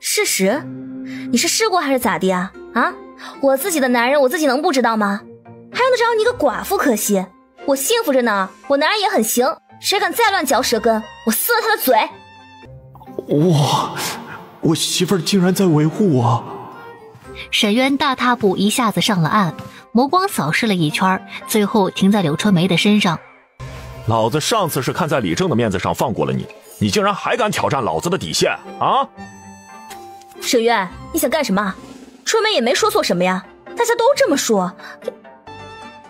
事实？你是试过还是咋的呀？啊，我自己的男人我自己能不知道吗？还用得着你个寡妇可惜？我幸福着呢，我男人也很行，谁敢再乱嚼舌根，我撕了他的嘴！哇，我媳妇儿竟然在维护我！沈渊大踏步一下子上了岸，眸光扫视了一圈，最后停在柳春梅的身上。老子上次是看在李正的面子上放过了你，你竟然还敢挑战老子的底线啊！沈渊，你想干什么？春梅也没说错什么呀，大家都这么说。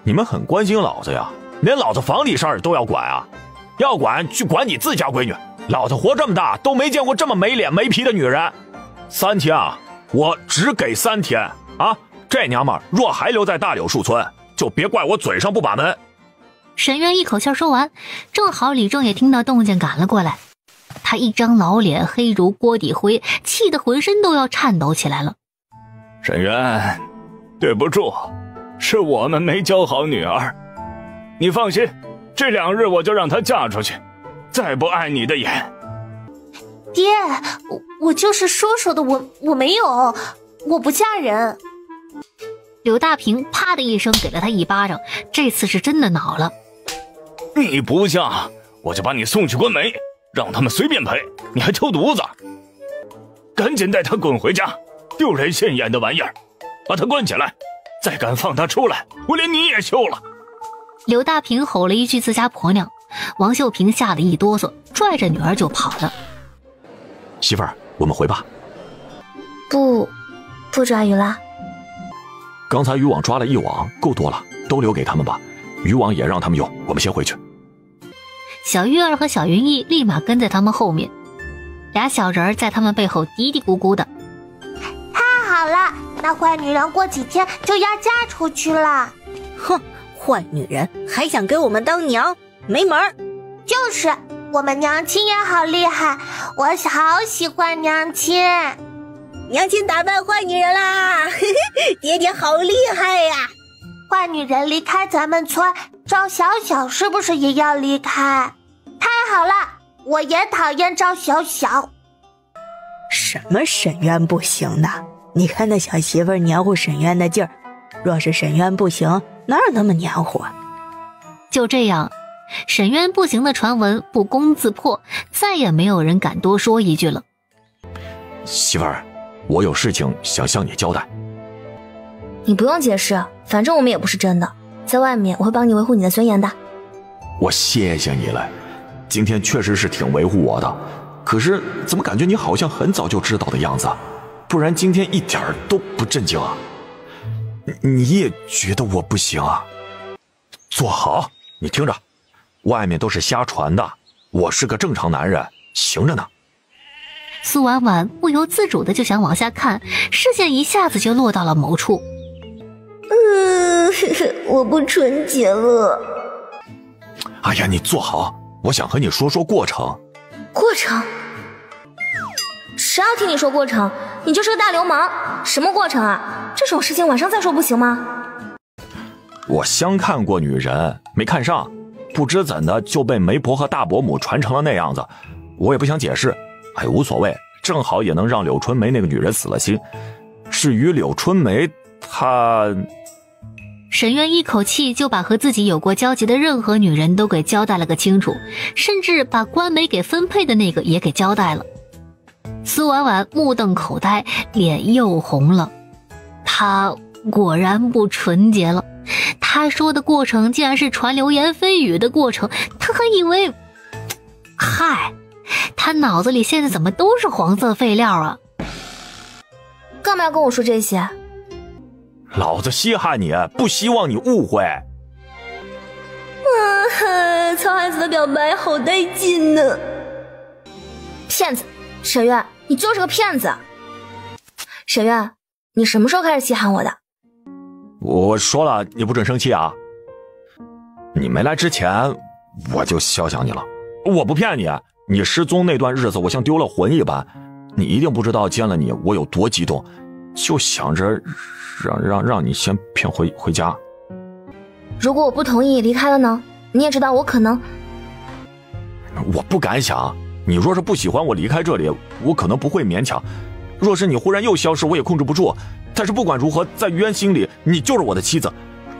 你们很关心老子呀，连老子房里事儿都要管啊？要管去管你自家闺女，老子活这么大都没见过这么没脸没皮的女人。3天啊，我只给3天啊！这娘们儿若还留在大柳树村，就别怪我嘴上不把门。沈渊一口气说完，正好李正也听到动静赶了过来。他一张老脸黑如锅底灰，气得浑身都要颤抖起来了。沈渊，对不住，是我们没教好女儿。你放心，这2日我就让她嫁出去，再不碍你的眼。爹，我就是说说的，我没有，我不嫁人。柳大平啪的一声给了他一巴掌，这次是真的恼了。你不嫁，我就把你送去关梅，让他们随便陪，你还抽犊子！赶紧带他滚回家，丢人现眼的玩意儿，把他关起来，再敢放他出来，我连你也休了。柳大平吼了一句自家婆娘，王秀平吓得一哆嗦，拽着女儿就跑了。媳妇儿，我们回吧。不抓鱼啦。刚才渔网抓了1网，够多了，都留给他们吧。渔网也让他们用，我们先回去。小玉儿和小云逸立马跟在他们后面，俩小人在他们背后嘀嘀咕咕的。太好了，那坏女人过几天就要嫁出去了。哼，坏女人还想给我们当娘，没门儿！就是，我们娘亲也好厉害，我好喜欢娘亲。娘亲打败坏女人啦！爹爹好厉害呀！坏女人离开咱们村，赵小小是不是也要离开？太好了，我也讨厌赵小小。什么沈渊不行的？你看那小媳妇黏糊沈渊的劲儿，若是沈渊不行，哪有那么黏糊啊？就这样，沈渊不行的传闻不攻自破，再也没有人敢多说一句了。媳妇儿，我有事情想向你交代。你不用解释，反正我们也不是真的，在外面我会帮你维护你的尊严的。我谢谢你了，今天确实是挺维护我的，可是怎么感觉你好像很早就知道的样子，不然今天一点都不震惊啊。你也觉得我不行啊？坐好，你听着，外面都是瞎传的，我是个正常男人，行着呢。苏婉婉不由自主的就想往下看，视线一下子就落到了某处。我不纯洁了。哎呀，你坐好，我想和你说说过程。过程？谁要听你说过程？你就是个大流氓，什么过程啊？这种事情晚上再说不行吗？我相看过女人，没看上，不知怎的就被媒婆和大伯母传成了那样子，我也不想解释，哎，无所谓，正好也能让柳春梅那个女人死了心。至于柳春梅，她……沈渊一口气就把和自己有过交集的任何女人都给交代了个清楚，甚至把官媒给分配的那个也给交代了。苏婉婉目瞪口呆，脸又红了。她果然不纯洁了，她说的过程竟然是传流言蜚语的过程，她还以为……嗨，她脑子里现在怎么都是黄色废料啊？干嘛要跟我说这些？老子稀罕你，不希望你误会。曹孩子的表白好带劲呢！骗子，沈渊，你就是个骗子！沈渊，你什么时候开始稀罕我的？我说了，你不准生气啊！你没来之前，我就肖想你了。我不骗你，你失踪那段日子，我像丢了魂一般。你一定不知道见了你我有多激动，就想着让你先骗回家。如果我不同意离开了呢？你也知道我可能……我不敢想，你若是不喜欢我离开这里，我可能不会勉强。若是你忽然又消失，我也控制不住。但是不管如何，在于安心里，你就是我的妻子。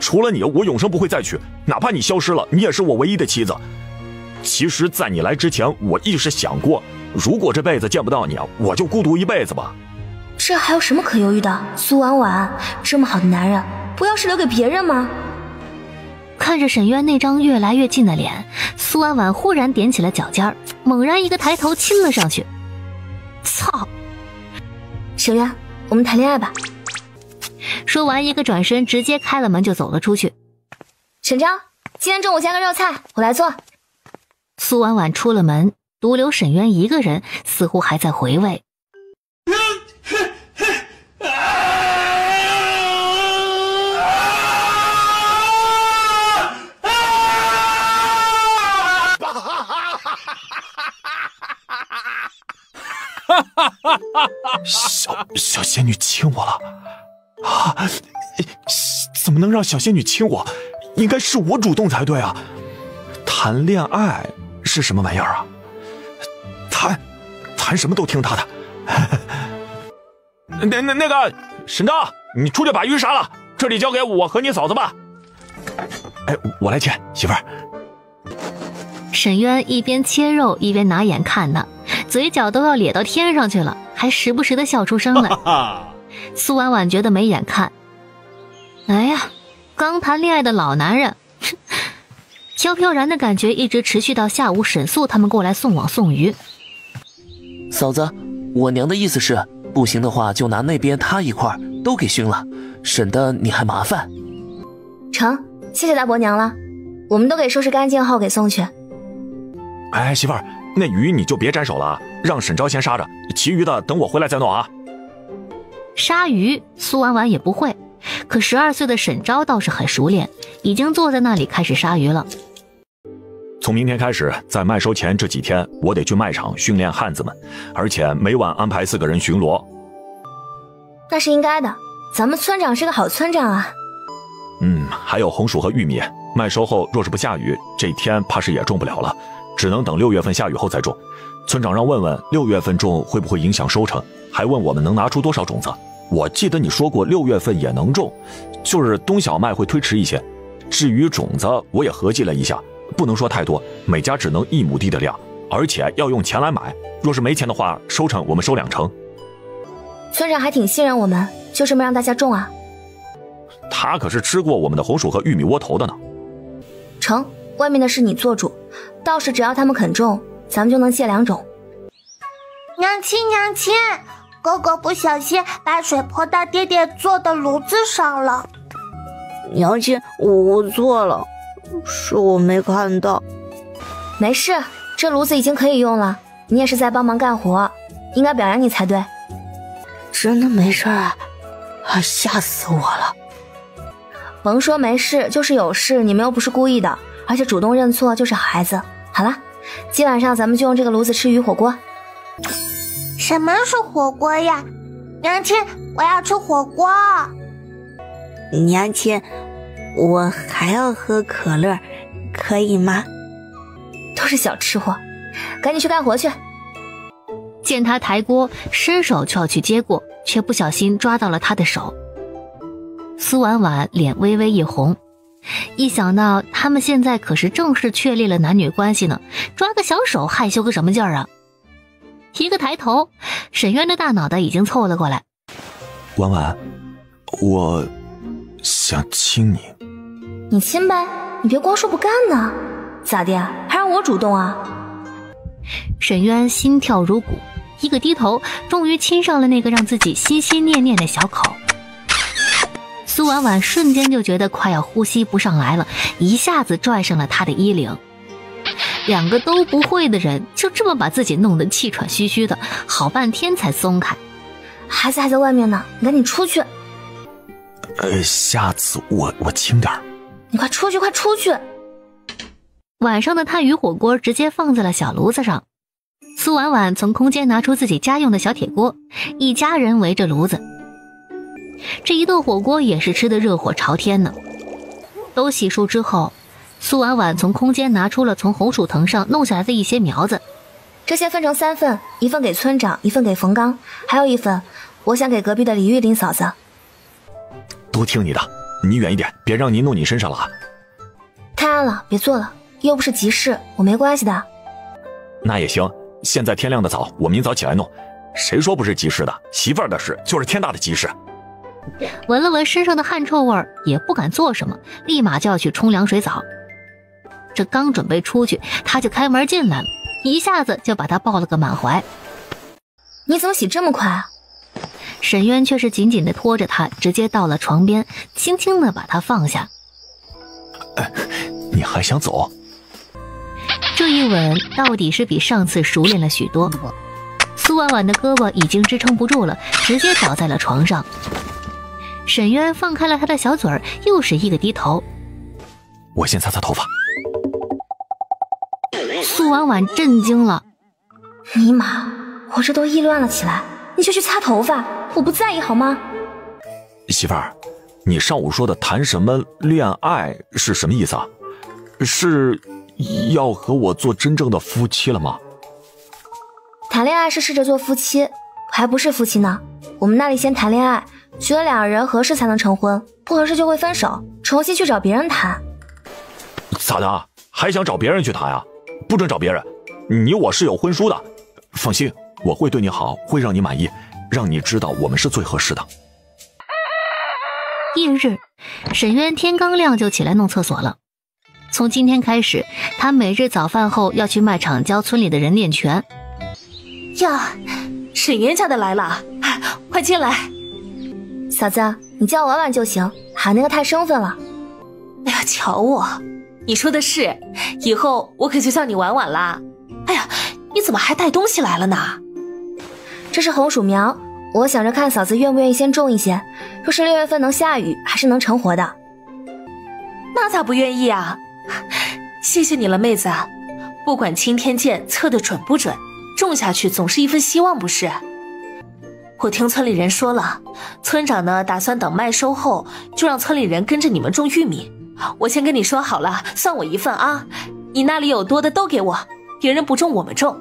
除了你，我永生不会再娶。哪怕你消失了，你也是我唯一的妻子。其实，在你来之前，我一直想过，如果这辈子见不到你，我就孤独一辈子吧。这还有什么可犹豫的？苏婉婉，这么好的男人，不要是留给别人吗？看着沈渊那张越来越近的脸，苏婉婉忽然踮起了脚尖，猛然一个抬头亲了上去。操！沈渊，我们谈恋爱吧。说完，一个转身，直接开了门就走了出去。沈昭，今天中午加个肉菜，我来做。苏婉婉出了门，独留沈渊一个人，似乎还在回味。小仙女亲我了啊！怎么能让小仙女亲我？应该是我主动才对啊！谈恋爱是什么玩意儿啊？谈什么都听他的。那个沈昭，你出去把鱼杀了，这里交给我和你嫂子吧。哎，我来切，媳妇儿。沈渊一边切肉一边拿眼看他，嘴角都要咧到天上去了，还时不时的笑出声来。苏婉婉觉得没眼看。哎呀，刚谈恋爱的老男人，飘飘然的感觉一直持续到下午沈素他们过来送网送鱼。嫂子，我娘的意思是，不行的话就拿那边他一块都给熏了，省得你还麻烦。成，谢谢大伯娘了，我们都给收拾干净后给送去。哎，媳妇儿，那鱼你就别沾手了，让沈昭先杀着，其余的等我回来再弄啊。杀鱼，苏婉婉也不会，可12岁的沈昭倒是很熟练，已经坐在那里开始杀鱼了。从明天开始，在麦收前这几天，我得去卖场训练汉子们，而且每晚安排4个人巡逻。那是应该的，咱们村长是个好村长啊。还有红薯和玉米，麦收后若是不下雨，这一天怕是也种不了了，只能等6月份下雨后再种。村长让问问6月份种会不会影响收成，还问我们能拿出多少种子。我记得你说过6月份也能种，就是冬小麦会推迟一些。至于种子，我也合计了一下，不能说太多，每家只能1亩地的量，而且要用钱来买。若是没钱的话，收成我们收2成。村长还挺信任我们，就这么让大家种啊。他可是吃过我们的红薯和玉米窝头的呢。成，外面的事你做主，倒是只要他们肯种，咱们就能借2种。娘亲，娘亲，哥哥不小心把水泼到爹爹做的炉子上了。娘亲，我错了，是我没看到。没事，这炉子已经可以用了，你也是在帮忙干活，应该表扬你才对。真的没事啊？吓死我了！甭说没事，就是有事，你们又不是故意的，而且主动认错就是好孩子。好了，今晚上咱们就用这个炉子吃鱼火锅。什么是火锅呀？娘亲，我要吃火锅。娘亲，我还要喝可乐，可以吗？都是小吃货，赶紧去干活去。见他抬锅，伸手就要去接过，却不小心抓到了他的手。苏婉婉脸微微一红，一想到他们现在可是正式确立了男女关系呢，抓个小手害羞个什么劲儿啊？一个抬头，沈渊的大脑袋已经凑了过来。婉婉，我想亲你。你亲呗，你别光说不干呢。咋的呀？还让我主动啊？沈渊心跳如鼓，一个低头，终于亲上了那个让自己心心念念的小口。苏婉婉瞬间就觉得快要呼吸不上来了，一下子拽上了他的衣领。2个都不会的人就这么把自己弄得气喘吁吁的，好半天才松开。孩子还在外面呢，你赶紧出去。下次我轻点。你快出去，快出去。晚上的炭鱼火锅直接放在了小炉子上。苏婉婉从空间拿出自己家用的小铁锅，一家人围着炉子。这一顿火锅也是吃得热火朝天呢。都洗漱之后，苏婉婉从空间拿出了从红薯藤上弄下来的一些苗子，这些分成3份，一份给村长，一份给冯刚，还有一份我想给隔壁的李玉玲嫂子。都听你的，你远一点，别让泥弄你身上了啊。太暗了，别做了，又不是急事，我没关系的。那也行，现在天亮的早，我明早起来弄。谁说不是急事的？媳妇儿的事就是天大的急事。闻了闻身上的汗臭味儿，也不敢做什么，立马就要去冲凉水澡。这刚准备出去，他就开门进来了，一下子就把他抱了个满怀。你怎么洗这么快啊？沈渊却是紧紧地拖着他，直接到了床边，轻轻地把他放下。你还想走？这一吻到底是比上次熟练了许多。苏婉婉的胳膊已经支撑不住了，直接倒在了床上。沈渊放开了他的小嘴儿，又是一个低头。我先擦擦头发。苏婉婉震惊了。尼玛，我这都意乱了起来，你就去擦头发，我不在意好吗？媳妇儿，你上午说的谈什么恋爱是什么意思啊？是要和我做真正的夫妻了吗？谈恋爱是试着做夫妻，还不是夫妻呢。我们那里先谈恋爱，觉得2人合适才能成婚，不合适就会分手，重新去找别人谈。咋的？还想找别人去谈啊？不准找别人，你我是有婚书的。放心，我会对你好，会让你满意，让你知道我们是最合适的。翌日，沈渊天刚亮就起来弄厕所了。从今天开始，他每日早饭后要去卖场交村里的人脸权。呀，沈渊家的来了，快进来。嫂子，你叫我婉婉就行，喊那个太生分了。哎呀，瞧我，你说的是，以后我可就叫你婉婉啦。哎呀，你怎么还带东西来了呢？这是红薯苗，我想着看嫂子愿不愿意先种一些，若是6月份能下雨，还是能成活的。那咋不愿意啊？谢谢你了，妹子。不管青天剑测得准不准，种下去总是一份希望，不是？我听村里人说了，村长呢打算等麦收后，就让村里人跟着你们种玉米。我先跟你说好了，算我一份啊！你那里有多的都给我，别人不种我们种。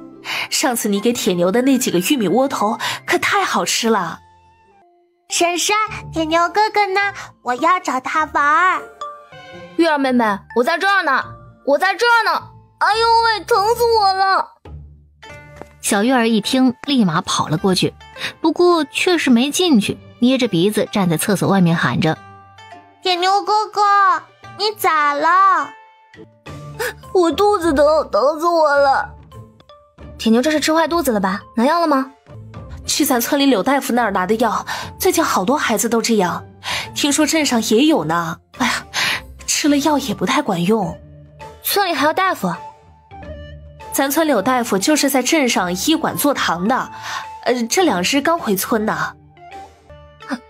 上次你给铁牛的那几个玉米窝头可太好吃了。婶婶，铁牛哥哥呢？我要找他玩。月儿妹妹，我在这儿呢，我在这儿呢！哎呦喂，疼死我了！小月儿一听，立马跑了过去，不过却是没进去，捏着鼻子站在厕所外面喊着：“铁牛哥哥，你咋了？”我肚子疼，疼死我了！铁牛这是吃坏肚子了吧？拿药了吗？去咱村里柳大夫那儿拿的药，最近好多孩子都这样，听说镇上也有呢。哎呀，吃了药也不太管用。村里还有大夫？咱村柳大夫就是在镇上医馆做堂的，这2日刚回村呢。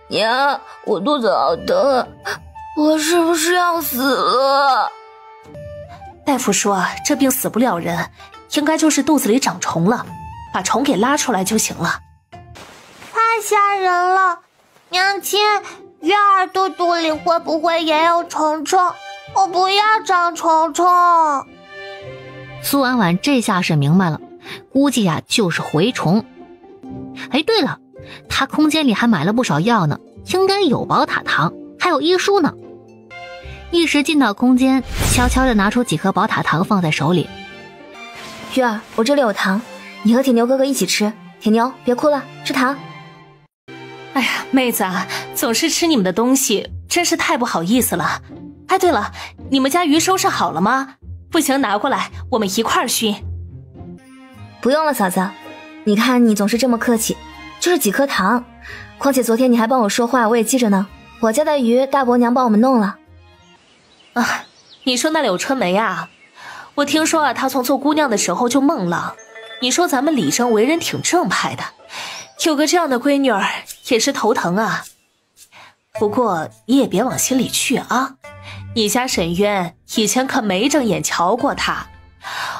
娘，我肚子好疼，我是不是要死了？大夫说这病死不了人，应该就是肚子里长虫了，把虫给拉出来就行了。太吓人了，娘亲，月儿肚肚里会不会也有虫虫？我不要长虫虫。苏婉婉这下是明白了，估计呀就是蛔虫。哎，对了，她空间里还买了不少药呢，应该有宝塔糖，还有医书呢。一时进到空间，悄悄地拿出几颗宝塔糖放在手里。月儿，我这里有糖，你和铁牛哥哥一起吃。铁牛，别哭了，吃糖。哎呀，妹子啊，总是吃你们的东西，真是太不好意思了。哎，对了，你们家鱼收拾好了吗？不行，拿过来，我们一块儿熏。不用了，嫂子，你看你总是这么客气，就是几颗糖。况且昨天你还帮我说话，我也记着呢。我家的鱼，大伯娘帮我们弄了。啊，你说那柳春梅啊，我听说啊，她从做姑娘的时候就梦了。你说咱们李生为人挺正派的，有个这样的闺女儿也是头疼啊。不过你也别往心里去啊，你家沈渊以前可没正眼瞧过她，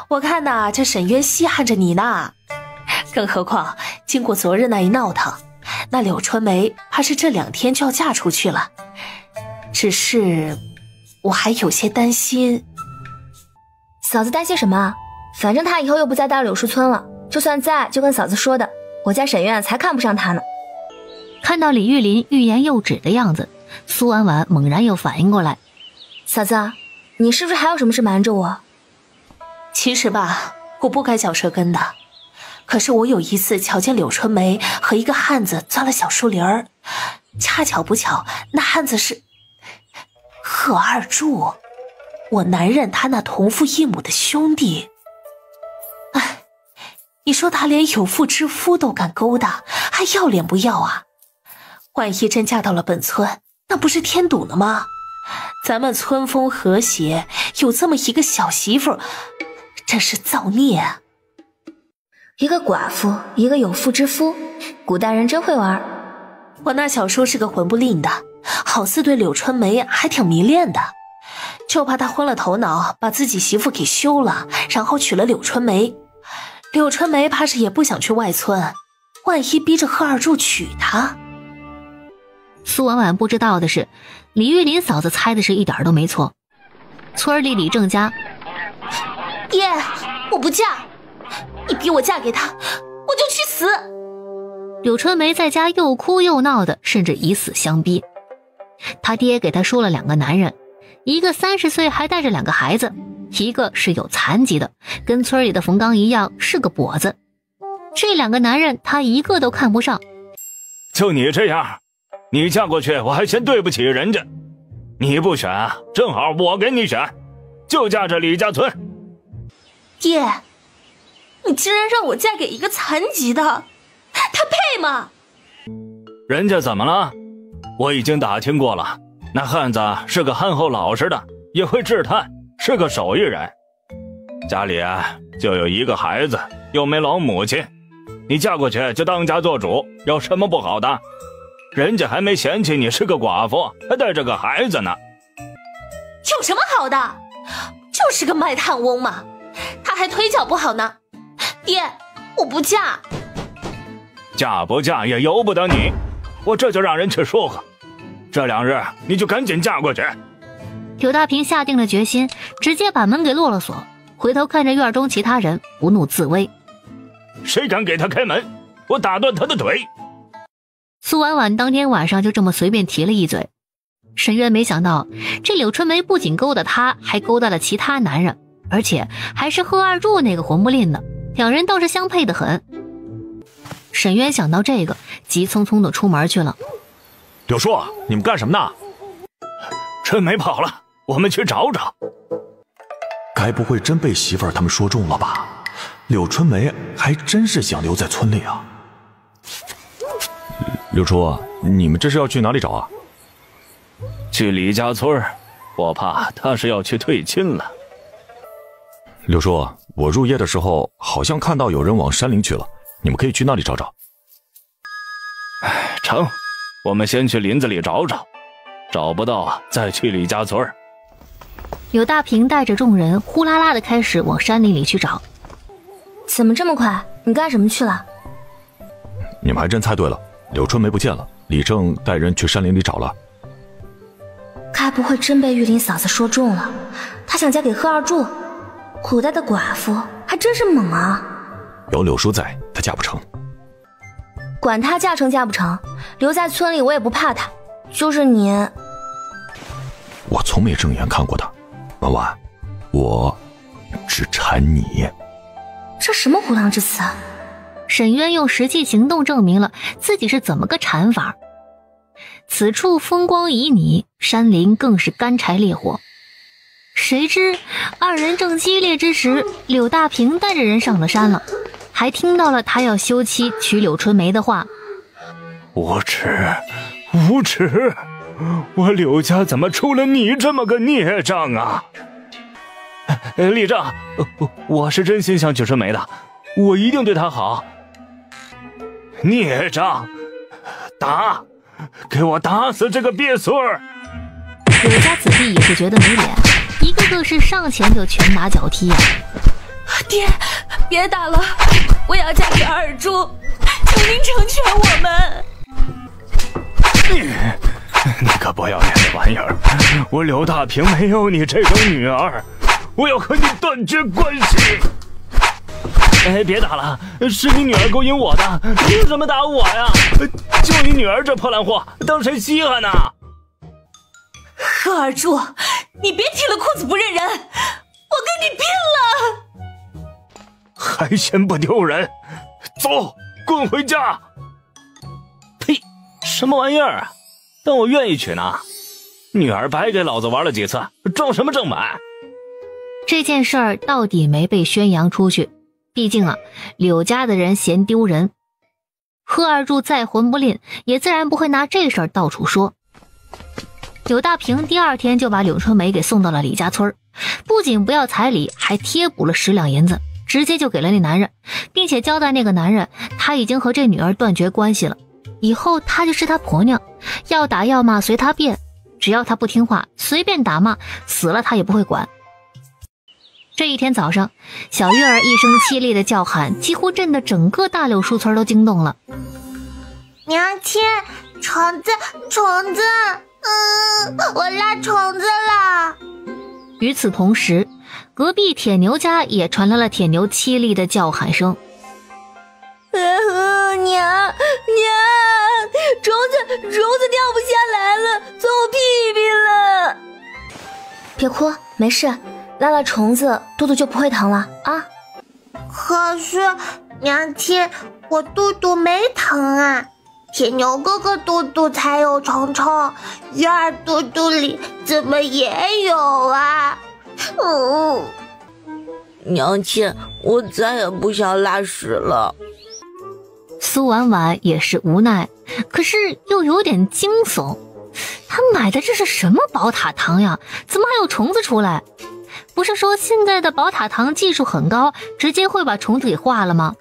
我看呐，这沈渊稀罕着你呢。更何况经过昨日那一闹腾，那柳春梅怕是这2天就要嫁出去了。只是我还有些担心。嫂子担心什么？反正她以后又不在大柳树村了，就算在，就跟嫂子说的，我家沈院才看不上他呢。看到李玉林欲言又止的样子，苏婉婉猛然又反应过来，嫂子，你是不是还有什么事瞒着我？其实吧，我不该嚼舌根的。可是我有一次瞧见柳春梅和一个汉子钻了小树林儿，恰巧不巧，那汉子是贺二柱，我男人他那同父异母的兄弟。哎，你说他连有妇之夫都敢勾搭，还要脸不要啊？万一真嫁到了本村，那不是添堵了吗？咱们村风和谐，有这么一个小媳妇，真是造孽啊！一个寡妇，一个有妇之夫，古代人真会玩。我那小叔是个混不吝的，好似对柳春梅还挺迷恋的，就怕他昏了头脑，把自己媳妇给休了，然后娶了柳春梅。柳春梅怕是也不想去外村，万一逼着贺二柱娶她。苏婉婉不知道的是，李玉林嫂子猜的是一点都没错。村里李正家，爹，我不嫁，你逼我嫁给他，我就去死。柳春梅在家又哭又闹的，甚至以死相逼。他爹给他说了2个男人，一个30岁还带着2个孩子，一个是有残疾的，跟村里的冯刚一样是个跛子。这2个男人他一个都看不上。就你这样，你嫁过去我还嫌对不起人家，你不选啊，正好我给你选，就嫁这李家村。爹，你竟然让我嫁给一个残疾的，他配吗？人家怎么了？我已经打听过了，那汉子是个憨厚老实的，也会制炭，是个手艺人，家里就有1个孩子，又没老母亲，你嫁过去就当家做主，有什么不好的？人家还没嫌弃你是个寡妇，还带着个孩子呢。有什么好的？就是个卖炭翁嘛，他还腿脚不好呢。爹，我不嫁。嫁不嫁也由不得你，我这就让人去说和。这2日你就赶紧嫁过去。柳大平下定了决心，直接把门给落了锁，回头看着院中其他人，不怒自威。谁敢给他开门，我打断他的腿。苏婉婉当天晚上就这么随便提了一嘴。沈渊没想到，这柳春梅不仅勾搭他，还勾搭了其他男人，而且还是贺二柱那个混不吝的，2人倒是相配得很。沈渊想到这个，急匆匆的出门去了。柳叔，你们干什么呢？春梅跑了，我们去找找。该不会真被媳妇儿他们说中了吧？柳春梅还真是想留在村里啊。柳叔，你们这是要去哪里找啊？去李家村，我怕他是要去退亲了。柳叔，我入夜的时候好像看到有人往山林去了，你们可以去那里找找。成，我们先去林子里找找，找不到再去李家村。柳大平带着众人呼啦啦的开始往山林里去找。怎么这么快？你干什么去了？你们还真猜对了，柳春梅不见了，李正带人去山林里找了。该不会真被玉林嫂子说中了？她想嫁给贺二柱，古代的寡妇还真是猛啊！有柳叔在，她嫁不成。管她嫁成嫁不成，留在村里我也不怕她。就是你，我从没正眼看过她。婉婉，我只馋你。这什么胡狼之词啊！沈渊用实际行动证明了自己是怎么个馋法。此处风光旖旎，山林更是干柴烈火。谁知2人正激烈之时，柳大平带着人上了山了，还听到了他要休妻娶柳春梅的话。无耻，无耻！我柳家怎么出了你这么个孽障啊！李正，我是真心想娶春梅的，我一定对她好。孽障，打！给我打死这个鳖孙儿！柳家子弟也是觉得没脸，一个个是上前就拳打脚踢啊！爹，别打了，我要嫁给二柱，求您成全我们！你个不要脸的玩意儿！我柳大平没有你这种女儿，我要和你断绝关系！哎，别打了，是你女儿勾引我的，凭什么打我呀？就你女儿这破烂货，当谁稀罕呢？贺尔柱，你别提了裤子不认人，我跟你拼了！还嫌不丢人？走，滚回家！呸，什么玩意儿啊？当我愿意娶呢？女儿白给老子玩了几次，装什么正版？这件事儿到底没被宣扬出去，毕竟啊，柳家的人嫌丢人。贺二柱再混不吝，也自然不会拿这事儿到处说。柳大平第二天就把柳春梅给送到了李家村，不仅不要彩礼，还贴补了10两银子，直接就给了那男人，并且交代那个男人，他已经和这女儿断绝关系了，以后他就是他婆娘，要打要骂随他便，只要他不听话，随便打骂，死了他也不会管。这一天早上，小月儿一声凄厉的叫喊，几乎震得整个大柳树村都惊动了。娘亲，虫子，我拉虫子了。与此同时，隔壁铁牛家也传来了铁牛凄厉的叫喊声。娘，虫子掉不下来了，钻我屁屁了。别哭，没事，拉了虫子肚肚就不会疼了啊。可是娘亲，我肚肚没疼啊，铁牛哥哥肚肚才有虫虫，月儿肚肚里怎么也有啊？娘亲，我再也不想拉屎了。苏婉婉也是无奈，可是又有点惊悚。她买的这是什么宝塔糖呀？怎么还有虫子出来？不是说现在的宝塔糖技术很高，直接会把虫子给化了吗？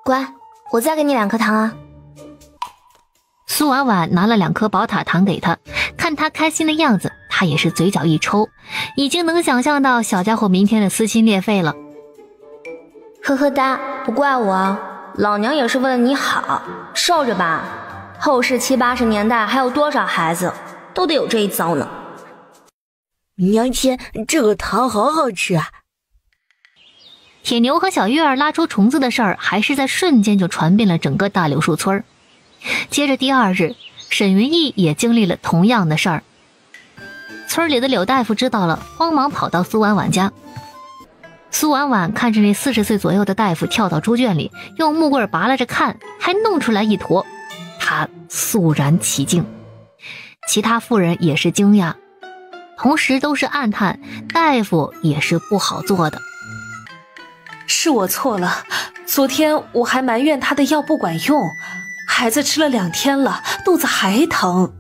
乖，我再给你2颗糖啊。苏婉婉拿了2颗宝塔糖给他，看他开心的样子，他也是嘴角一抽，已经能想象到小家伙明天的撕心裂肺了。呵呵哒，不怪我，老娘也是为了你好，受着吧。后世70、80年代还有多少孩子都得有这一遭呢。娘亲，这个糖好好吃啊。铁牛和小月儿拉出虫子的事儿，还是在瞬间就传遍了整个大柳树村。接着第2日，沈云逸也经历了同样的事儿。村里的柳大夫知道了，慌忙跑到苏婉婉家。苏婉婉看着那40岁左右的大夫跳到猪圈里，用木棍拔拉着看，还弄出来一坨，她肃然起敬。其他妇人也是惊讶，同时都是暗叹，大夫也是不好做的。是我错了，昨天我还埋怨他的药不管用，孩子吃了2天了，肚子还疼。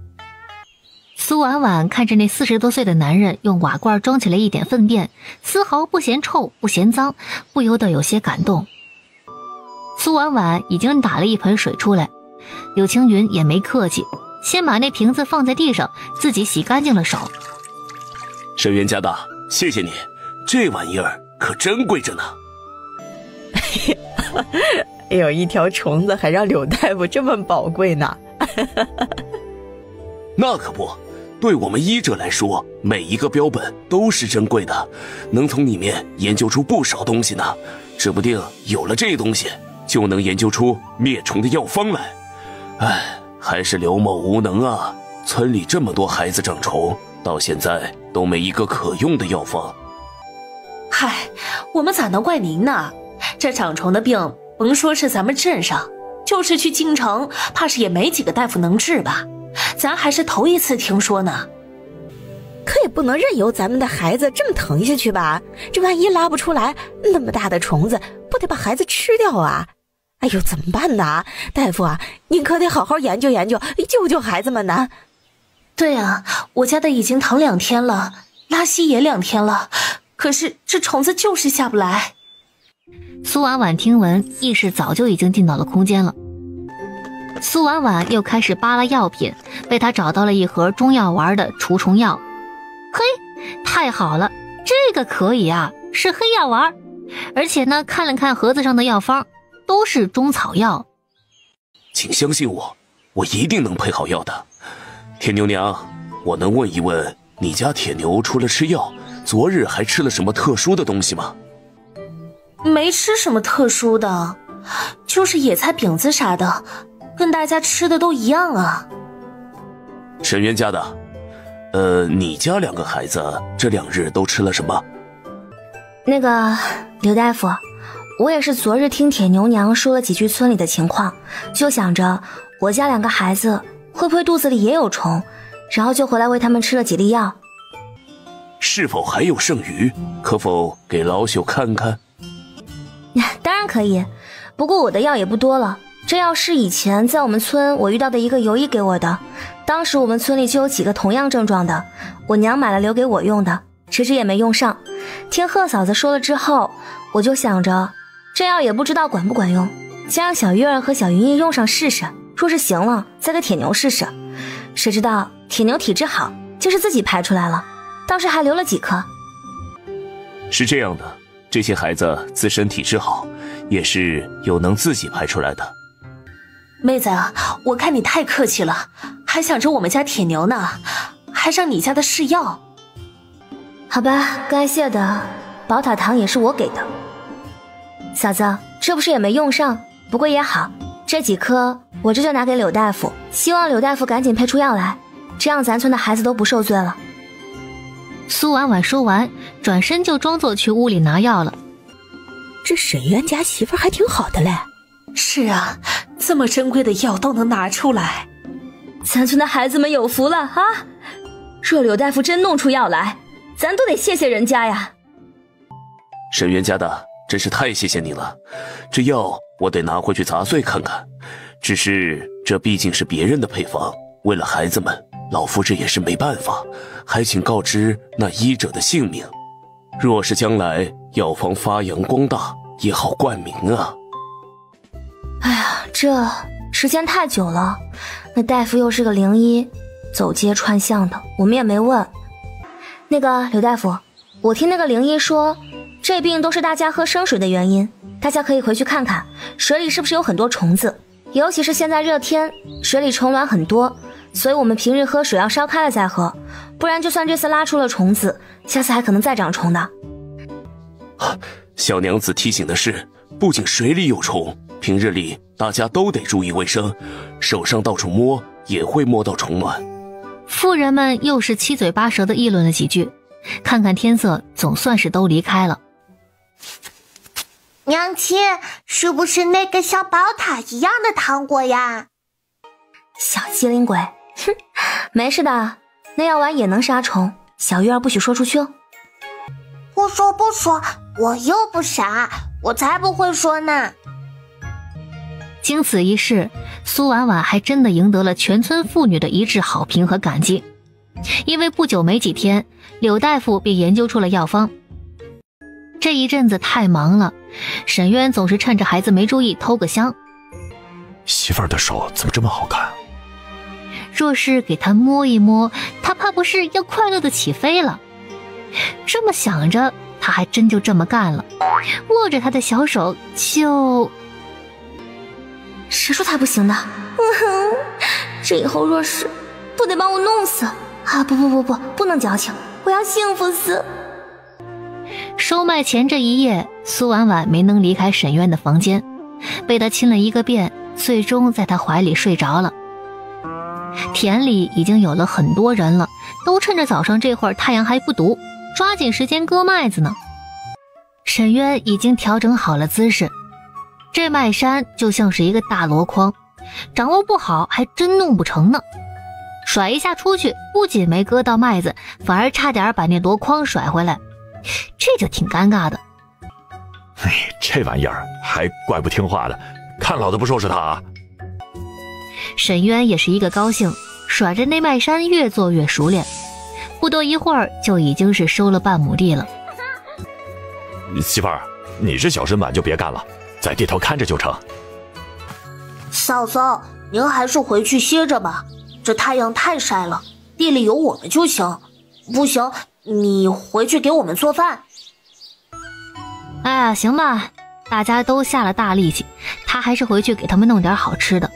苏婉婉看着那40多岁的男人用瓦罐装起来一点粪便，丝毫不嫌臭不嫌脏，不由得有些感动。苏婉婉已经打了一盆水出来，柳青云也没客气，先把那瓶子放在地上，自己洗干净了手。沈渊家的，谢谢你，这玩意儿可珍贵着呢。有一条虫子还让柳大夫这么宝贵呢。那可不，对我们医者来说，每一个标本都是珍贵的，能从里面研究出不少东西呢。指不定有了这东西，就能研究出灭虫的药方来。唉，还是刘某无能啊！村里这么多孩子长虫，到现在都没一个可用的药方。嗨，我们咋能怪您呢？这长虫的病，甭说是咱们镇上，就是去京城，怕是也没几个大夫能治吧。咱还是头一次听说呢。可也不能任由咱们的孩子这么疼下去吧，这万一拉不出来，那么大的虫子不得把孩子吃掉啊。哎呦，怎么办呢？大夫啊，您可得好好研究研究，救救孩子们呢。对啊，我家的已经疼2天了，拉稀也2天了，可是这虫子就是下不来。苏婉婉听闻，意识早就已经进到了空间了。苏婉婉又开始扒拉药品，被她找到了一盒中药丸的除虫药。嘿，太好了，这个可以啊，是黑药丸，而且呢，看了看盒子上的药方，都是中草药。请相信我，我一定能配好药的。铁牛娘，我能问一问，你家铁牛除了吃药，昨日还吃了什么特殊的东西吗？没吃什么特殊的，就是野菜饼子啥的，跟大家吃的都一样啊。沈渊家的，你家2个孩子这2日都吃了什么？那个刘大夫，我也是昨日听铁牛娘说了几句村里的情况，就想着我家2个孩子会不会肚子里也有虫，然后就回来为他们吃了几粒药。是否还有剩余？可否给老朽看看？当然可以，不过我的药也不多了，这药是以前在我们村我遇到的一个游医给我的，当时我们村里就有几个同样症状的，我娘买了留给我用的，迟迟也没用上。听贺嫂子说了之后，我就想着这药也不知道管不管用，先让小月儿和小云逸用上试试，若是行了再给铁牛试试。谁知道铁牛体质好，就是自己排出来了，倒是还留了几颗。是这样的，这些孩子自身体质好，也是有能自己排出来的。妹子啊，我看你太客气了，还想着我们家铁牛呢，还让你家的试药。好吧，该谢的宝塔糖也是我给的。嫂子，这不是也没用上，不过也好，这几颗我这就拿给柳大夫，希望柳大夫赶紧配出药来，这样咱村的孩子都不受罪了。苏婉婉说完，转身就装作去屋里拿药了。这沈渊家媳妇还挺好的嘞。是啊，这么珍贵的药都能拿出来，咱村的孩子们有福了啊！若柳大夫真弄出药来，咱都得谢谢人家呀。沈渊家的，真是太谢谢你了，这药我得拿回去砸碎看看，只是这毕竟是别人的配方，为了孩子们，老夫这也是没办法，还请告知那医者的姓名，若是将来药方发扬光大，也好冠名啊。哎呀，这时间太久了，那大夫又是个灵医，走街串巷的，我们也没问。那个刘大夫，我听那个灵医说，这病都是大家喝生水的原因，大家可以回去看看，水里是不是有很多虫子，尤其是现在热天，水里虫卵很多，所以我们平日喝水要烧开了再喝，不然就算这次拉出了虫子，下次还可能再长虫的。小娘子提醒的是，不仅水里有虫，平日里大家都得注意卫生，手上到处摸也会摸到虫卵。妇人们又是七嘴八舌地议论了几句，看看天色，总算是都离开了。娘亲，是不是那个像宝塔一样的糖果呀？小机灵鬼，哼，没事的，那药丸也能杀虫，小月儿不许说出去哦。不说不说，我又不傻，我才不会说呢。经此一事，苏婉婉还真的赢得了全村妇女的一致好评和感激，因为不久没几天，柳大夫便研究出了药方。这一阵子太忙了，沈渊总是趁着孩子没注意偷个香。媳妇儿的手怎么这么好看？若是给他摸一摸，他怕不是要快乐的起飞了。这么想着，他还真就这么干了，握着他的小手就……谁说他不行的？这以后若是不得把我弄死啊！不能矫情，我要幸福死。收麦前这一夜，苏婉婉没能离开沈渊的房间，被他亲了一个遍，最终在他怀里睡着了。田里已经有了很多人了，都趁着早上这会儿太阳还不毒，抓紧时间割麦子呢。沈渊已经调整好了姿势，这麦山就像是一个大箩筐，掌握不好还真弄不成呢。甩一下出去，不仅没割到麦子，反而差点把那箩筐甩回来，这就挺尴尬的。这玩意儿还怪不听话的，看老子不收拾他啊！沈渊也是一个高兴，甩着那麦山越做越熟练，不多一会儿就已经是收了半亩地了。媳妇儿，你这小身板就别干了，在地头看着就成。嫂嫂，您还是回去歇着吧，这太阳太晒了，地里有我们就行。不行，你回去给我们做饭。哎呀，行吧，大家都下了大力气，他还是回去给他们弄点好吃的。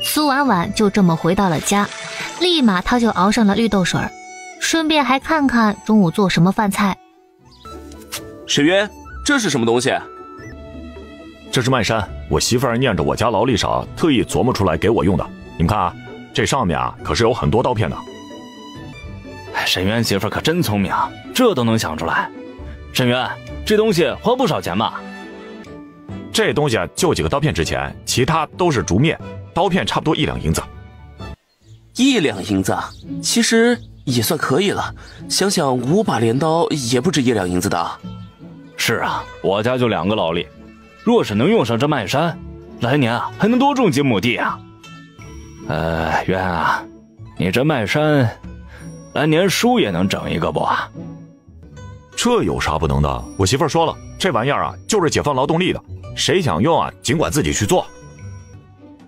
苏婉婉就这么回到了家，立马他就熬上了绿豆水，顺便还看看中午做什么饭菜。沈渊，这是什么东西？这是麦山，我媳妇儿念着我家劳力少，特意琢磨出来给我用的。你们看啊，这上面啊可是有很多刀片的。沈渊媳妇儿可真聪明啊，这都能想出来。沈渊，这东西花不少钱吧？这东西就几个刀片值钱，其他都是竹篾，刀片差不多1两银子。1两银子，其实也算可以了。想想5把镰刀也不止1两银子的。是啊，我家就2个劳力，若是能用上这麦山，来年啊还能多种几亩地啊。渊啊，你这麦山，来年叔也能整一个不啊？这有啥不能的？我媳妇儿说了，这玩意儿啊就是解放劳动力的，谁想用啊尽管自己去做。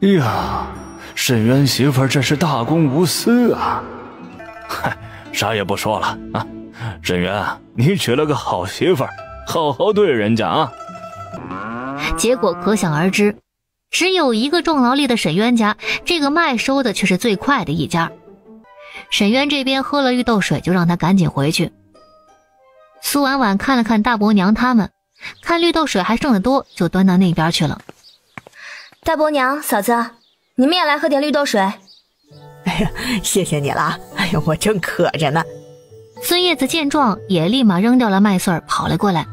呀，沈渊媳妇儿这是大公无私啊！嗨，啥也不说了啊，沈渊啊，你娶了个好媳妇儿，好好对人家啊。结果可想而知，只有一个重劳力的沈渊家，这个麦收的却是最快的一家。沈渊这边喝了绿豆水，就让他赶紧回去。苏婉婉看了看大伯娘他们，看绿豆水还剩得多，就端到那边去了。大伯娘、嫂子，你们也来喝点绿豆水。哎呀，谢谢你了。哎呀，我正渴着呢。孙叶子见状，也立马扔掉了麦穗，跑了过来。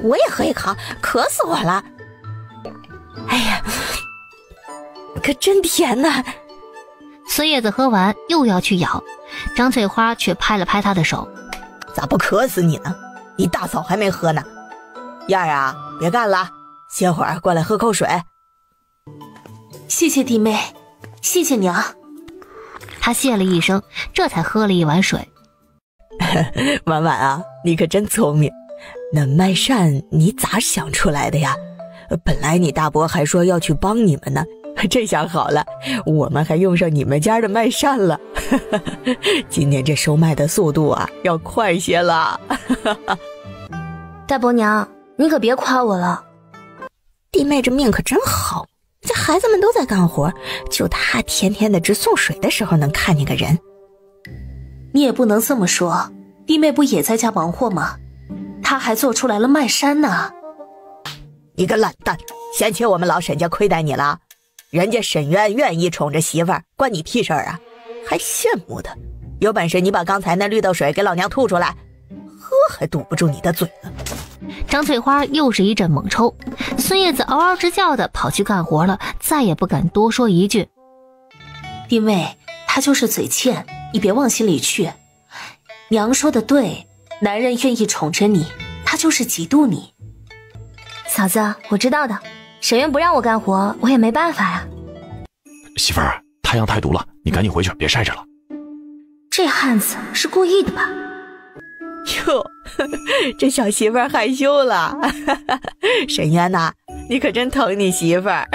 我也喝一口，渴死我了。哎呀，可真甜呐！孙叶子喝完又要去咬，张翠花却拍了拍他的手。咋不渴死你呢？你大嫂还没喝呢。燕儿啊，别干了，歇会儿过来喝口水。谢谢弟妹，谢谢娘。他谢了一声，这才喝了一碗水。婉婉啊，你可真聪明。那麦扇你咋想出来的呀？本来你大伯还说要去帮你们呢，这下好了，我们还用上你们家的麦扇了。今年这收麦的速度啊，要快些了。大伯娘，你可别夸我了。弟妹这命可真好，这孩子们都在干活，就她天天的只送水的时候能看见个人。你也不能这么说，弟妹不也在家忙活吗？她还做出来了麦山呢。你个懒蛋，嫌弃我们老沈家亏待你了？人家沈渊愿意宠着媳妇儿，关你屁事儿啊？还羡慕的？有本事你把刚才那绿豆水给老娘吐出来，喝还堵不住你的嘴了。张翠花又是一阵猛抽，孙叶子嗷嗷直叫的跑去干活了，再也不敢多说一句。弟妹，她就是嘴欠，你别往心里去。娘说的对，男人愿意宠着你，他就是嫉妒你。嫂子，我知道的，沈渊不让我干活，我也没办法呀。媳妇儿，太阳太毒了，你赶紧回去，别晒着了。这汉子是故意的吧？哟，这小媳妇儿害羞了。沈渊呐，你可真疼你媳妇儿。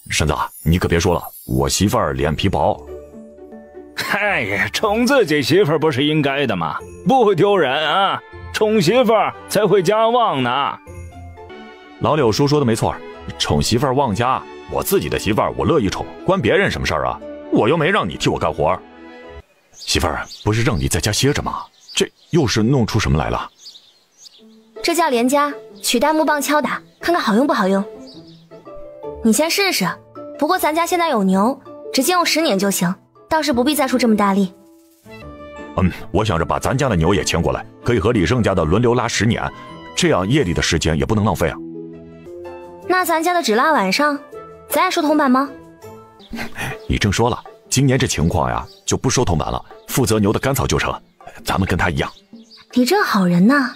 婶子，你可别说了，我媳妇儿脸皮薄。哎呀，宠自己媳妇儿不是应该的吗？不丢人啊，宠媳妇儿才会家旺呢。老柳叔说的没错，宠媳妇儿旺家，我自己的媳妇儿我乐意宠，关别人什么事儿啊？我又没让你替我干活。媳妇儿不是让你在家歇着吗？这又是弄出什么来了？这叫连家，取代木棒敲打，看看好用不好用。你先试试，不过咱家现在有牛，直接用10年就行，倒是不必再出这么大力。我想着把咱家的牛也牵过来，可以和李胜家的轮流拉10年，这样夜里的时间也不能浪费啊。那咱家的只拉晚上，咱也收铜板吗？李正说了，今年这情况呀，就不收铜板了，负责牛的干草就成，咱们跟他一样。李正好人呐。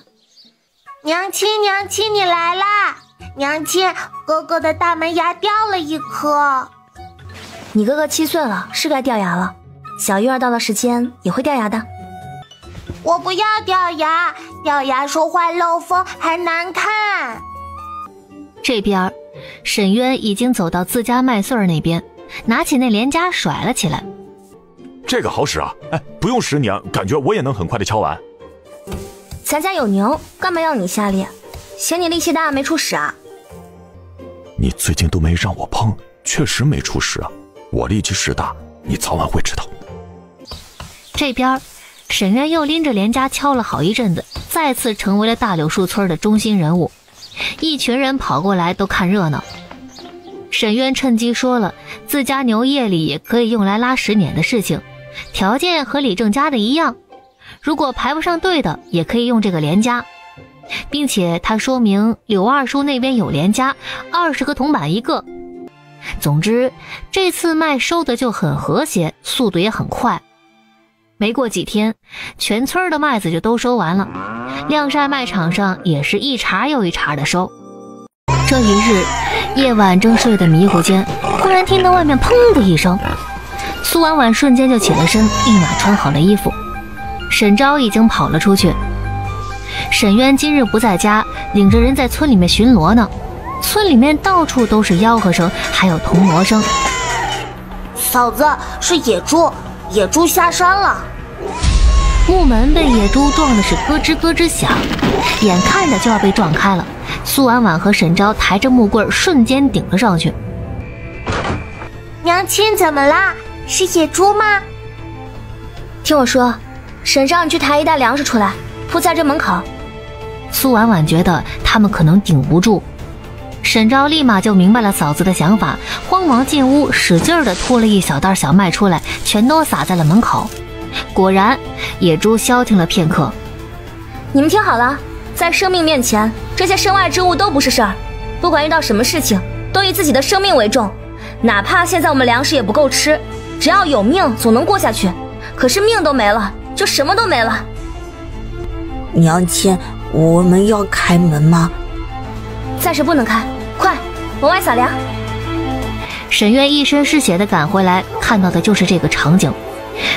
娘亲，娘亲你来啦！娘亲，哥哥的大门牙掉了一颗。你哥哥7岁了，是该掉牙了，小玉儿到了时间也会掉牙的。我不要掉牙，掉牙说话漏风还难看。这边沈渊已经走到自家麦穗儿那边，拿起那连夹甩了起来。这个好使啊，不用10年，感觉我也能很快的敲完。咱家有牛，干嘛要你下力？嫌你力气大没出屎啊？你最近都没让我碰，确实没出屎啊。我力气是大，你早晚会知道。这边沈渊又拎着连家敲了好一阵子，再次成为了大柳树村的中心人物。一群人跑过来都看热闹。沈渊趁机说了自家牛业里也可以用来拉屎撵的事情，条件和李正家的一样，如果排不上队的也可以用这个连家，并且他说明柳二叔那边有连家，20个铜板一个。总之这次卖收的就很和谐，速度也很快。没过几天，全村的麦子就都收完了，晾晒卖场上也是一茬又一茬的收。这一日夜晚正睡得迷糊间，忽然听到外面砰的一声，苏婉婉瞬间就起了身，立马穿好了衣服。沈昭已经跑了出去。沈渊今日不在家，领着人在村里面巡逻呢。村里面到处都是吆喝声，还有铜锣声。嫂子，是野猪，野猪下山了。木门被野猪撞的是咯吱咯吱响，眼看着就要被撞开了。苏婉婉和沈昭抬着木棍瞬间顶了上去。娘亲怎么啦？是野猪吗？听我说，沈昭，你去抬一袋粮食出来，铺在这门口。苏婉婉觉得他们可能顶不住，沈昭立马就明白了嫂子的想法，慌忙进屋，使劲地拖了一小袋小麦出来，全都撒在了门口。果然，野猪消停了片刻。你们听好了，在生命面前，这些身外之物都不是事儿。不管遇到什么事情，都以自己的生命为重。哪怕现在我们粮食也不够吃，只要有命，总能过下去。可是命都没了，就什么都没了。娘亲，我们要开门吗？暂时不能开，快往外撒粮。沈渊一身是血地赶回来，看到的就是这个场景。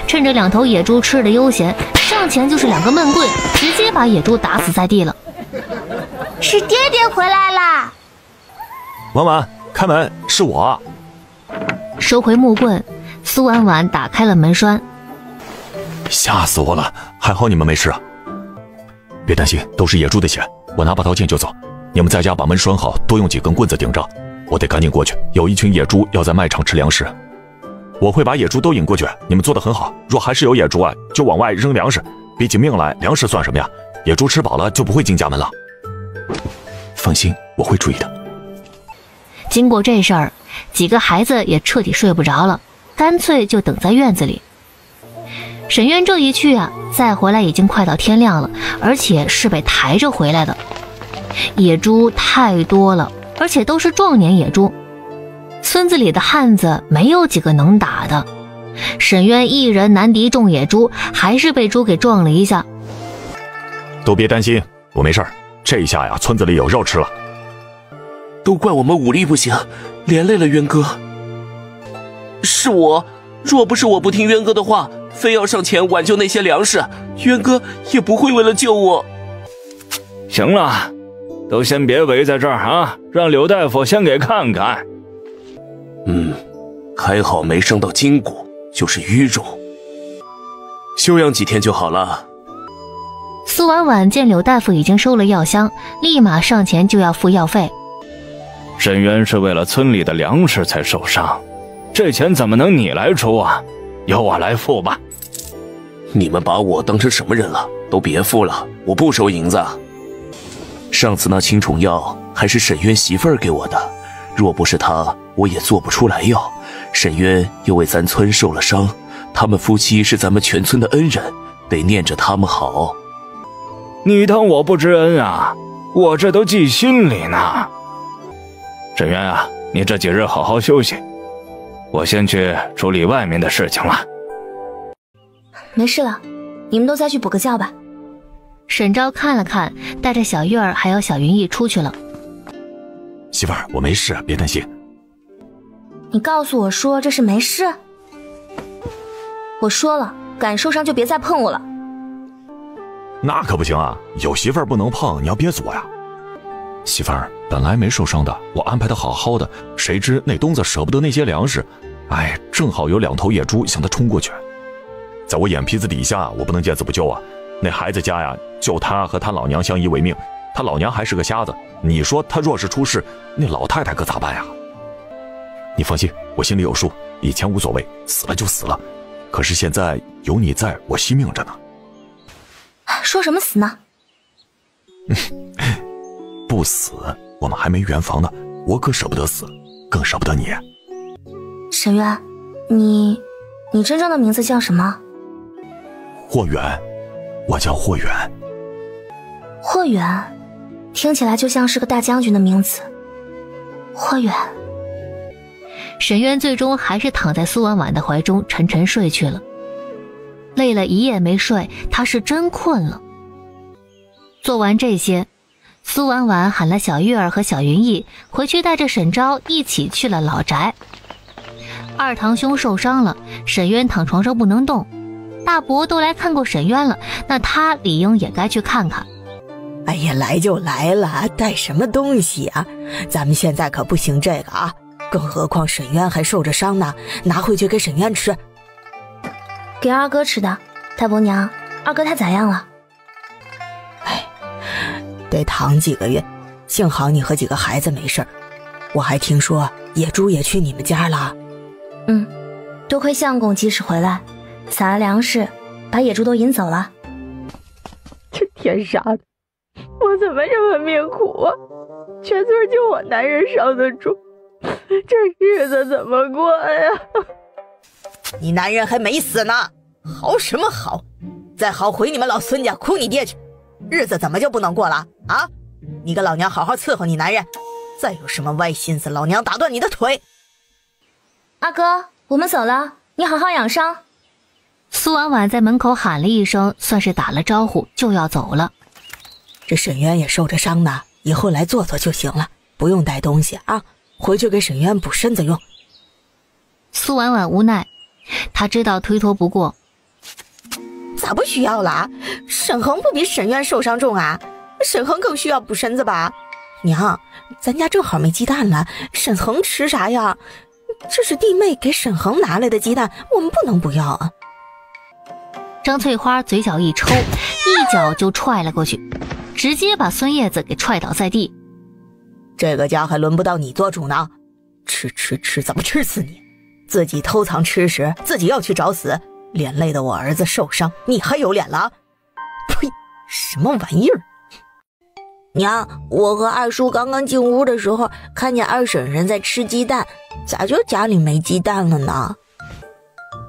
趁着2头野猪吃得悠闲，上前就是2个闷棍，直接把野猪打死在地了。是爹爹回来啦！婉婉，开门，是我。收回木棍，苏婉婉打开了门栓。吓死我了，还好你们没事啊。别担心，都是野猪的血，我拿把刀剑就走。你们在家把门拴好，多用几根棍子顶着，我得赶紧过去。有一群野猪要在卖场吃粮食，我会把野猪都引过去。你们做得很好，若还是有野猪啊，就往外扔粮食。比起命来，粮食算什么呀？野猪吃饱了就不会进家门了。放心，我会注意的。经过这事儿，几个孩子也彻底睡不着了，干脆就等在院子里。沈渊这一去啊，再回来已经快到天亮了，而且是被抬着回来的。野猪太多了，而且都是壮年野猪，村子里的汉子没有几个能打的。沈渊一人难敌众野猪，还是被猪给撞了一下。都别担心，我没事儿。这一下呀，村子里有肉吃了。都怪我们武力不行，连累了渊哥。是我，若不是我不听渊哥的话，非要上前挽救那些粮食，渊哥也不会为了救我。行了，都先别围在这儿啊，让柳大夫先给看看。还好没伤到筋骨，就是淤肿，休养几天就好了。苏婉婉见柳大夫已经收了药箱，立马上前就要付药费。沈渊是为了村里的粮食才受伤，这钱怎么能你来出啊？由我来付吧。你们把我当成什么人了？都别付了，我不收银子。上次那青虫药还是沈渊媳妇儿给我的，若不是她，我也做不出来药。沈渊又为咱村受了伤，他们夫妻是咱们全村的恩人，得念着他们好。你当我不知恩啊？我这都记心里呢。沈渊啊，你这几日好好休息，我先去处理外面的事情了。没事了，你们都再去补个觉吧。沈昭看了看，带着小月儿还有小云逸出去了。媳妇儿，我没事，别担心。你告诉我说这是没事？我说了，敢受伤就别再碰我了。那可不行啊，有媳妇儿不能碰，你要憋死我呀。媳妇儿本来没受伤的，我安排的好好的，谁知那东子舍不得那些粮食，哎，正好有2头野猪向他冲过去，在我眼皮子底下，我不能见死不救啊。那孩子家呀，就他和他老娘相依为命，他老娘还是个瞎子，你说他若是出事，那老太太可咋办呀？你放心，我心里有数，以前无所谓，死了就死了，可是现在有你在，我惜命着呢。说什么死呢？不死，我们还没圆房呢，我可舍不得死，更舍不得你。沈渊，你真正的名字叫什么？霍远，我叫霍远。霍远，听起来就像是个大将军的名字。霍远。沈渊最终还是躺在苏婉婉的怀中沉沉睡去了。累了一夜没睡，他是真困了。做完这些，苏婉婉喊了小玉儿和小云逸回去，带着沈昭一起去了老宅。二堂兄受伤了，沈渊躺床上不能动，大伯都来看过沈渊了，那他理应也该去看看。哎呀，来就来了，带什么东西啊？咱们现在可不行这个啊，更何况沈渊还受着伤呢，拿回去给沈渊吃。给二哥吃的。大伯娘，二哥他咋样了？哎，得躺几个月，幸好你和几个孩子没事。我还听说野猪也去你们家了。多亏相公及时回来，撒了粮食，把野猪都引走了。这天杀的，我怎么这么命苦啊？全村就我男人伤得住，这日子怎么过呀？你男人还没死呢，嚎什么嚎？再嚎回你们老孙家哭你爹去，日子怎么就不能过了啊？你跟老娘好好伺候你男人，再有什么歪心思，老娘打断你的腿。阿哥，我们走了，你好好养伤。苏婉婉在门口喊了一声，算是打了招呼，就要走了。这沈渊也受着伤呢，以后来坐坐就行了，不用带东西啊，回去给沈渊补身子用。苏婉婉无奈，她知道推脱不过。咋不需要了？沈恒不比沈渊受伤重啊，沈恒更需要补身子吧？娘，咱家正好没鸡蛋了，沈恒吃啥呀？这是弟妹给沈恒拿来的鸡蛋，我们不能不要啊。张翠花嘴角一抽，一脚就踹了过去，直接把孙叶子给踹倒在地。这个家还轮不到你做主呢，吃怎么吃死你？自己偷藏吃食，自己要去找死，连累的我儿子受伤，你还有脸了？呸！什么玩意儿！娘，我和二叔刚刚进屋的时候，看见二婶婶在吃鸡蛋，咋就家里没鸡蛋了呢？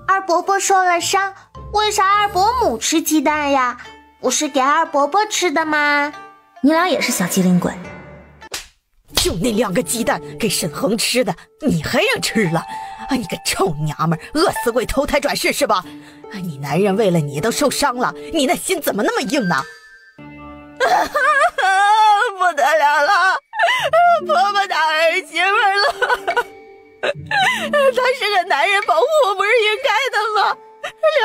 二伯伯受了伤，为啥二伯母吃鸡蛋呀？不是给二伯伯吃的吗？你俩也是小机灵鬼。就那2个鸡蛋给沈恒吃的，你还让吃了？啊，你个臭娘们，饿死鬼投胎转世是吧？你男人为了你都受伤了，你那心怎么那么硬呢？不得了了，婆婆打儿媳妇了。他是个男人，保护我不是应该的吗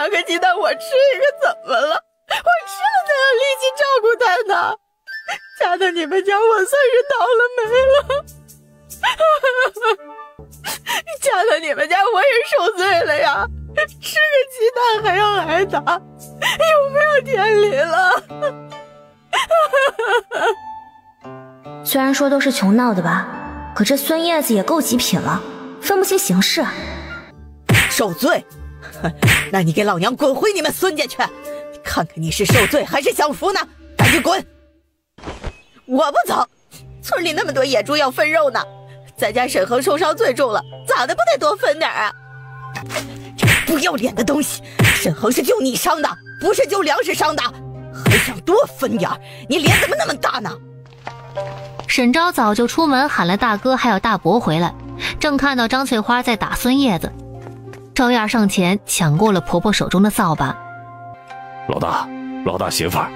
？2个鸡蛋我吃一个怎么了？我吃了才有力气照顾他呢。嫁到你们家我算是倒了霉了。嫁到你们家我也受罪了呀，吃个鸡蛋还要挨打，有没有天理了？虽然说都是穷闹的吧，可这孙叶子也够极品了，分不清形势啊。受罪？那你给老娘滚回你们孙家去，看看你是受罪还是享福呢？赶紧滚！我不走，村里那么多野猪要分肉呢，咱家沈恒受伤最重了，咋的不得多分点啊？这不要脸的东西，沈恒是救你伤的，不是救粮食伤的，还想多分点，你脸怎么那么大呢？沈昭早就出门喊了大哥还有大伯回来，正看到张翠花在打孙叶子，赵燕上前抢过了婆婆手中的扫把。老大媳妇儿，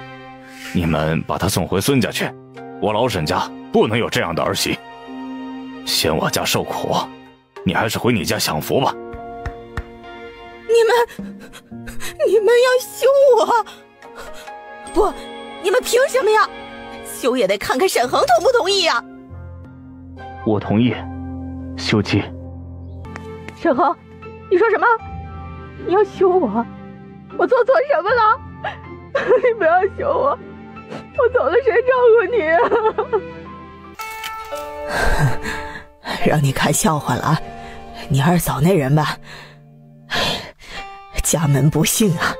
你们把她送回孙家去，我老沈家不能有这样的儿媳，嫌我家受苦，你还是回你家享福吧。你们要休我？不，你们凭什么呀？休也得看看沈恒同不同意呀。我同意休妻。沈恒，你说什么？你要休我？我做错什么了？你不要休我，我走了谁照顾你啊？让你看笑话了啊！你二嫂那人吧，家门不幸啊。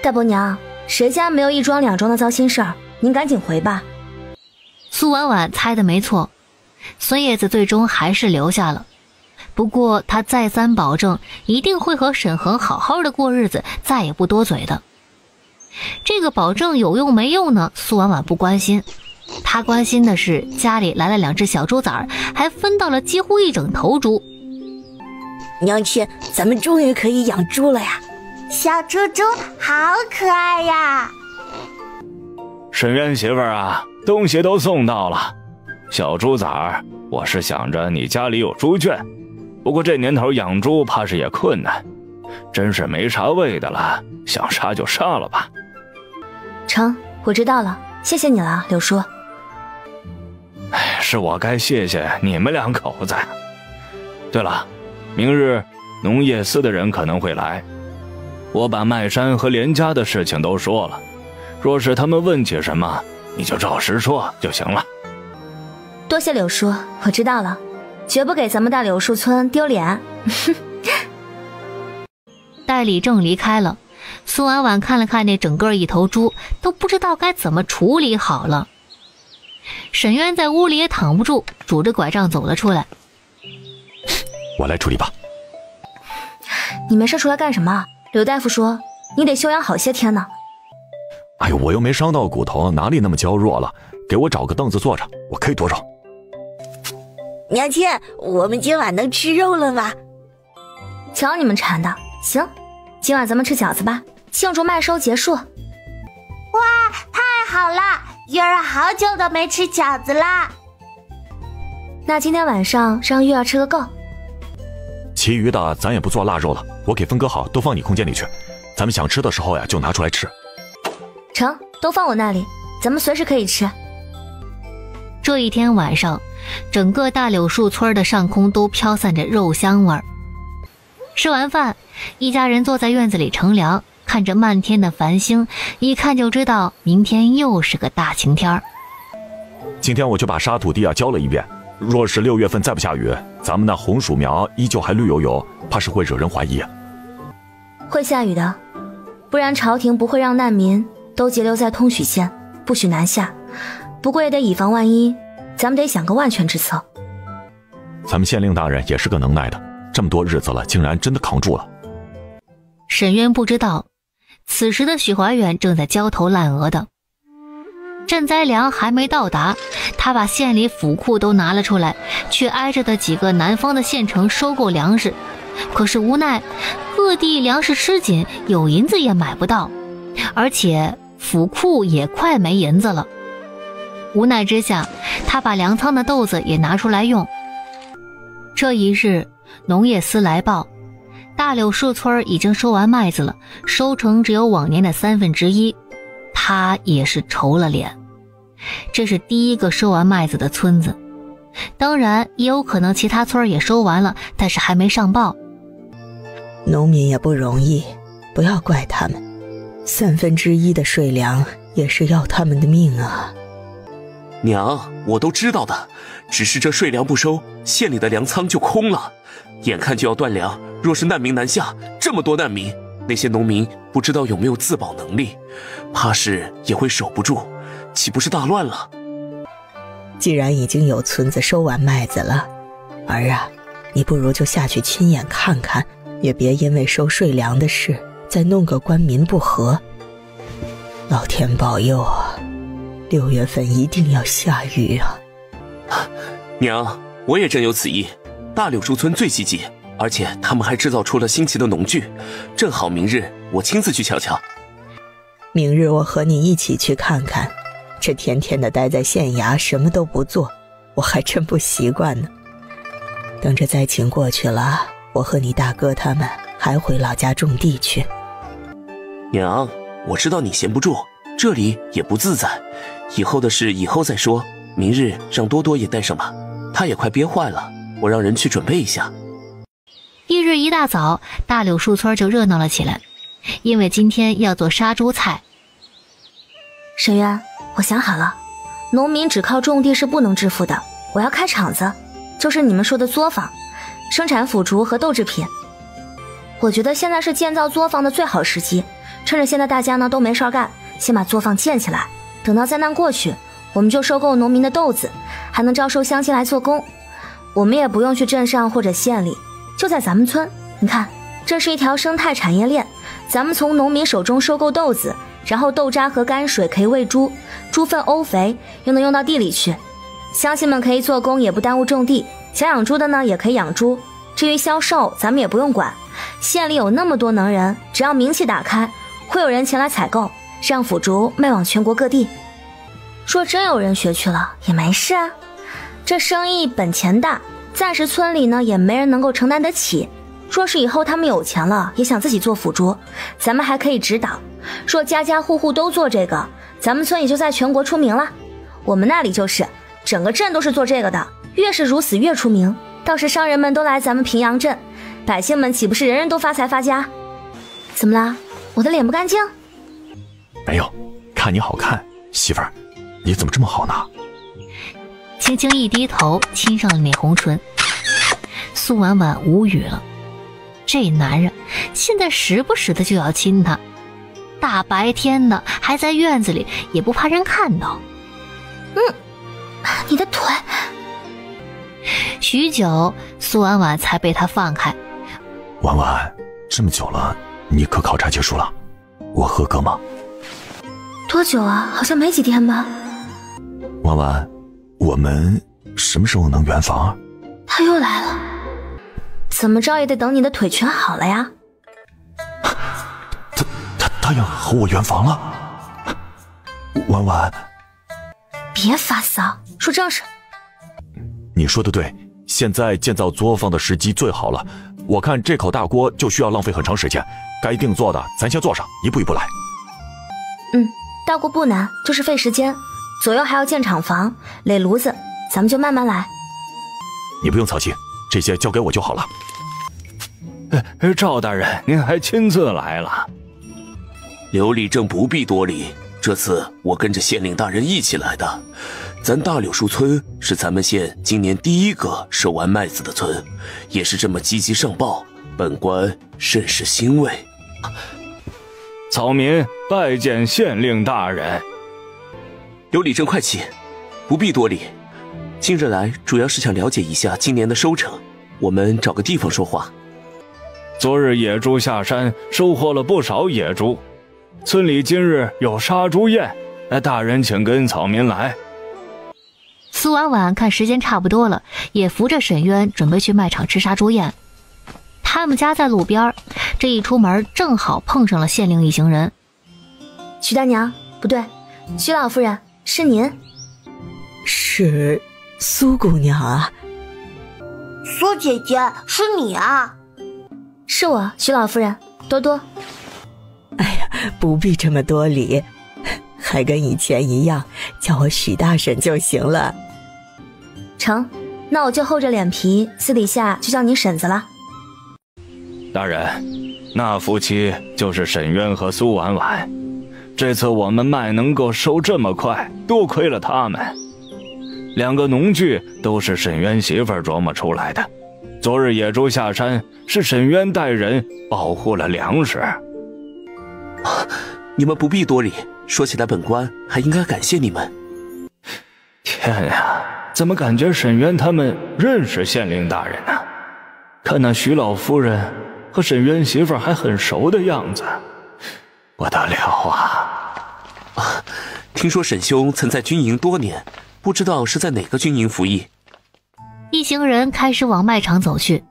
大伯娘，谁家没有一桩两桩的糟心事儿？您赶紧回吧。苏婉婉猜的没错，孙叶子最终还是留下了。不过他再三保证一定会和沈恒好好的过日子，再也不多嘴的。这个保证有用没用呢？苏婉婉不关心，她关心的是家里来了2只小猪崽儿，还分到了几乎1整头猪。娘亲，咱们终于可以养猪了呀！小猪猪好可爱呀！沈渊媳妇儿啊，东西都送到了。小猪崽儿，我是想着你家里有猪圈，不过这年头养猪怕是也困难，真是没啥喂的了，想杀就杀了吧。成，我知道了，谢谢你了，柳叔。是我该谢谢你们2口子。对了，明日农业司的人可能会来，我把麦山和连家的事情都说了，若是他们问起什么，你就照实说就行了。多谢柳叔，我知道了，绝不给咱们大柳树村丢脸。戴礼正离开了，苏婉婉看了看那整个1头猪，都不知道该怎么处理好了。沈渊在屋里也躺不住，拄着拐杖走了出来。我来处理吧。你没事出来干什么？柳大夫说你得休养好些天呢。哎呦，我又没伤到骨头，哪里那么娇弱了？给我找个凳子坐着，我可以多肉。娘亲，我们今晚能吃肉了吗？瞧你们馋的。行，今晚咱们吃饺子吧，庆祝麦收结束。哇，太好了，月儿好久都没吃饺子啦。那今天晚上让月儿吃个够。其余的咱也不做腊肉了，我给分割好，都放你空间里去，咱们想吃的时候呀就拿出来吃。成，都放我那里，咱们随时可以吃。这一天晚上，整个大柳树村的上空都飘散着肉香味儿。吃完饭，一家人坐在院子里乘凉，看着漫天的繁星，一看就知道明天又是个大晴天。今天我就把沙土地浇了一遍，若是6月份再不下雨，咱们那红薯苗依旧还绿油油，怕是会惹人怀疑。会下雨的，不然朝廷不会让难民都截留在通许县，不许南下。不过也得以防万一，咱们得想个万全之策。咱们县令大人也是个能耐的，这么多日子了，竟然真的扛住了。沈渊不知道，此时的许怀远正在焦头烂额的。赈灾粮还没到达，他把县里府库都拿了出来，去挨着的几个南方的县城收购粮食。可是无奈各地粮食吃紧，有银子也买不到，而且府库也快没银子了。无奈之下，他把粮仓的豆子也拿出来用。这一日，农业司来报，大柳树村已经收完麦子了，收成只有往年的1/3，他也是愁了脸。这是第一个收完麦子的村子，当然也有可能其他村也收完了，但是还没上报。农民也不容易，不要怪他们，1/3的税粮也是要他们的命啊。娘，我都知道的，只是这税粮不收，县里的粮仓就空了，眼看就要断粮，若是难民南下，这么多难民，那些农民不知道有没有自保能力，怕是也会守不住，岂不是大乱了？既然已经有村子收完麦子了，儿啊，你不如就下去亲眼看看，也别因为收税粮的事再弄个官民不和。老天保佑啊，6月份一定要下雨啊！娘，我也真有此意。大柳树村最积极，而且他们还制造出了新奇的农具，正好明日我亲自去瞧瞧。明日我和你一起去看看，这天天的待在县衙什么都不做，我还真不习惯呢。等着灾情过去了，我和你大哥他们还回老家种地去。娘，我知道你闲不住，这里也不自在，以后的事以后再说，明日让多多也带上吧，他也快憋坏了，我让人去准备一下。翌日一大早，大柳树村就热闹了起来，因为今天要做杀猪菜。沈渊，我想好了，农民只靠种地是不能致富的，我要开厂子，就是你们说的作坊，生产腐竹和豆制品。我觉得现在是建造作坊的最好时机，趁着现在大家呢都没事干，先把作坊建起来，等到灾难过去，我们就收购农民的豆子，还能招收乡亲来做工。我们也不用去镇上或者县里，就在咱们村。你看，这是一条生态产业链，咱们从农民手中收购豆子，然后豆渣和泔水可以喂猪，猪粪沤肥又能用到地里去。乡亲们可以做工，也不耽误种地。想养猪的呢，也可以养猪。至于销售，咱们也不用管。县里有那么多能人，只要名气打开，会有人前来采购，让腐竹卖往全国各地。说真有人学去了也没事啊，这生意本钱大，暂时村里呢也没人能够承担得起。若是以后他们有钱了，也想自己做腐竹，咱们还可以指导。若家家户户都做这个，咱们村也就在全国出名了。我们那里就是整个镇都是做这个的，越是如此越出名，到时商人们都来咱们平阳镇，百姓们岂不是人人都发财发家？怎么啦？我的脸不干净？没有，看你好看。媳妇儿，你怎么这么好呢？轻轻一低头，亲上了脸红唇。苏婉婉无语了，这男人现在时不时的就要亲她，大白天的还在院子里，也不怕人看到。你的腿。许久，苏婉婉才被他放开。婉婉，这么久了，你可考察结束了？我合格吗？多久啊？好像没几天吧。婉婉，我们什么时候能圆房？他又来了，怎么着也得等你的腿全好了呀。他要和我圆房了？婉婉，别发骚，说正事。你说的对，现在建造作坊的时机最好了。我看这口大锅就需要浪费很长时间，该定做的咱先做上，一步一步来。大锅不难，就是费时间，左右还要建厂房、垒炉子，咱们就慢慢来。你不用操心，这些交给我就好了。赵大人，您还亲自来了。刘理正不必多礼，这次我跟着县令大人一起来的。咱大柳树村是咱们县今年第一个收完麦子的村，也是这么积极上报，本官甚是欣慰。草民拜见县令大人。刘理正快起，不必多礼。今日来主要是想了解一下今年的收成，我们找个地方说话。昨日野猪下山，收获了不少野猪。村里今日有杀猪宴，大人请跟草民来。苏婉婉看时间差不多了，也扶着沈渊准备去卖场吃杀猪宴。他们家在路边，这一出门正好碰上了县令一行人。徐大娘，不对，徐老夫人，是您。是苏姑娘啊。苏姐姐，是你啊。是我，徐老夫人，多多。哎呀，不必这么多礼，还跟以前一样，叫我许大婶就行了。成，那我就厚着脸皮，私底下就叫你婶子了。大人，那夫妻就是沈渊和苏婉婉。这次我们麦能够收这么快，多亏了他们。两个农具都是沈渊媳妇琢磨出来的。昨日野猪下山，是沈渊带人保护了粮食。你们不必多礼，说起来本官还应该感谢你们。天呀，怎么感觉沈渊他们认识县令大人呢？看那徐老夫人和沈渊媳妇还很熟的样子，不得了啊！听说沈兄曾在军营多年，不知道是在哪个军营服役。一行人开始往卖场走去，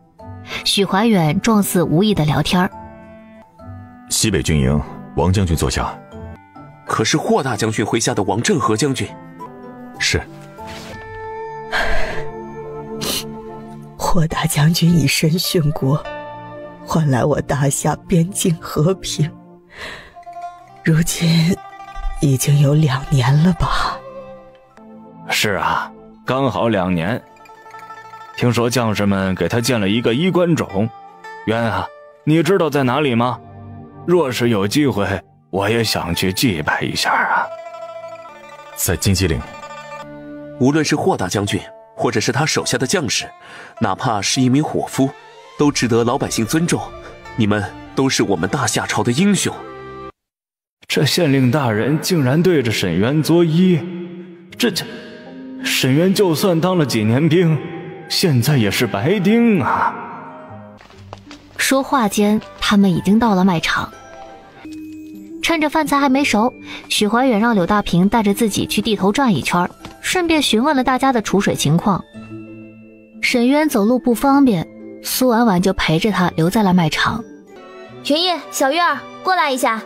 许怀远状似无意的聊天。西北军营，王将军坐下。可是霍大将军麾下的王正和将军。是。霍大将军以身殉国，换来我大夏边境和平，如今已经有2年了吧？是啊，刚好2年。听说将士们给他建了一个衣冠冢，渊啊，你知道在哪里吗？若是有机会，我也想去祭拜一下啊。在荆棘岭。无论是霍大将军，或者是他手下的将士，哪怕是一名伙夫，都值得老百姓尊重。你们都是我们大夏朝的英雄。这县令大人竟然对着沈渊作揖，沈渊就算当了几年兵，现在也是白丁啊。说话间，他们已经到了卖场。趁着饭菜还没熟，许怀远让柳大平带着自己去地头转一圈，顺便询问了大家的储水情况。沈渊走路不方便，苏婉婉就陪着他留在了卖场。云逸、小月儿，过来一下。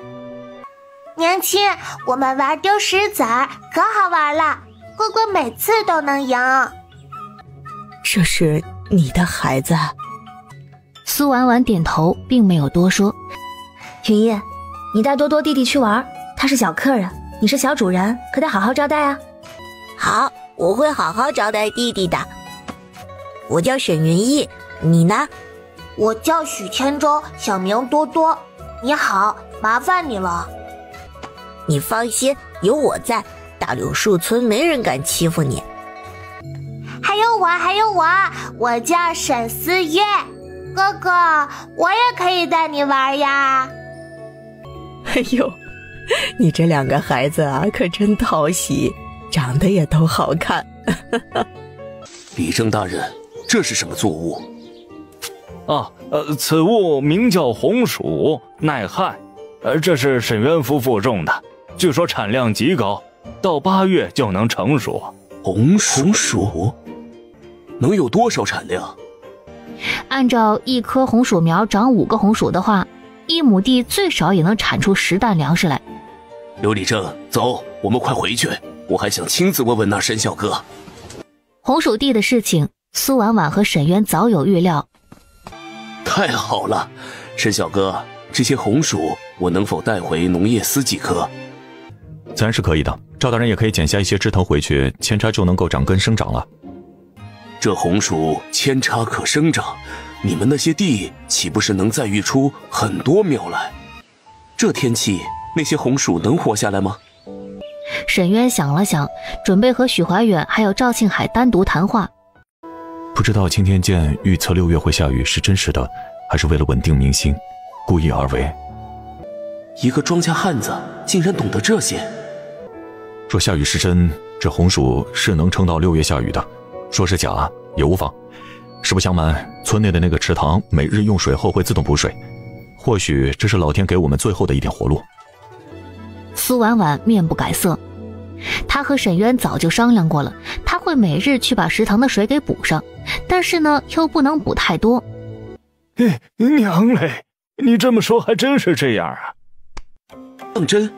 娘亲，我们玩丢石子儿可好玩了，哥哥每次都能赢。这是你的孩子？苏婉婉点头，并没有多说。云逸，你带多多弟弟去玩，他是小客人，你是小主人，可得好好招待啊。好，我会好好招待弟弟的。我叫沈云逸，你呢？我叫许千舟，小名多多。你好，麻烦你了。你放心，有我在，大柳树村没人敢欺负你。还有我，我叫沈思月。哥哥，我也可以带你玩呀。哎呦，你这两个孩子啊，可真讨喜，长得也都好看。李正大人，这是什么作物？此物名叫红薯，耐旱。这是沈渊夫妇种的，据说产量极高，到8月就能成熟。红薯能有多少产量？按照一棵红薯苗长5个红薯的话，1亩地最少也能产出10担粮食来。刘李正，走，我们快回去，我还想亲自问问那沈小哥。红薯地的事情，苏婉婉和沈渊早有预料。太好了，沈小哥，这些红薯我能否带回农业司几颗？自然是可以的，赵大人也可以剪下一些枝藤回去，扦插就能够长根生长了。这红薯扦插可生长，你们那些地岂不是能再育出很多苗来？这天气，那些红薯能活下来吗？沈渊想了想，准备和许怀远还有赵庆海单独谈话。不知道青天剑预测6月会下雨是真实的，还是为了稳定民心，故意而为。一个庄稼汉子竟然懂得这些。若下雨是真，这红薯是能撑到6月下雨的，说是假也无妨。实不相瞒，村内的那个池塘每日用水后会自动补水，或许这是老天给我们最后的一点活路。苏婉婉面不改色，她和沈渊早就商量过了，她会每日去把池塘的水给补上，但是呢，又不能补太多。娘嘞，你这么说还真是这样啊？当真？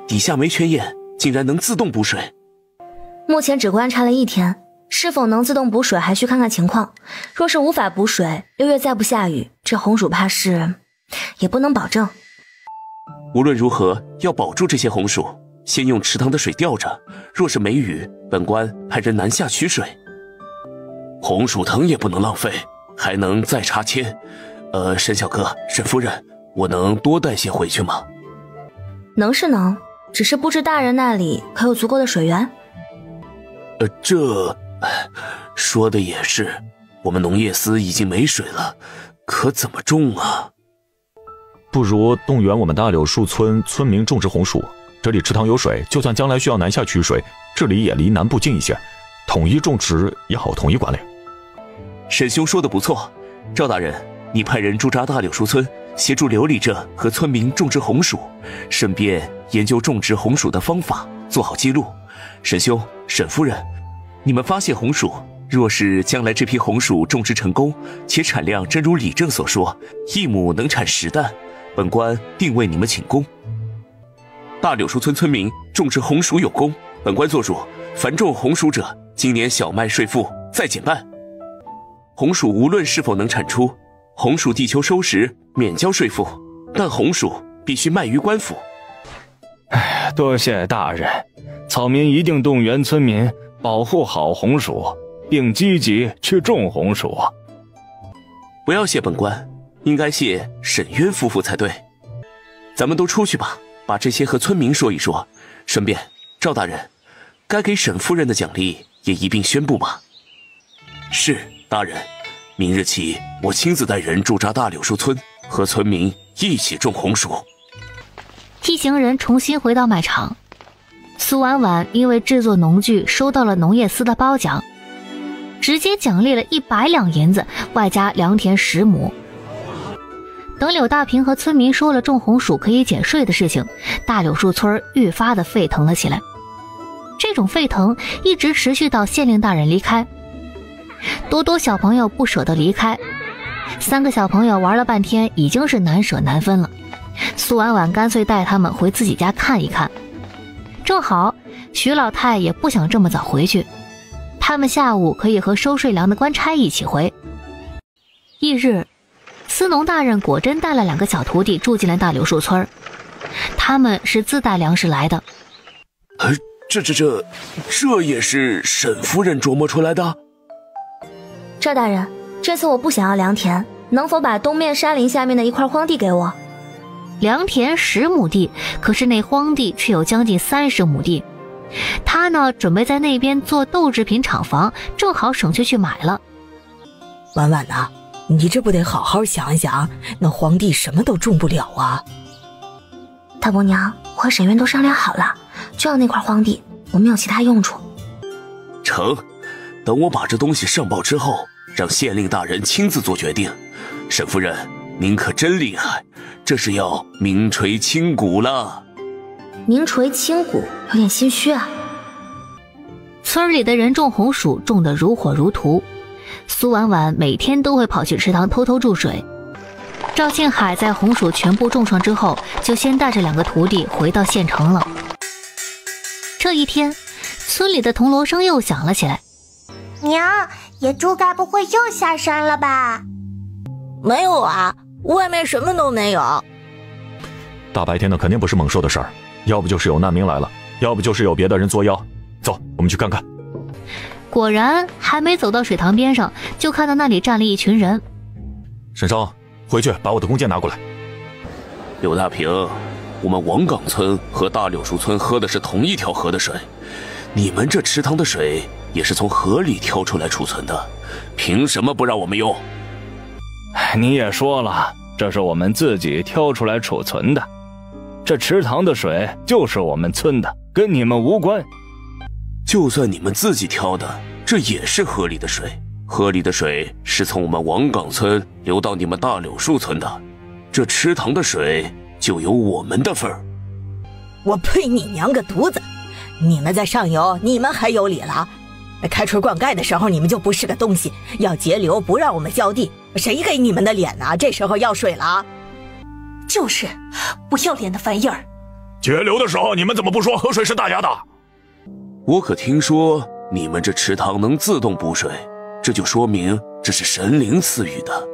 底下没泉眼，竟然能自动补水？目前只观察了1天，是否能自动补水还需看看情况。若是无法补水，6月再不下雨，这红薯怕是也不能保证。无论如何要保住这些红薯，先用池塘的水吊着，若是没雨，本官派人南下取水。红薯藤也不能浪费，还能再插扦。沈小哥、沈夫人，我能多带些回去吗？能是能，只是不知大人那里可有足够的水源。这说的也是，我们农业司已经没水了，可怎么种啊？不如动员我们大柳树村村民种植红薯，这里池塘有水，就算将来需要南下取水，这里也离南部近一些，统一种植也好统一管理。沈兄说的不错，赵大人，你派人驻扎大柳树村，协助刘里镇和村民种植红薯，顺便研究种植红薯的方法，做好记录。沈兄、沈夫人，你们发现红薯，若是将来这批红薯种植成功，且产量真如李正所说，1亩能产10担，本官定为你们请功。大柳树村村民种植红薯有功，本官做主，凡种红薯者，今年小麦税赋再减半。红薯无论是否能产出，红薯地秋收时免交税赋，但红薯必须卖于官府。多谢大人，草民一定动员村民保护好红薯，并积极去种红薯。不要谢本官，应该谢沈渊夫妇才对。咱们都出去吧，把这些和村民说一说，顺便赵大人，该给沈夫人的奖励也一并宣布吧。是大人，明日起我亲自带人驻扎大柳树村，和村民一起种红薯。一行人重新回到卖场。苏婉婉因为制作农具收到了农业司的褒奖，直接奖励了100两银子，外加良田10亩。等柳大平和村民说了种红薯可以减税的事情，大柳树村愈发的沸腾了起来。这种沸腾一直持续到县令大人离开。多多小朋友不舍得离开，3个小朋友玩了半天，已经是难舍难分了。苏婉婉干脆带他们回自己家看一看。正好徐老太也不想这么早回去，他们下午可以和收税粮的官差一起回。翌日，司农大人果真带了2个小徒弟住进了大柳树村，他们是自带粮食来的。这也是沈夫人琢磨出来的？赵大人，这次我不想要良田，能否把东面山林下面的一块荒地给我？良田10亩地，可是那荒地却有将近30亩地。他呢，准备在那边做豆制品厂房，正好省去买了。婉婉啊，你这不得好好想想，那荒地什么都种不了啊。大伯娘，我和沈渊都商量好了，就要那块荒地，我没有其他用处。成，等我把这东西上报之后，让县令大人亲自做决定。沈夫人，您可真厉害，这是要名垂千古了。名垂千古，有点心虚啊。村里的人种红薯种得如火如荼，苏婉婉每天都会跑去池塘偷偷注水。赵庆海在红薯全部种上之后，就先带着2个徒弟回到县城了。这一天，村里的铜锣声又响了起来。娘，野猪该不会又下山了吧？没有啊，外面什么都没有。大白天的肯定不是猛兽的事儿，要不就是有难民来了，要不就是有别的人作妖。走，我们去看看。果然，还没走到水塘边上，就看到那里站了一群人。沈生，回去把我的弓箭拿过来。柳大平，我们王岗村和大柳树村喝的是同一条河的水，你们这池塘的水也是从河里挑出来储存的，凭什么不让我们用？你也说了，这是我们自己挑出来储存的，这池塘的水就是我们村的，跟你们无关。就算你们自己挑的，这也是河里的水，河里的水是从我们王岗村流到你们大柳树村的，这池塘的水就有我们的份儿。我呸你娘个犊子！你们在上游，你们还有理了？开春灌溉的时候你们就不是个东西，要截流不让我们浇地，谁给你们的脸啊？这时候要水了？就是不要脸的玩意儿！截流的时候你们怎么不说河水是大家的？我可听说你们这池塘能自动补水，这就说明这是神灵赐予的。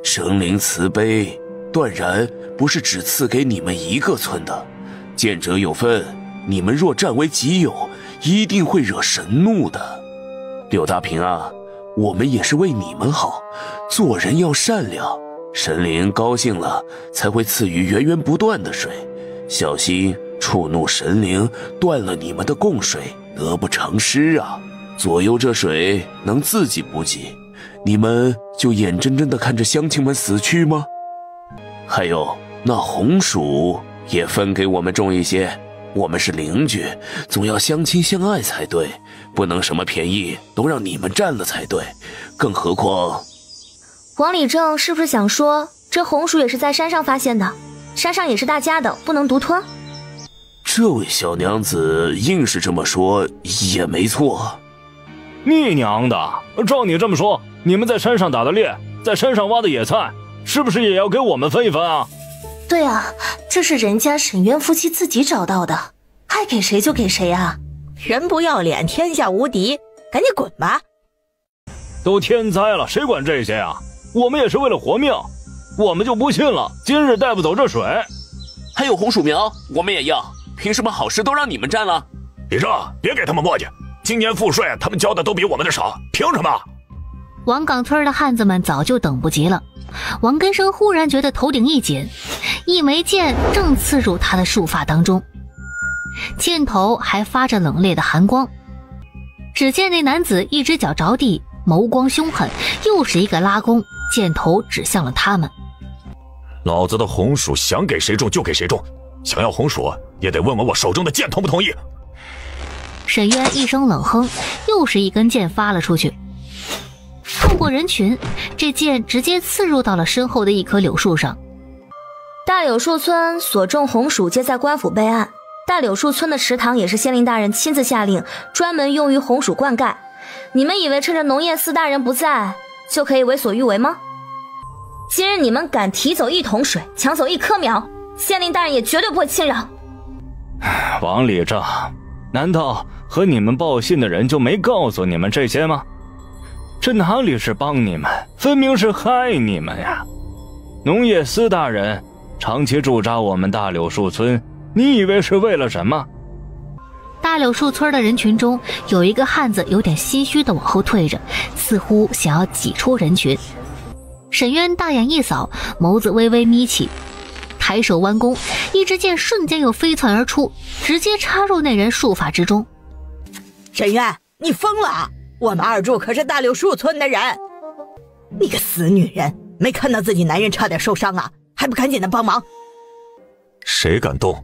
神灵慈悲，断然不是只赐给你们一个村的，见者有份，你们若占为己有，一定会惹神怒的。柳大平啊，我们也是为你们好，做人要善良，神灵高兴了才会赐予源源不断的水，小心触怒神灵，断了你们的供水，得不偿失啊！左右这水能自己补给，你们就眼睁睁地看着乡亲们死去吗？还有那红薯也分给我们种一些，我们是邻居，总要相亲相爱才对，不能什么便宜都让你们占了才对。更何况，王理正是不是想说，这红薯也是在山上发现的，山上也是大家的，不能独吞？这位小娘子硬是这么说也没错。你娘的，照你这么说，你们在山上打的猎，在山上挖的野菜，是不是也要给我们分一分啊？对啊，这是人家沈渊夫妻自己找到的，爱给谁就给谁啊！人不要脸，天下无敌，赶紧滚吧！都天灾了，谁管这些啊？我们也是为了活命，我们就不信了，今日带不走这水。还有红薯苗，我们也要，凭什么好事都让你们占了？李正，别给他们磨叽，今年赋税他们交的都比我们的少，凭什么？王岗村的汉子们早就等不及了。王根生忽然觉得头顶一紧，一枚剑正刺入他的束发当中，剑头还发着冷冽的寒光。只见那男子一只脚着地，眸光凶狠，又是一个拉弓，剑头指向了他们。老子的红薯想给谁种就给谁种，想要红薯也得问问我手中的剑同不同意。沈渊一声冷哼，又是一根剑发了出去。透过人群，这剑直接刺入到了身后的一棵柳树上。大柳树村所种红薯皆在官府备案，大柳树村的池塘也是县令大人亲自下令，专门用于红薯灌溉。你们以为趁着农业司大人不在，就可以为所欲为吗？今日你们敢提走1桶水，抢走1棵苗，县令大人也绝对不会轻饶。王里正，难道和你们报信的人就没告诉你们这些吗？这哪里是帮你们，分明是害你们呀！农业司大人长期驻扎我们大柳树村，你以为是为了什么？大柳树村的人群中，有一个汉子有点唏嘘地往后退着，似乎想要挤出人群。沈渊大眼一扫，眸子微微眯起，抬手弯弓，一支箭瞬间又飞窜而出，直接插入那人束发之中。沈渊，你疯了！我们二柱可是大柳树村的人，你个死女人，没看到自己男人差点受伤啊，还不赶紧的帮忙？谁敢动？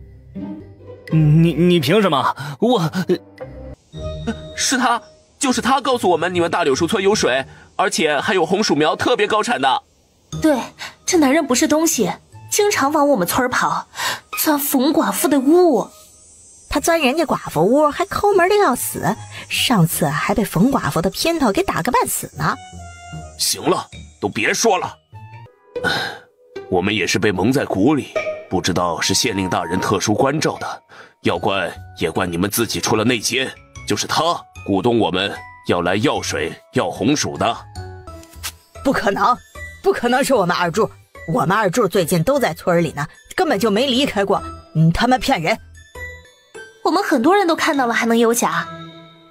你凭什么？是他，就是他告诉我们你们大柳树村有水，而且还有红薯苗特别高产的。对，这男人不是东西，经常往我们村跑，钻冯寡妇的屋。他钻人家寡妇屋还抠门的要死，上次还被冯寡妇的姘头给打个半死呢。行了，都别说了，我们也是被蒙在鼓里，不知道是县令大人特殊关照的，要怪也怪你们自己出了内奸，就是他鼓动我们要来要水要红薯的。不可能，不可能是我们二柱，我们二柱最近都在村里呢，根本就没离开过，他们骗人。我们很多人都看到了，还能有假？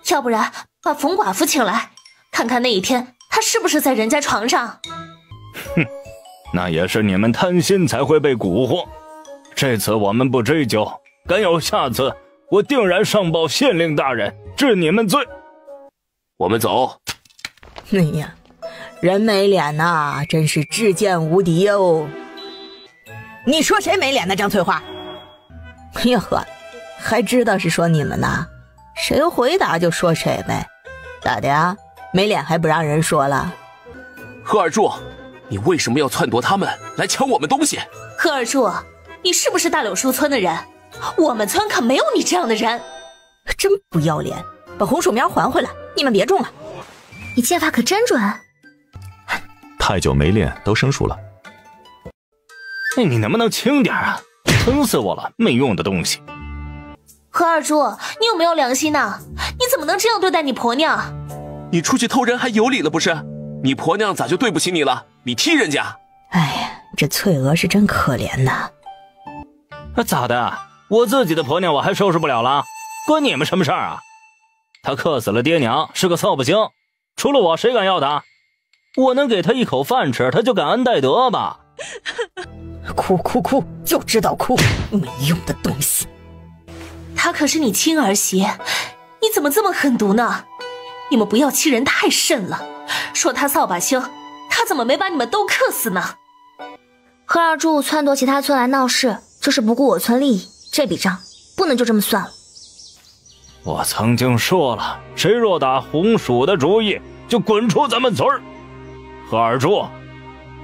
要不然把冯寡妇请来，看看那一天她是不是在人家床上。哼，那也是你们贪心才会被蛊惑。这次我们不追究，敢有下次，我定然上报县令大人，治你们罪。我们走。哎呀，人没脸呐，真是至贱无敌哦。你说谁没脸呢，张翠花？哎呀呵，还知道是说你们呢，谁回答就说谁呗。咋的呀？没脸还不让人说了？贺二柱，你为什么要撺掇他们来抢我们东西？贺二柱，你是不是大柳树村的人？我们村可没有你这样的人。真不要脸，把红薯苗还回来，你们别种了。你剑法可真准。太久没练都生疏了。你能不能轻点啊？疼死我了，没用的东西。何二柱，你有没有良心呢？你怎么能这样对待你婆娘？你出去偷人还有理了不是？你婆娘咋就对不起你了？你踢人家。哎呀，这翠娥是真可怜呐。咋的？我自己的婆娘我还收拾不了了？关你们什么事儿啊？她克死了爹娘，是个扫把星，除了我谁敢要她？我能给她一口饭吃，她就感恩戴德吧。哭哭哭，就知道哭，没用的东西。她可是你亲儿媳，你怎么这么狠毒呢？你们不要欺人太甚了。说她扫把星，她怎么没把你们都克死呢？何二柱撺掇其他村来闹事，就是不顾我村利益，这笔账不能就这么算了。我曾经说了，谁若打红薯的主意，就滚出咱们村儿。何二柱，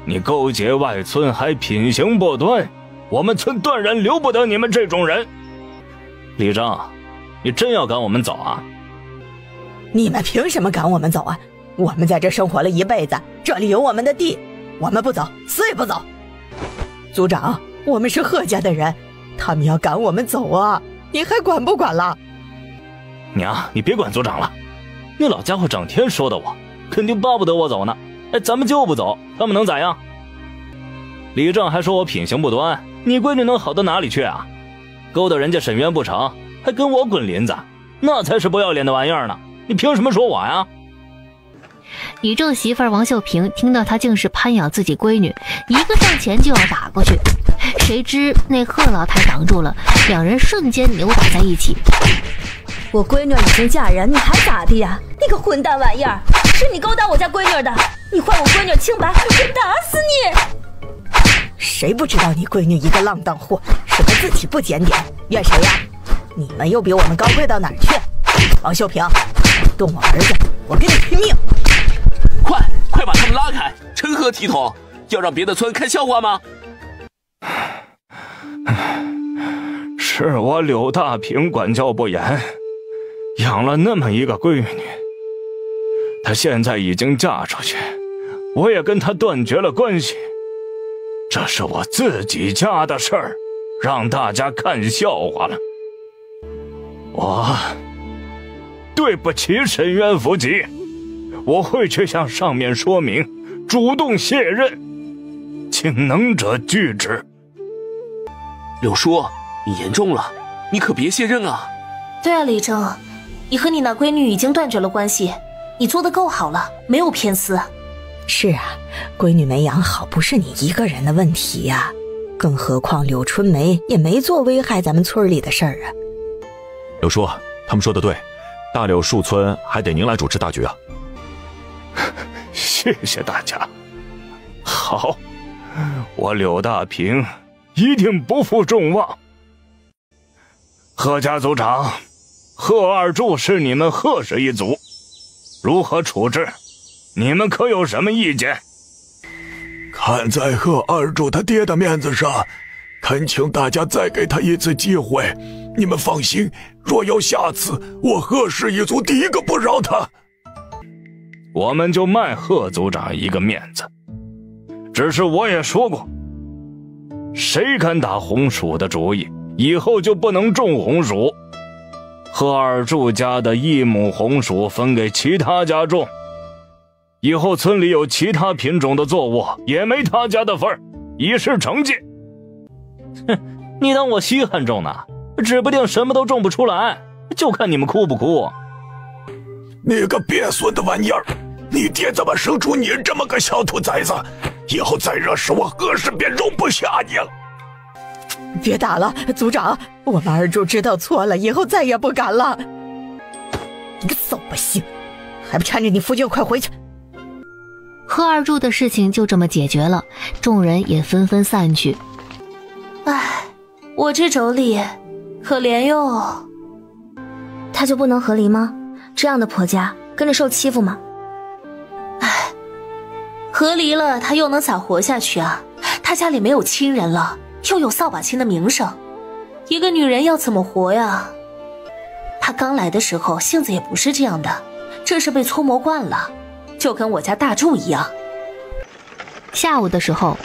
你勾结外村还品行不端，我们村断然留不得你们这种人。李正，你真要赶我们走啊？你们凭什么赶我们走啊？我们在这生活了一辈子，这里有我们的地，我们不走，死也不走。族长，我们是贺家的人，他们要赶我们走啊，你还管不管了？娘，你别管族长了，那老家伙整天说的我，肯定巴不得我走呢。咱们就不走，他们能咋样？李正还说我品行不端，你闺女能好到哪里去啊？勾搭人家沈渊不成，还跟我滚林子，那才是不要脸的玩意儿呢！你凭什么说我呀？李正媳妇王秀萍听到他竟是攀咬自己闺女，一个上前就要打过去，谁知那贺老太挡住了，两人瞬间扭打在一起。我闺女已经嫁人，你还咋地呀？你个混蛋玩意儿，是你勾搭我家闺女的，你坏我闺女清白，我打死你！谁不知道你闺女一个浪荡货，什么字体不检点，怨谁呀？你们又比我们高贵到哪儿去？王秀萍，动我儿子，我跟你拼命！快把他们拉开，成何体统？要让别的村看笑话吗？是我柳大平管教不严，养了那么一个闺女，她现在已经嫁出去，我也跟她断绝了关系。这是我自己家的事儿，让大家看笑话了。我对不起沈渊府集，我会去向上面说明，主动卸任，请能者拒之。柳叔，你严重了，你可别卸任啊！对啊，李正，你和你那闺女已经断绝了关系，你做得够好了，没有偏私。是啊，闺女没养好不是你一个人的问题呀，更何况柳春梅也没做危害咱们村里的事儿啊。柳叔，他们说的对，大柳树村还得您来主持大局啊。谢谢大家。好，我柳大平一定不负众望。贺家族长，贺二柱是你们贺氏一族，如何处置？你们可有什么意见？看在贺二柱他爹的面子上，恳请大家再给他一次机会。你们放心，若有下次，我贺氏一族第一个不饶他。我们就卖贺族长一个面子。只是我也说过，谁敢打红薯的主意，以后就不能种红薯。贺二柱家的1亩红薯分给其他家种，以后村里有其他品种的作物也没他家的份儿，以示惩戒。哼，你当我稀罕种呢？指不定什么都种不出来，就看你们哭不哭。你个鳖孙的玩意儿，你爹怎么生出你这么个小兔崽子？以后再惹事，我贺氏便容不下你了。别打了，族长，我们二柱知道错了，以后再也不敢了。你个扫把星，还不搀着你夫君快回去！贺二柱的事情就这么解决了，众人也纷纷散去。唉，我这妯娌可怜哟。她就不能和离吗？这样的婆家跟着受欺负吗？唉，和离了她又能咋活下去啊？她家里没有亲人了，又有扫把星的名声，一个女人要怎么活呀？她刚来的时候性子也不是这样的，这是被搓磨惯了，就跟我家大柱一样。下午的时候，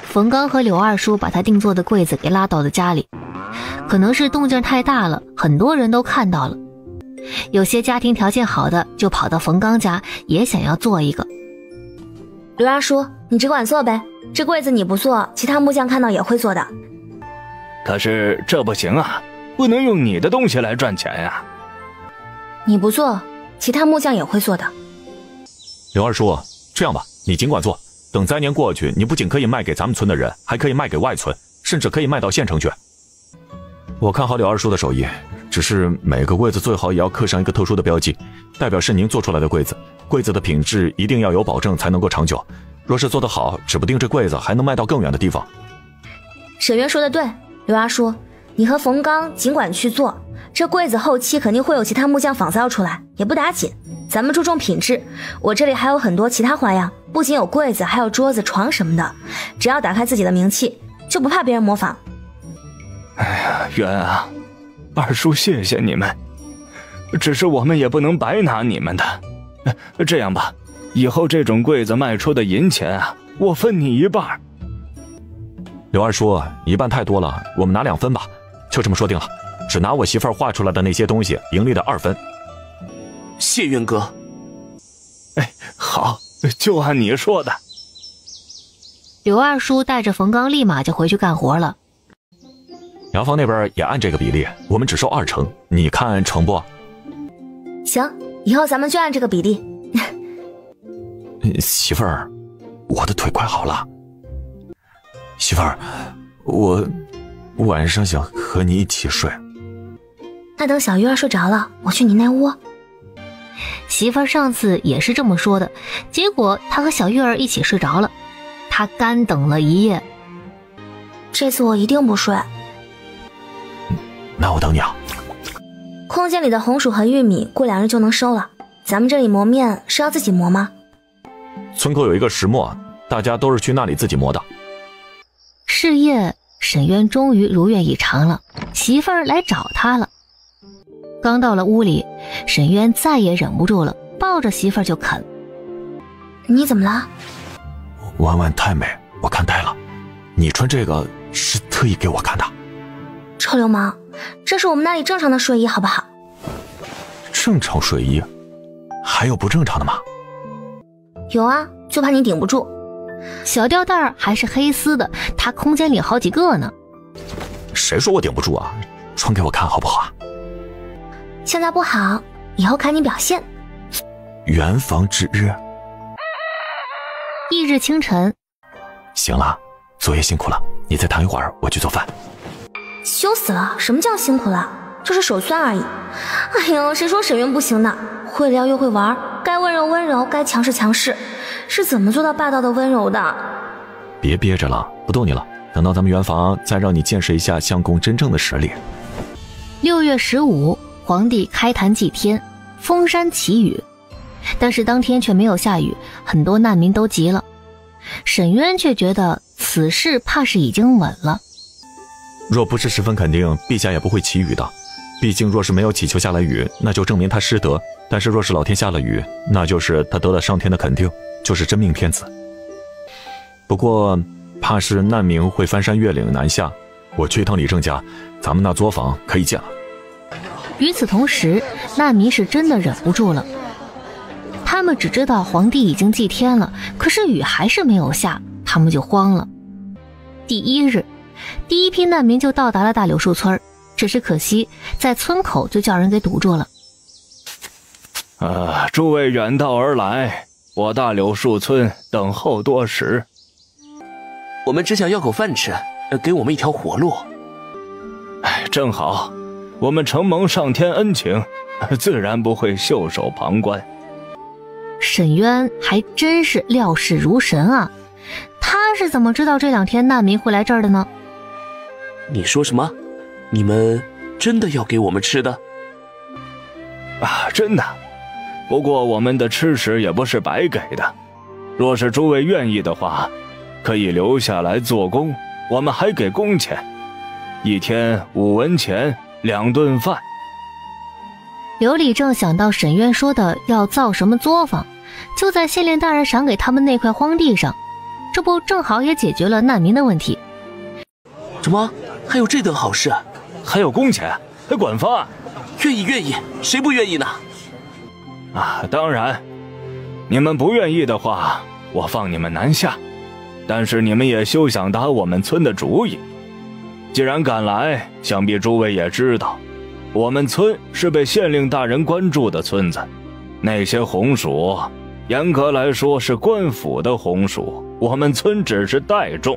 冯刚和柳二叔把他定做的柜子给拉到了家里，可能是动静太大了，很多人都看到了。有些家庭条件好的就跑到冯刚家，也想要做一个。刘二叔，你只管做呗，这柜子你不做，其他木匠看到也会做的。可是这不行啊，不能用你的东西来赚钱呀。你不做，其他木匠也会做的。刘二叔，这样吧，你尽管做，等灾年过去，你不仅可以卖给咱们村的人，还可以卖给外村，甚至可以卖到县城去。我看好柳二叔的手艺，只是每个柜子最好也要刻上一个特殊的标记，代表是您做出来的柜子。柜子的品质一定要有保证才能够长久，若是做得好，指不定这柜子还能卖到更远的地方。沈渊说的对，刘阿叔，你和冯刚尽管去做，这柜子后期肯定会有其他木匠仿造出来，也不打紧。咱们注重品质，我这里还有很多其他花样，不仅有柜子，还有桌子、床什么的，只要打开自己的名气，就不怕别人模仿。哎呀，渊啊，二叔谢谢你们，只是我们也不能白拿你们的。这样吧，以后这种柜子卖出的银钱啊，我分你一半。刘二叔，一半太多了，我们拿2分吧，就这么说定了，只拿我媳妇儿画出来的那些东西盈利的2分。谢渊哥。哎，好，就按你说的。刘二叔带着冯刚立马就回去干活了。洋房那边也按这个比例，我们只收2成，你看成不？行，以后咱们就按这个比例。媳妇儿，我的腿快好了。媳妇儿，我晚上想和你一起睡。那等小玉儿睡着了，我去你那屋。媳妇儿上次也是这么说的，结果她和小玉儿一起睡着了，她干等了一夜。这次我一定不睡。那我等你啊。空间里的红薯和玉米过2日就能收了，咱们这里磨面是要自己磨吗？村口有一个石磨，大家都是去那里自己磨的。是夜，沈渊终于如愿以偿了，媳妇儿来找他了。刚到了屋里，沈渊再也忍不住了，抱着媳妇儿就啃。你怎么了？婉婉太美，我看呆了。你穿这个是特意给我看的？臭流氓，这是我们那里正常的睡衣好不好？正常睡衣？还有不正常的吗？有啊，就怕你顶不住。小吊带还是黑丝的，他空间里好几个呢。谁说我顶不住啊？穿给我看好不好啊？现在不好，以后看你表现。圆房之日。翌日清晨，行了，昨夜辛苦了，你再躺一会儿，我去做饭。羞死了，什么叫辛苦了？就是手酸而已。哎呦，谁说沈渊不行呢？会撩又会玩，该温柔温柔，该强势强势，是怎么做到霸道的温柔的？别憋着了，不逗你了，等到咱们圆房再让你见识一下相公真正的实力。6月15，皇帝开坛祭天，封山祈雨，但是当天却没有下雨，很多难民都急了。沈渊却觉得此事怕是已经稳了。若不是十分肯定，陛下也不会祈雨的。毕竟若是没有祈求下来雨，那就证明他失德；但是若是老天下了雨，那就是他得了上天的肯定，就是真命天子。不过怕是难民会翻山越岭南下，我去一趟李正家，咱们那作坊可以建了。与此同时，难民是真的忍不住了。他们只知道皇帝已经祭天了，可是雨还是没有下，他们就慌了。第1日，第一批难民就到达了大柳树村，只是可惜在村口就叫人给堵住了。诸位远道而来，我大柳树村等候多时。我们只想要口饭吃，给我们一条活路。正好，我们承蒙上天恩情，自然不会袖手旁观。沈渊还真是料事如神啊，他是怎么知道这2天难民会来这儿的呢？你说什么？你们真的要给我们吃的？真的。不过我们的吃食也不是白给的，若是诸位愿意的话，可以留下来做工，我们还给工钱，1天5文钱，2顿饭。刘礼正想到沈渊说的要造什么作坊，就在县令大人赏给他们那块荒地上，这不正好也解决了难民的问题。什么？还有这等好事？还有工钱，还管饭？愿意，谁不愿意呢？当然，你们不愿意的话，我放你们南下，但是你们也休想打我们村的主意。既然敢来，想必诸位也知道，我们村是被县令大人关注的村子，那些红薯严格来说是官府的红薯，我们村只是代种。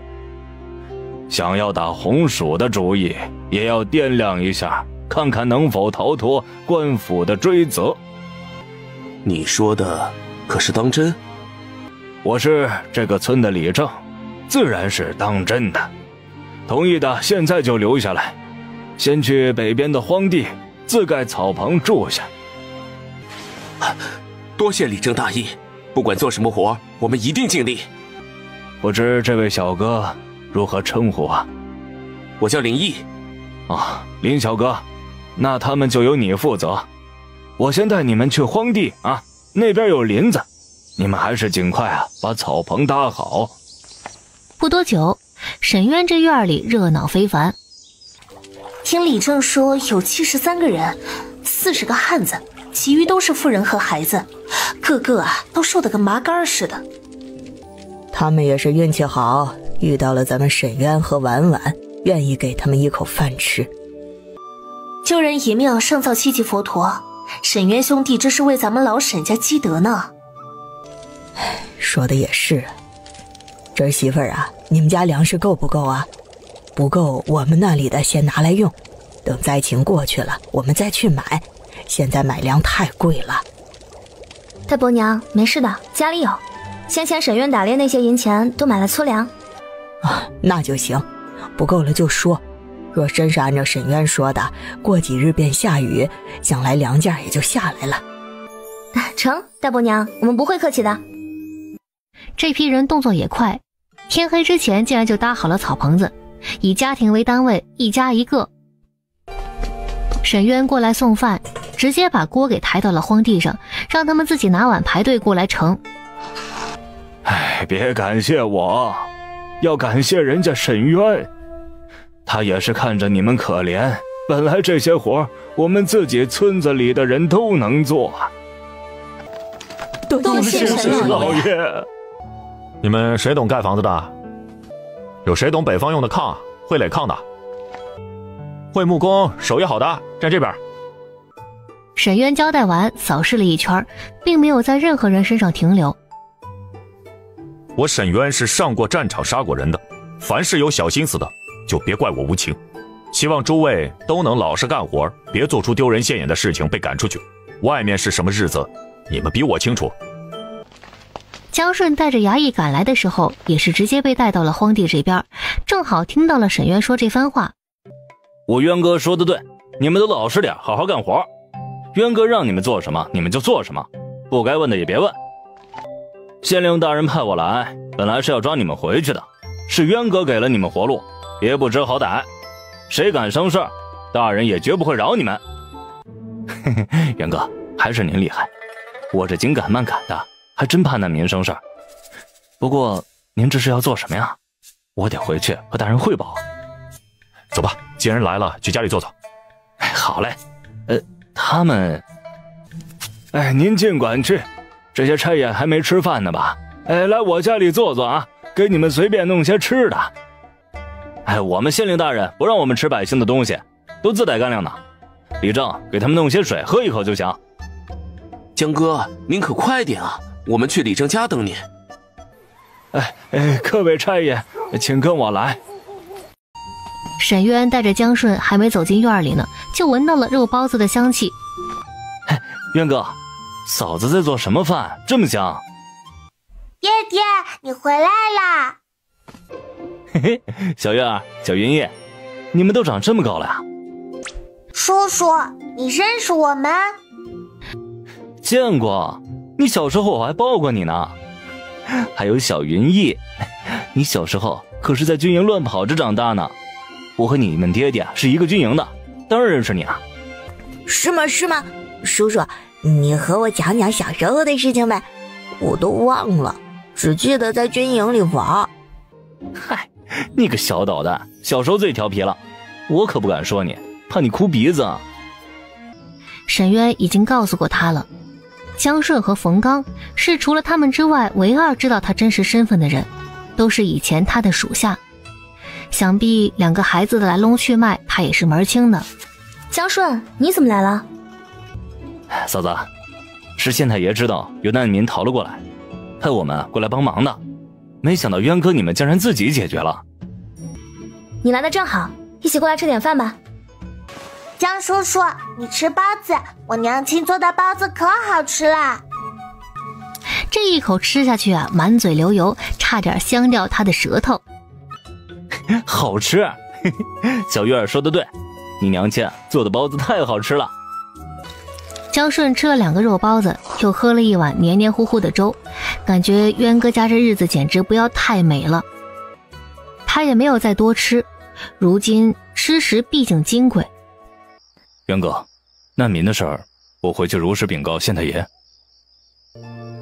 想要打红薯的主意，也要掂量一下，看看能否逃脱官府的追责。你说的可是当真？我是这个村的里正，自然是当真的。同意的现在就留下来，先去北边的荒地自盖草棚住下。多谢李正大义，不管做什么活，我们一定尽力。不知这位小哥如何称呼啊？我叫林毅。林小哥，那他们就由你负责。我先带你们去荒地那边有林子，你们还是尽快把草棚搭好。不多久，沈渊这院里热闹非凡。听李正说有73个人，40个汉子，其余都是妇人和孩子，个个都瘦得跟麻杆似的。他们也是运气好，遇到了咱们沈渊和婉婉，愿意给他们一口饭吃。救人一命胜造7级佛陀，沈渊兄弟这是为咱们老沈家积德呢。说的也是。侄儿媳妇儿你们家粮食够不够啊？不够，我们那里的先拿来用，等灾情过去了，我们再去买。现在买粮太贵了。大伯娘，没事的，家里有。先前沈渊打猎那些银钱都买了粗粮。那就行。不够了就说。若真是按照沈渊说的，过几日便下雨，想来粮价也就下来了。成，大伯娘，我们不会客气的。这批人动作也快，天黑之前竟然就搭好了草棚子，以家庭为单位，一家一个。沈渊过来送饭，直接把锅给抬到了荒地上，让他们自己拿碗排队过来盛。别感谢我，要感谢人家沈渊，他也是看着你们可怜，本来这些活我们自己村子里的人都能做。多谢沈老爷。你们谁懂盖房子的？有谁懂北方用的炕，会垒炕的？会木工手艺好的站这边。沈渊交代完，扫视了一圈，并没有在任何人身上停留。我沈渊是上过战场杀过人的，凡是有小心思的就别怪我无情。希望诸位都能老实干活，别做出丢人现眼的事情被赶出去。外面是什么日子，你们比我清楚。江顺带着衙役赶来的时候，也是直接被带到了荒地这边，正好听到了沈渊说这番话。我渊哥说的对，你们都老实点，好好干活。渊哥让你们做什么，你们就做什么，不该问的也别问。县令大人派我来，本来是要抓你们回去的，是渊哥给了你们活路，别不知好歹。谁敢生事，大人也绝不会饶你们。渊哥，还是您厉害，我这紧赶慢赶的，还真怕难民生事。不过您这是要做什么呀？我得回去和大人汇报。走吧，既然来了，去家里坐坐。好嘞。他们……您尽管去，这些差役还没吃饭呢吧？来我家里坐坐啊，给你们随便弄些吃的。我们县令大人不让我们吃百姓的东西，都自带干粮呢。李正，给他们弄些水喝一口就行。江哥，您可快点啊，我们去李正家等您。各位差役，请跟我来。沈渊带着江顺还没走进院里呢，就闻到了肉包子的香气。渊哥，嫂子在做什么饭这么香？爹爹，你回来啦！嘿嘿，小月儿、小云逸，你们都长这么高了呀？叔叔，你认识我们？见过，你小时候我还抱过你呢。还有小云逸，你小时候可是在军营乱跑着长大呢。我和你们爹爹是一个军营的，当然认识你啊。是吗？叔叔，你和我讲讲小时候的事情呗，我都忘了，只记得在军营里玩。嗨，你个小捣蛋，小时候最调皮了，我可不敢说你，怕你哭鼻子啊。沈渊已经告诉过他了，江顺和冯刚是除了他们之外唯二知道他真实身份的人，都是以前他的属下。想必两个孩子的来龙去脉他也是门清的。江顺，你怎么来了？嫂子，是县太爷知道有难民逃了过来，派我们过来帮忙的，没想到渊哥你们竟然自己解决了。你来的正好，一起过来吃点饭吧。江叔叔，你吃包子，我娘亲做的包子可好吃啦。这一口吃下去啊，满嘴流油，差点香掉他的舌头。好吃，小月儿说的对，你娘亲做的包子太好吃了。江顺吃了2个肉包子，又喝了一碗黏黏糊糊的粥，感觉渊哥家这日子简直不要太美了。他也没有再多吃，如今吃食毕竟金贵。渊哥，难民的事儿，我回去如实禀告县太爷。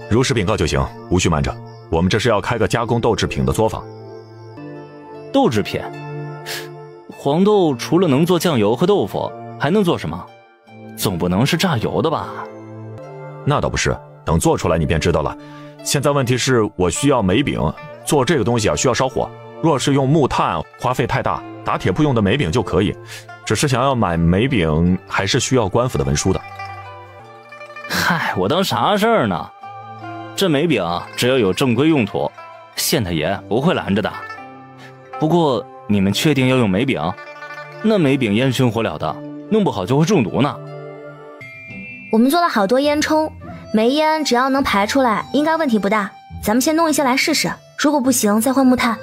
如实禀告就行，无需瞒着。我们这是要开个加工豆制品的作坊。豆制品？黄豆除了能做酱油和豆腐，还能做什么？总不能是榨油的吧？那倒不是，等做出来你便知道了。现在问题是我需要煤饼，做这个东西需要烧火。若是用木炭，花费太大，打铁铺用的煤饼就可以。只是想要买煤饼，还是需要官府的文书的。嗨，我当啥事儿呢？这煤饼只要有正规用途，县太爷不会拦着的。不过你们确定要用煤饼？那煤饼烟熏火燎的，弄不好就会中毒呢。我们做了好多烟囱，煤烟只要能排出来，应该问题不大。咱们先弄一些来试试，如果不行再换木炭。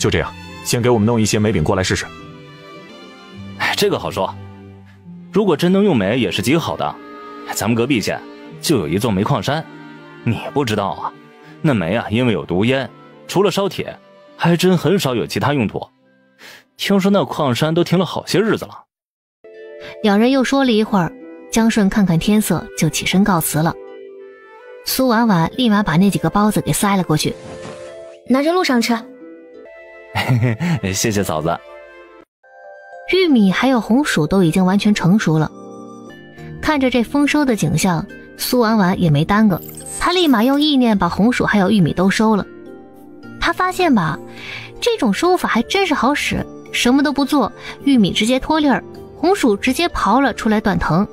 就这样，先给我们弄一些煤饼过来试试。这个好说，如果真能用煤也是极好的。咱们隔壁县就有一座煤矿山，你不知道啊，那煤啊因为有毒烟，除了烧铁，还真很少有其他用途。听说那矿山都停了好些日子了。两人又说了一会儿，江顺看看天色就起身告辞了。苏婉婉立马把那几个包子给塞了过去，拿着路上吃。谢谢嫂子。玉米还有红薯都已经完全成熟了，看着这丰收的景象，苏婉婉也没耽搁，她立马用意念把红薯还有玉米都收了。她发现吧，这种收法还真是好使，什么都不做，玉米直接脱粒儿，红薯直接刨了出来断藤。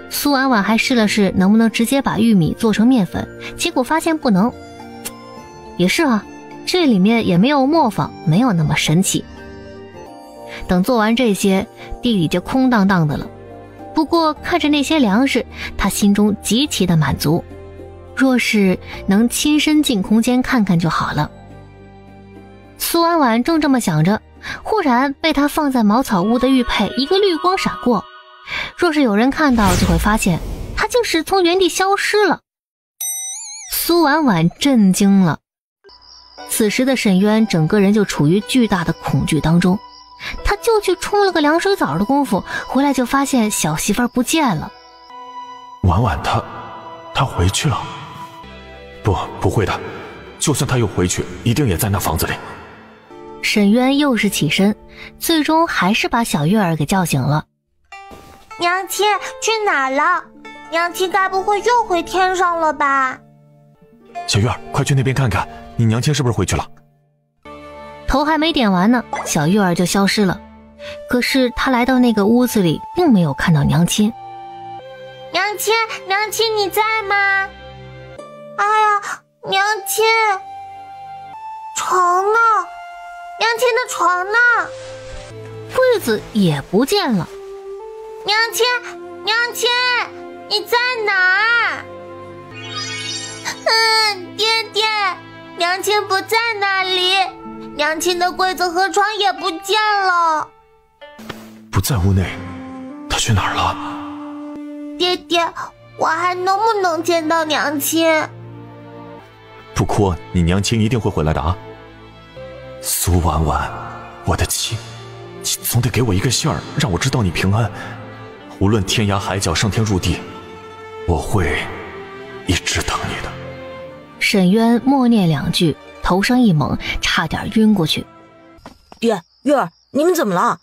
苏婉婉还试了试能不能直接把玉米做成面粉，结果发现不能。也是啊，这里面也没有磨坊，没有那么神奇。等做完这些，地里就空荡荡的了。不过看着那些粮食，他心中极其的满足。若是能亲身进空间看看就好了。苏婉婉正这么想着，忽然被他放在茅草屋的玉佩一个绿光闪过，若是有人看到，就会发现他竟是从原地消失了。苏婉婉震惊了。此时的沈渊整个人就处于巨大的恐惧当中，他就去冲了个凉水澡的功夫，回来就发现小媳妇儿不见了。婉婉她回去了？不会的，就算她又回去，一定也在那房子里。沈渊又是起身，最终还是把小月儿给叫醒了。娘亲去哪了？娘亲该不会又回天上了吧？小月儿，快去那边看看，你娘亲是不是回去了？头还没点完呢，小月儿就消失了。可是他来到那个屋子里，并没有看到娘亲。娘亲你在吗？哎呀，娘亲，床呢？娘亲的床呢？柜子也不见了。娘亲，你在哪儿？爹爹，娘亲不在那里，娘亲的柜子和床也不见了。不在屋内，她去哪儿了？爹爹，我还能不能见到娘亲？不哭，你娘亲一定会回来的啊。苏婉婉，我的妻，你总得给我一个信儿，让我知道你平安。无论天涯海角，上天入地，我会一直等你的。沈渊默念两句，头上一猛，差点晕过去。爹，月儿，你们怎么了？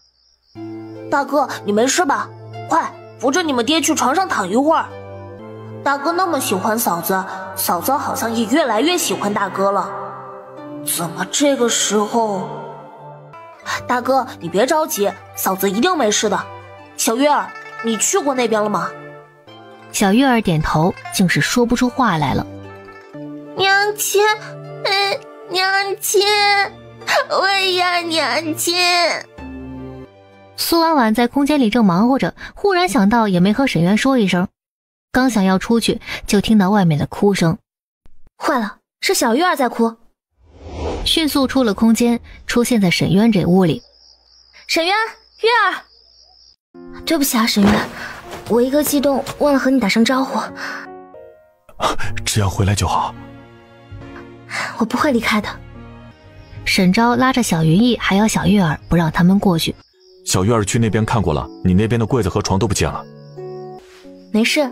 大哥，你没事吧？快扶着你们爹去床上躺一会儿。大哥那么喜欢嫂子，嫂子好像也越来越喜欢大哥了。怎么这个时候？大哥，你别着急，嫂子一定没事的。小月儿，你去过那边了吗？小月儿点头，竟是说不出话来了。娘亲，娘亲，喂呀，娘亲！苏婉婉在空间里正忙活着，忽然想到也没和沈渊说一声，刚想要出去，就听到外面的哭声。坏了，是小月儿在哭。迅速出了空间，出现在沈渊这屋里。沈渊，月儿，对不起啊，沈渊，我一个激动忘了和你打声招呼。只要回来就好。我不会离开的。沈昭拉着小云逸还有小月儿，不让他们过去。小月儿去那边看过了，你那边的柜子和床都不见了。没事，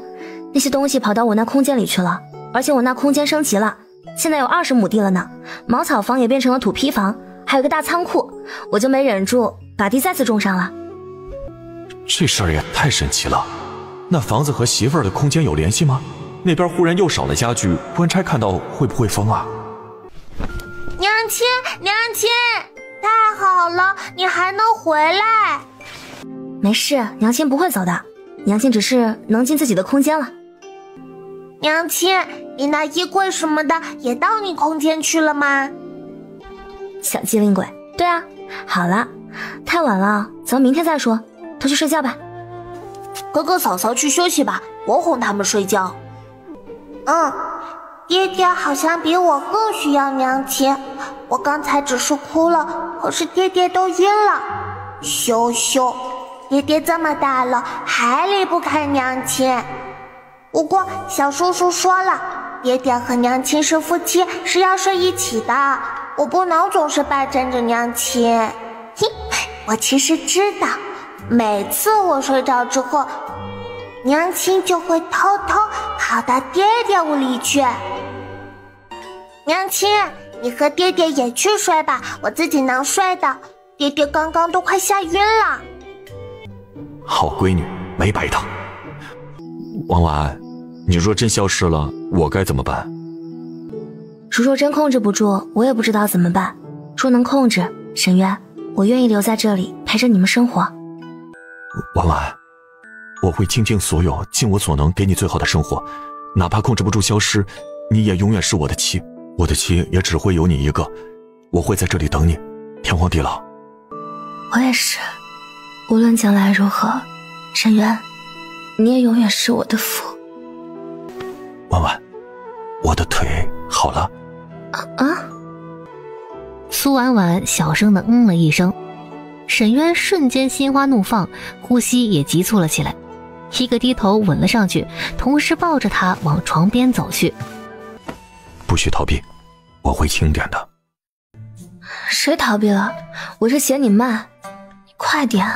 那些东西跑到我那空间里去了，而且我那空间升级了，现在有20亩地了呢，茅草房也变成了土坯房，还有个大仓库，我就没忍住把地再次种上了。这事儿也太神奇了，那房子和媳妇儿的空间有联系吗？那边忽然又少了家具，官差看到会不会疯啊？娘亲，太好了，你还能回来。没事，娘亲不会走的，娘亲只是能进自己的空间了。娘亲，你那衣柜什么的也到你空间去了吗？小机灵鬼。对啊，好了，太晚了，咱们明天再说，都去睡觉吧。哥哥嫂嫂去休息吧，我哄他们睡觉。爹爹好像比我更需要娘亲，我刚才只是哭了，可是爹爹都晕了。羞羞，爹爹这么大了还离不开娘亲。不过小叔叔说了，爹爹和娘亲是夫妻，是要睡一起的，我不能总是霸占着娘亲。嘿，我其实知道，每次我睡着之后，娘亲就会偷偷跑到爹爹屋里去。娘亲，你和爹爹也去睡吧，我自己能睡的。爹爹刚刚都快吓晕了。好闺女，没白当。婉婉，你若真消失了，我该怎么办？如若真控制不住，我也不知道怎么办。若能控制，沈渊，我愿意留在这里陪着你们生活。婉婉，我会倾尽所有，尽我所能给你最好的生活，哪怕控制不住消失，你也永远是我的妻，我的妻也只会有你一个。我会在这里等你，天荒地老。我也是，无论将来如何，沈渊，你也永远是我的福。婉婉，我的腿好了。苏婉婉小声的了一声，沈渊瞬间心花怒放，呼吸也急促了起来，一个低头吻了上去，同时抱着她往床边走去。不许逃避，我会轻点的。谁逃避了？我是嫌你慢，你快点。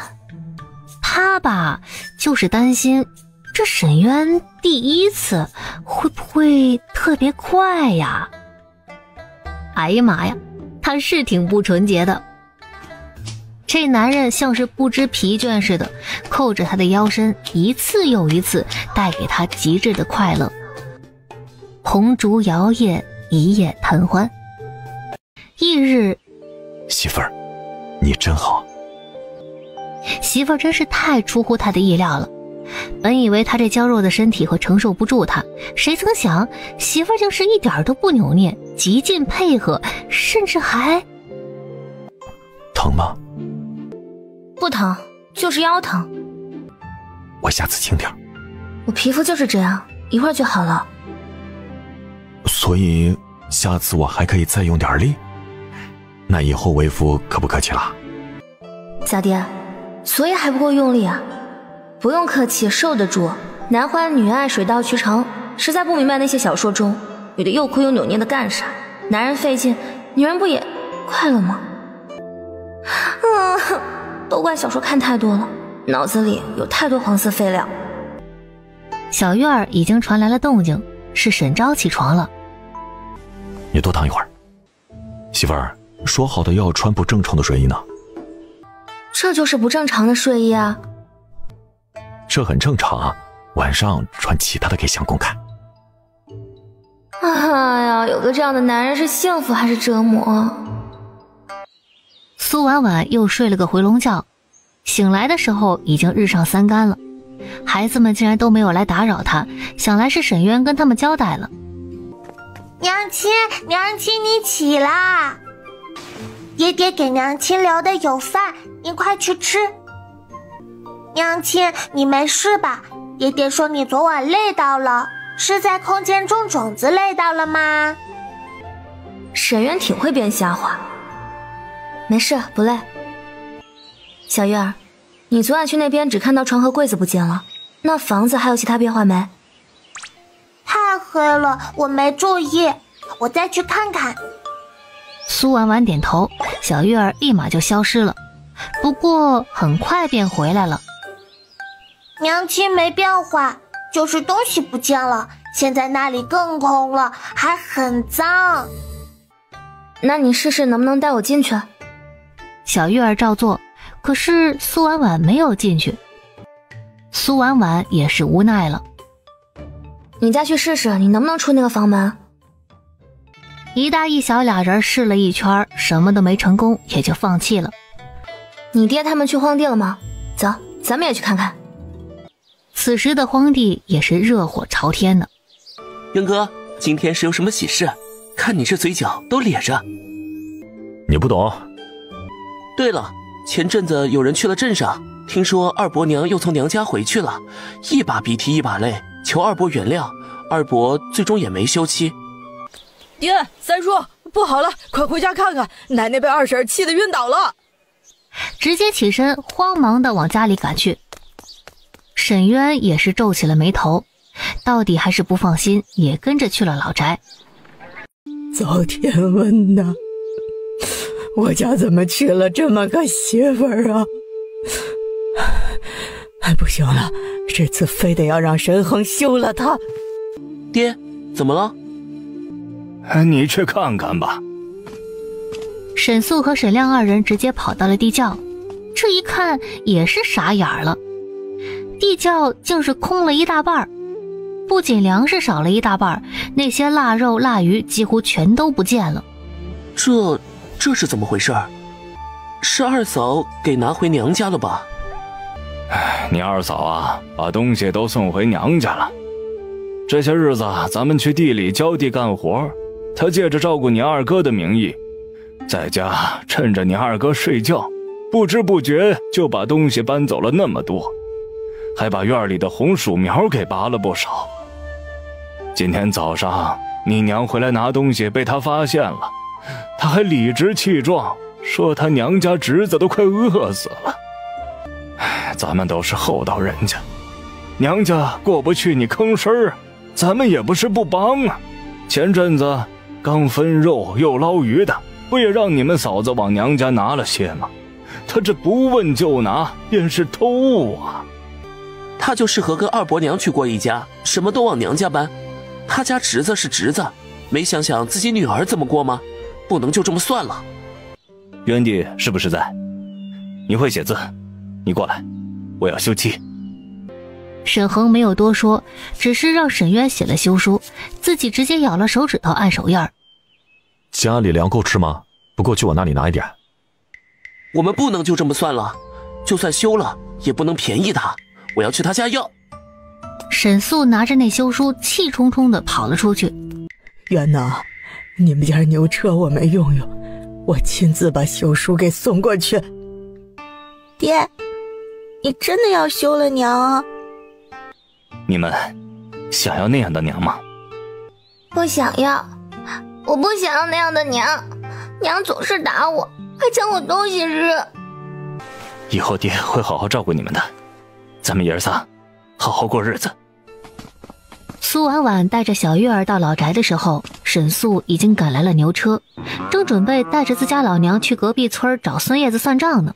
他吧，就是担心这沈渊第一次会不会特别快呀？哎呀妈呀，他是挺不纯洁的。这男人像是不知疲倦似的，扣着他的腰身，一次又一次带给他极致的快乐。红烛摇曳，一夜贪欢。翌日，媳妇儿，你真好。媳妇儿真是太出乎他的意料了，本以为他这娇弱的身体会承受不住他，谁曾想媳妇儿竟是一点都不扭捏，极尽配合，甚至还……疼吗？不疼，就是腰疼。我下次轻点。我皮肤就是这样，一会儿就好了。所以下次我还可以再用点力？那以后为夫可不客气了。咋的？所以还不够用力啊？不用客气，受得住。男欢女爱，水到渠成。实在不明白那些小说中女的又哭又扭捏的干啥？男人费劲，女人不也快乐吗？都怪小说看太多了，脑子里有太多黄色废料。小院儿已经传来了动静，是沈昭起床了。你多躺一会儿。媳妇儿，说好的要穿不正常的睡衣呢？这就是不正常的睡衣啊。这很正常啊，晚上穿其他的给相公看。哎呀，有个这样的男人是幸福还是折磨？苏婉婉又睡了个回笼觉，醒来的时候已经日上三竿了。孩子们竟然都没有来打扰他，想来是沈渊跟他们交代了。娘亲，娘亲你起啦！爹爹给娘亲留的有饭，你快去吃。娘亲，你没事吧？爹爹说你昨晚累到了，是在空间种种子累到了吗？沈渊挺会编瞎话。没事，不累。小月儿，你昨晚去那边只看到床和柜子不见了，那房子还有其他变化没？太黑了，我没注意，我再去看看。苏婉婉点头，小月儿立马就消失了，不过很快便回来了。娘亲没变化，就是东西不见了，现在那里更空了，还很脏。那你试试能不能带我进去？小月儿照做，可是苏婉婉没有进去。苏婉婉也是无奈了。你再去试试，你能不能出那个房门？一大一小俩人试了一圈，什么都没成功，也就放弃了。你爹他们去荒地了吗？走，咱们也去看看。此时的荒地也是热火朝天的。渊哥，今天是有什么喜事？看你这嘴角都咧着。你不懂。对了，前阵子有人去了镇上，听说二伯娘又从娘家回去了，一把鼻涕一把泪，求二伯原谅。二伯最终也没休妻。爹，三叔，不好了，快回家看看，奶奶被二婶气得晕倒了。直接起身，慌忙的往家里赶去。沈渊也是皱起了眉头，到底还是不放心，也跟着去了老宅。遭天问呐，我家怎么娶了这么个媳妇儿啊？不行了，这次非得要让沈恒休了他。爹，怎么了？你去看看吧。沈素和沈亮二人直接跑到了地窖，这一看也是傻眼了，地窖竟是空了一大半，不仅粮食少了一大半，那些腊肉腊鱼几乎全都不见了。这是怎么回事？是二嫂给拿回娘家了吧？你二嫂啊，把东西都送回娘家了。这些日子咱们去地里浇地干活，她借着照顾你二哥的名义，在家趁着你二哥睡觉，不知不觉就把东西搬走了那么多，还把院里的红薯苗给拔了不少。今天早上你娘回来拿东西被她发现了，她还理直气壮说她娘家侄子都快饿死了。咱们都是厚道人家，娘家过不去你吭声儿，咱们也不是不帮啊。前阵子刚分肉又捞鱼的，不也让你们嫂子往娘家拿了些吗？他这不问就拿，便是偷啊。他就适合跟二伯娘去过一家，什么都往娘家搬。他家侄子是侄子，没想想自己女儿怎么过吗？不能就这么算了。渊弟是不是在？你会写字，你过来，我要休妻。沈恒没有多说，只是让沈渊写了休书，自己直接咬了手指头按手印儿。家里粮够吃吗？不够去我那里拿一点。我们不能就这么算了，就算休了也不能便宜他，我要去他家要。沈素拿着那休书气冲冲地跑了出去。渊呐，你们家牛车我没用用，我亲自把休书给送过去。爹，你真的要休了娘啊？你们想要那样的娘吗？不想要，我不想要那样的娘，娘总是打我，还抢我东西吃。以后爹会好好照顾你们的，咱们爷儿仨好好过日子。苏婉婉带着小月儿到老宅的时候，沈素已经赶来了牛车，正准备带着自家老娘去隔壁村找孙叶子算账呢。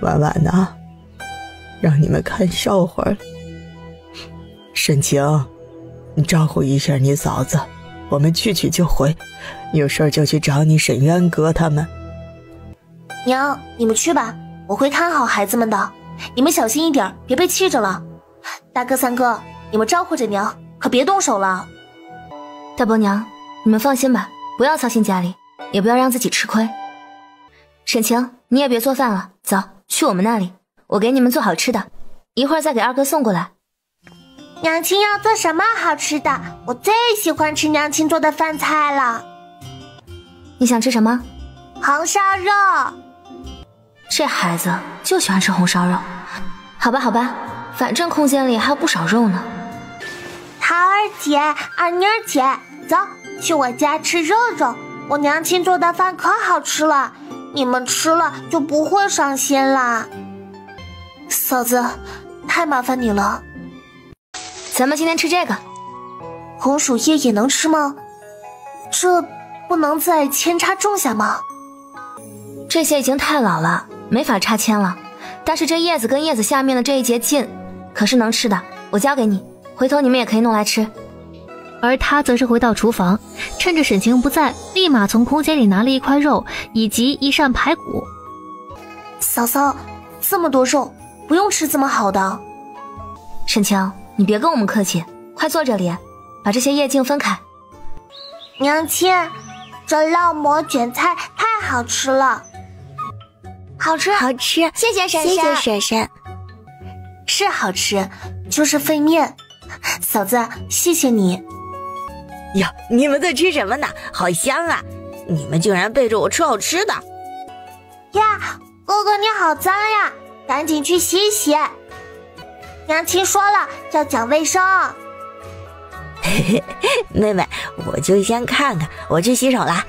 婉婉呐，让你们看笑话了。沈晴，你招呼一下你嫂子，我们去就回，有事就去找你沈渊哥他们。娘，你们去吧，我会看好孩子们的，你们小心一点，别被气着了。大哥三哥，你们招呼着娘，可别动手了。大伯娘，你们放心吧，不要操心家里，也不要让自己吃亏。沈晴，你也别做饭了，走，去我们那里，我给你们做好吃的，一会儿再给二哥送过来。娘亲要做什么好吃的？我最喜欢吃娘亲做的饭菜了。你想吃什么？红烧肉。这孩子就喜欢吃红烧肉。好吧好吧，反正空间里还有不少肉呢。桃儿姐、二妮儿姐，走，去我家吃肉肉，我娘亲做的饭可好吃了，你们吃了就不会伤心啦。嫂子，太麻烦你了。咱们今天吃这个。红薯叶也能吃吗？这不能再扦插种下吗？这些已经太老了，没法插扦了，但是这叶子跟叶子下面的这一节茎可是能吃的，我交给你，回头你们也可以弄来吃。而他则是回到厨房，趁着沈晴不在，立马从空间里拿了一块肉以及一扇排骨。嫂嫂，这么多肉，不用吃这么好的。沈晴，你别跟我们客气，快坐这里，把这些叶茎分开。娘亲，这烙馍卷菜太好吃了。好吃好吃，谢谢婶婶，谢谢婶婶。是好吃，就是费面。嫂子，谢谢你。呀，你们在吃什么呢？好香啊！你们竟然背着我吃好吃的。呀，哥哥你好脏呀，赶紧去洗洗。娘亲说了，要讲卫生。嘿嘿，妹妹，我就先看看，我去洗手了。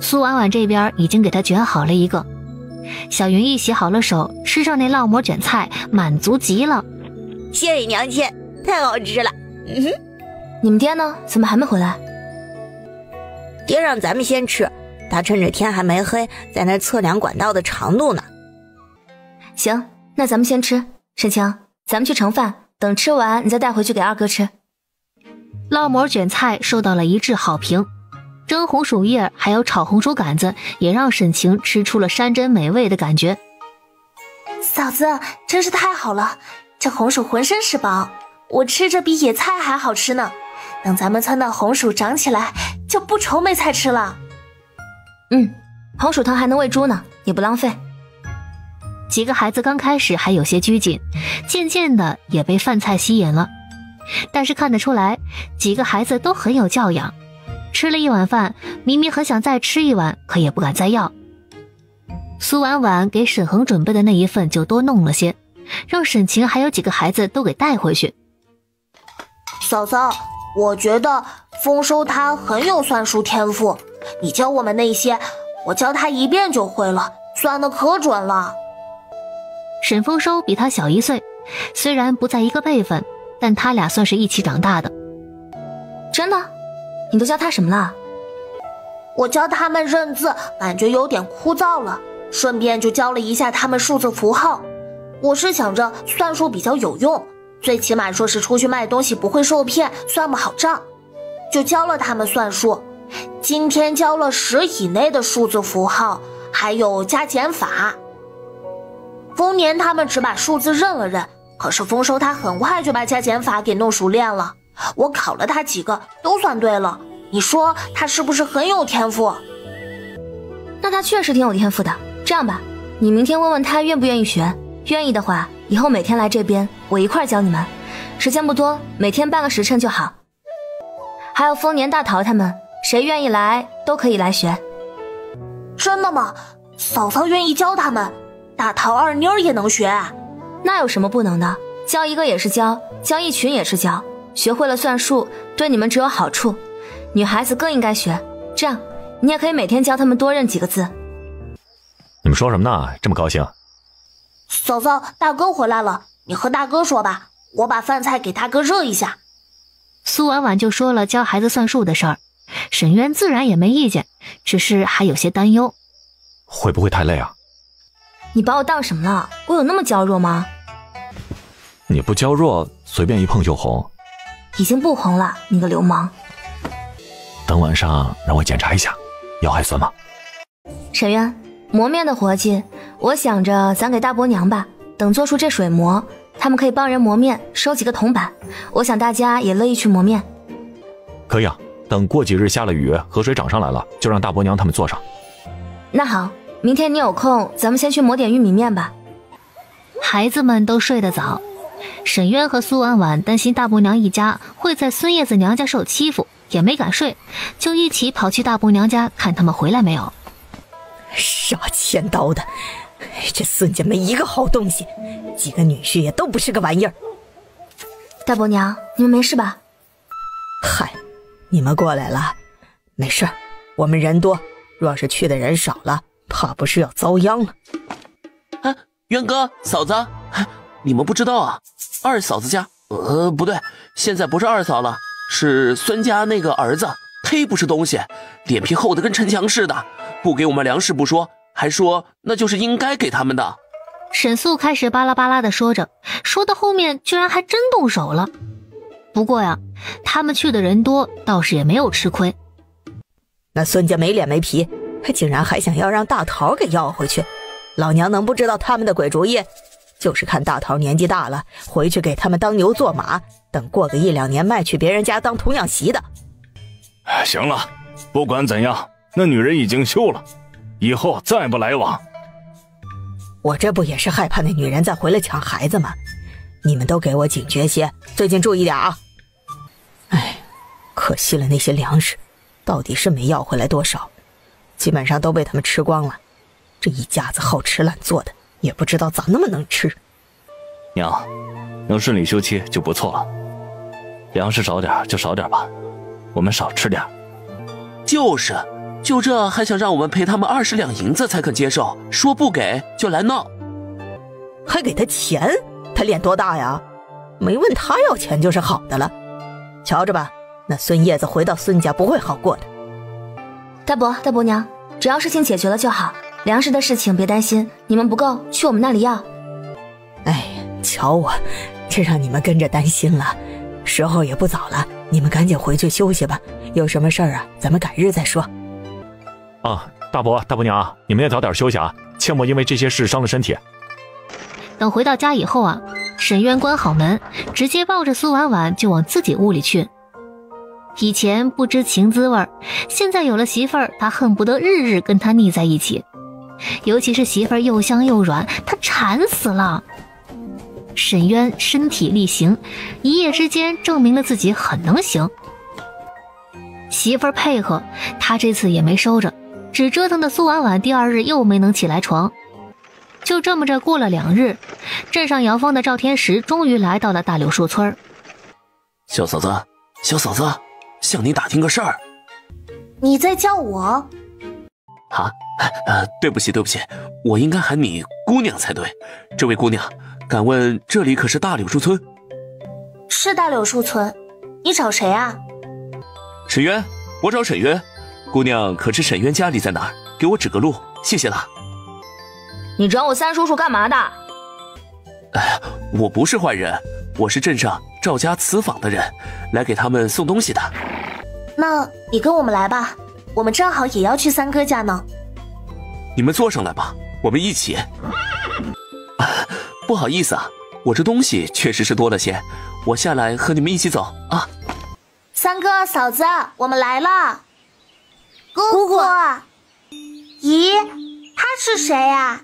苏婉婉这边已经给她卷好了一个。小云一洗好了手，吃上那烙馍卷菜，满足极了。谢谢娘亲，太好吃了。你们爹呢？怎么还没回来？爹让咱们先吃，他趁着天还没黑，在那测量管道的长度呢。行，那咱们先吃。沈清，咱们去盛饭，等吃完你再带回去给二哥吃。烙馍卷菜受到了一致好评，蒸红薯叶还有炒红薯杆子也让沈晴吃出了山珍美味的感觉。嫂子真是太好了，这红薯浑身是宝，我吃着比野菜还好吃呢。等咱们村的红薯长起来，就不愁没菜吃了。红薯汤还能喂猪呢，也不浪费。几个孩子刚开始还有些拘谨，渐渐的也被饭菜吸引了。但是看得出来，几个孩子都很有教养。吃了一碗饭，明明很想再吃一碗，可也不敢再要。苏婉婉给沈恒准备的那一份就多弄了些，让沈晴还有几个孩子都给带回去。嫂嫂，我觉得丰收他很有算术天赋，你教我们那些，我教他1遍就会了，算得可准了。沈丰收比他小1岁，虽然不在一个辈分，但他俩算是一起长大的。真的？你都教他什么了？我教他们认字，感觉有点枯燥了，顺便就教了一下他们数字符号。我是想着算术比较有用，最起码说是出去卖东西不会受骗，算不好账，就教了他们算术。今天教了10以内的数字符号，还有加减法。丰年他们只把数字认了认，可是丰收他很快就把加减法给弄熟练了。我考了他几个都算对了，你说他是不是很有天赋？那他确实挺有天赋的。这样吧，你明天问问他愿不愿意学，愿意的话，以后每天来这边，我一块教你们。时间不多，每天半个时辰就好。还有丰年、大桃他们，谁愿意来都可以来学。真的吗？嫂嫂愿意教他们，大桃、二妞也能学？那有什么不能的？教一个也是教，教一群也是教。学会了算术，对你们只有好处。女孩子更应该学，这样你也可以每天教他们多认几个字。你们说什么呢？这么高兴？嫂嫂，大哥回来了，你和大哥说吧，我把饭菜给大哥热一下。苏婉婉就说了教孩子算术的事儿，沈渊自然也没意见，只是还有些担忧。会不会太累啊？你把我当什么了？我有那么娇弱吗？你不娇弱，随便一碰就红。已经不红了，你个流氓。等晚上让我检查一下，药还酸吗？沈渊，磨面的活计，我想着咱给大伯娘吧，等做出这水磨，他们可以帮人磨面，收几个铜板。我想大家也乐意去磨面。可以啊，等过几日下了雨，河水涨上来了，就让大伯娘他们做上。那好，明天你有空，咱们先去磨点玉米面吧。孩子们都睡得早，沈渊和苏婉婉担心大伯娘一家会在孙叶子娘家受欺负，也没敢睡，就一起跑去大伯娘家看他们回来没有。杀千刀的，这孙家没一个好东西，几个女婿也都不是个玩意儿。大伯娘，你们没事吧？嗨，你们过来了，没事，我们人多，若是去的人少了，怕不是要遭殃了。啊，渊哥、嫂子，你们不知道啊，二嫂子家，不对，现在不是二嫂了，是孙家那个儿子，忒不是东西，脸皮厚得跟城墙似的，不给我们粮食不说，还说那就是应该给他们的。沈素开始巴拉巴拉的说着，说到后面居然还真动手了。不过呀，他们去的人多，倒是也没有吃亏。那孙家没脸没皮，竟然还想要让大桃给要回去，老娘能不知道他们的鬼主意？就是看大桃年纪大了，回去给他们当牛做马，等过个1-2年卖去别人家当童养媳的。行了，不管怎样，那女人已经休了，以后再不来往。我这不也是害怕那女人再回来抢孩子吗？你们都给我警觉些，最近注意点啊！哎，可惜了那些粮食，到底是没要回来多少，基本上都被他们吃光了。这一家子好吃懒做的，也不知道咋那么能吃。娘，能顺利休妻就不错了，粮食少点就少点吧，我们少吃点。就是，就这还想让我们赔他们20两银子才肯接受，说不给就来闹。还给他钱？他脸多大呀？没问他要钱就是好的了。瞧着吧，那孙叶子回到孙家不会好过的。大伯大伯娘，只要事情解决了就好，粮食的事情别担心，你们不够去我们那里要。哎，瞧我，这让你们跟着担心了。时候也不早了，你们赶紧回去休息吧。有什么事儿啊，咱们改日再说。啊，大伯大伯娘，你们也早点休息啊，切莫因为这些事伤了身体。等回到家以后啊，沈渊关好门，直接抱着苏婉婉就往自己屋里去。以前不知情滋味，现在有了媳妇儿，他恨不得日日跟她腻在一起。尤其是媳妇儿又香又软，他馋死了。沈渊身体力行，一夜之间证明了自己很能行。媳妇儿配合，他这次也没收着，只折腾的苏婉婉第2日又没能起来床。就这么着过了2日，镇上摇风的赵天石终于来到了大柳树村。小嫂子，小嫂子，向你打听个事儿。你在叫我？啊，对不起对不起，我应该喊你姑娘才对。这位姑娘，敢问这里可是大柳树村？是大柳树村。你找谁啊？沈渊，我找沈渊。姑娘可知沈渊家里在哪儿？给我指个路，谢谢了。你找我三叔叔干嘛的？哎，我不是坏人，我是镇上赵家瓷坊的人，来给他们送东西的。那你跟我们来吧，我们正好也要去三哥家呢。你们坐上来吧，我们一起。不好意思啊，我这东西确实是多了些，我下来和你们一起走啊。三哥嫂子，我们来了。姑姑，咦，他是谁呀？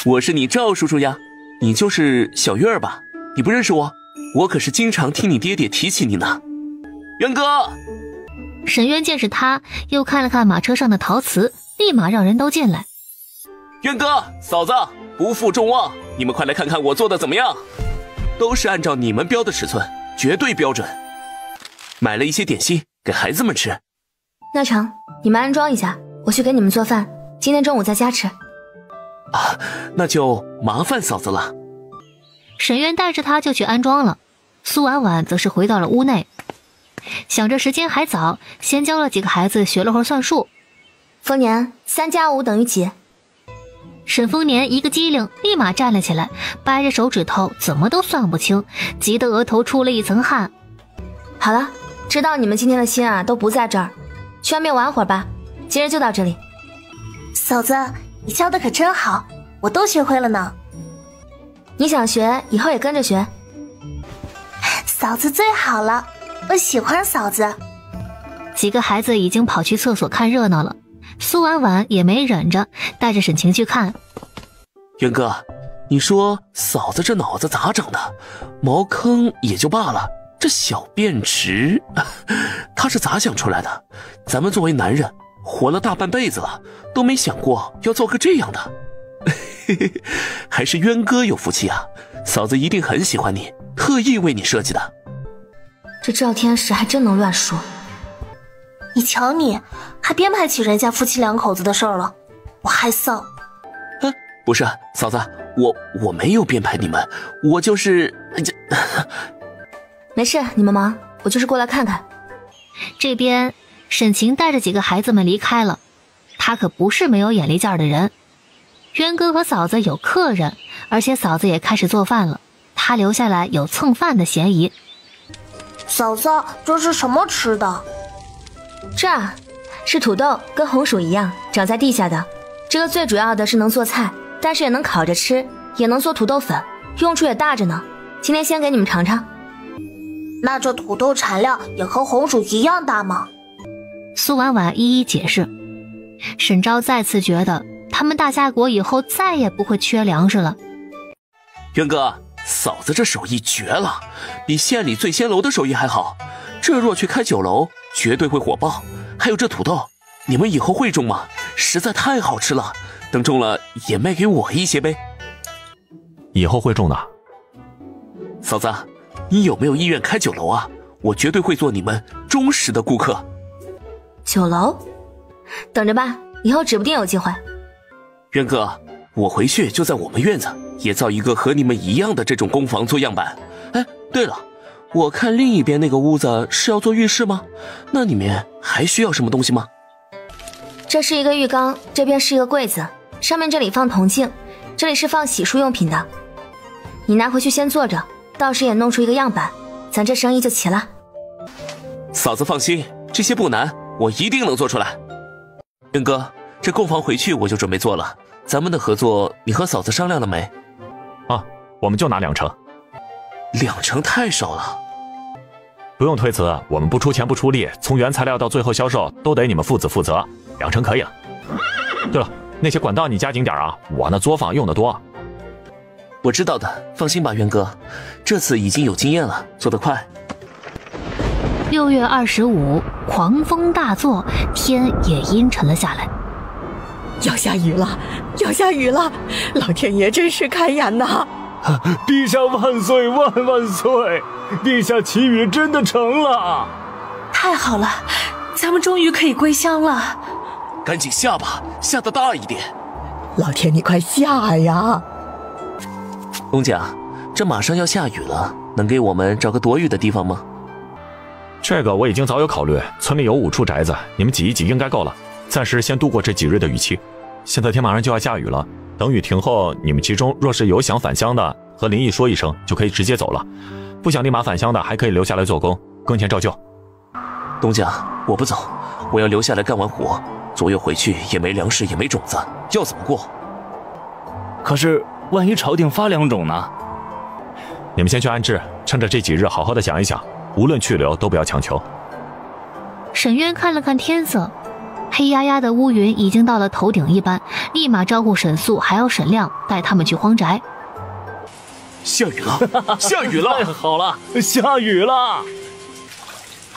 我是你赵叔叔呀，你就是小月儿吧？你不认识我？我可是经常听你爹爹提起你呢。渊哥！沈渊见是他，又看了看马车上的陶瓷，立马让人都进来。渊哥，嫂子，不负众望，你们快来看看我做的怎么样？都是按照你们标的尺寸，绝对标准。买了一些点心给孩子们吃。那成，你们安装一下，我去给你们做饭，今天中午在家吃。啊，那就麻烦嫂子了。沈渊带着他就去安装了，苏婉婉则是回到了屋内，想着时间还早，先教了几个孩子学了会算数。丰年，3加5等于几？沈丰年一个机灵，立马站了起来，掰着手指头怎么都算不清，急得额头出了一层汗。好了，知道你们今天的心啊都不在这儿，去外面玩会儿吧，今日就到这里。嫂子，你教的可真好，我都学会了呢。你想学，以后也跟着学。嫂子最好了，我喜欢嫂子。几个孩子已经跑去厕所看热闹了，苏婉婉也没忍着，带着沈晴去看。渊哥，你说嫂子这脑子咋整的？茅坑也就罢了，这小便池，他是咋想出来的？咱们作为男人，活了大半辈子了，都没想过要做个这样的。还是渊哥有福气啊，嫂子一定很喜欢你，特意为你设计的。这赵天石还真能乱说。你瞧你，还编排起人家夫妻2口子的事儿了，我害臊。不是，嫂子，我没有编排你们，我就是没事，你们忙，我就是过来看看。这边沈晴带着几个孩子们离开了，她可不是没有眼力劲儿的人。渊哥和嫂子有客人，而且嫂子也开始做饭了，她留下来有蹭饭的嫌疑。嫂子，这是什么吃的？这是土豆，跟红薯一样，长在地下的。这个最主要的是能做菜，但是也能烤着吃，也能做土豆粉，用处也大着呢。今天先给你们尝尝。那这土豆产量也和红薯一样大吗？苏婉婉一一解释。沈昭再次觉得他们大夏国以后再也不会缺粮食了。渊哥，嫂子这手艺绝了，比县里醉仙楼的手艺还好，这若去开酒楼绝对会火爆。还有这土豆，你们以后会种吗？实在太好吃了，等种了也卖给我一些呗。以后会种的。嫂子，你有没有意愿开酒楼啊？我绝对会做你们忠实的顾客。酒楼？等着吧，以后指不定有机会。渊哥，我回去就在我们院子也造一个和你们一样的这种工房做样板。哎，对了，我看另一边那个屋子是要做浴室吗？那里面还需要什么东西吗？这是一个浴缸，这边是一个柜子，上面这里放铜镜，这里是放洗漱用品的。你拿回去先坐着，到时也弄出一个样板，咱这生意就齐了。嫂子放心，这些不难，我一定能做出来。渊哥，这购房回去我就准备做了，咱们的合作你和嫂子商量了没？啊，我们就拿2成。2成太少了。不用推辞，我们不出钱不出力，从原材料到最后销售都得你们父子负责，2成可以了。对了，那些管道你加紧点啊，我那作坊用的多。我知道的，放心吧，渊哥，这次已经有经验了，做得快。6月25，狂风大作，天也阴沉了下来。要下雨了，要下雨了！老天爷真是开眼呐！陛下万岁万万岁！陛下祈雨真的成了，太好了，咱们终于可以归乡了。赶紧下吧，下得大一点。老天，你快下呀！东家，这马上要下雨了，能给我们找个躲雨的地方吗？这个我已经早有考虑，村里有5处宅子，你们挤一挤应该够了，暂时先度过这几日的雨期。现在天马上就要下雨了，等雨停后，你们其中若是有想返乡的，和林毅说一声就可以直接走了，不想立马返乡的还可以留下来做工，耕田照旧。东家，我不走，我要留下来干完活，左右回去也没粮食也没种子，要怎么过？可是万一朝廷发2种呢？你们先去安置，趁着这几日好好的想一想，无论去留都不要强求。沈渊看了看天色，黑压压的乌云已经到了头顶一般，立马招呼沈素还有沈亮带他们去荒宅。下雨了，下雨了！太好了，下雨了！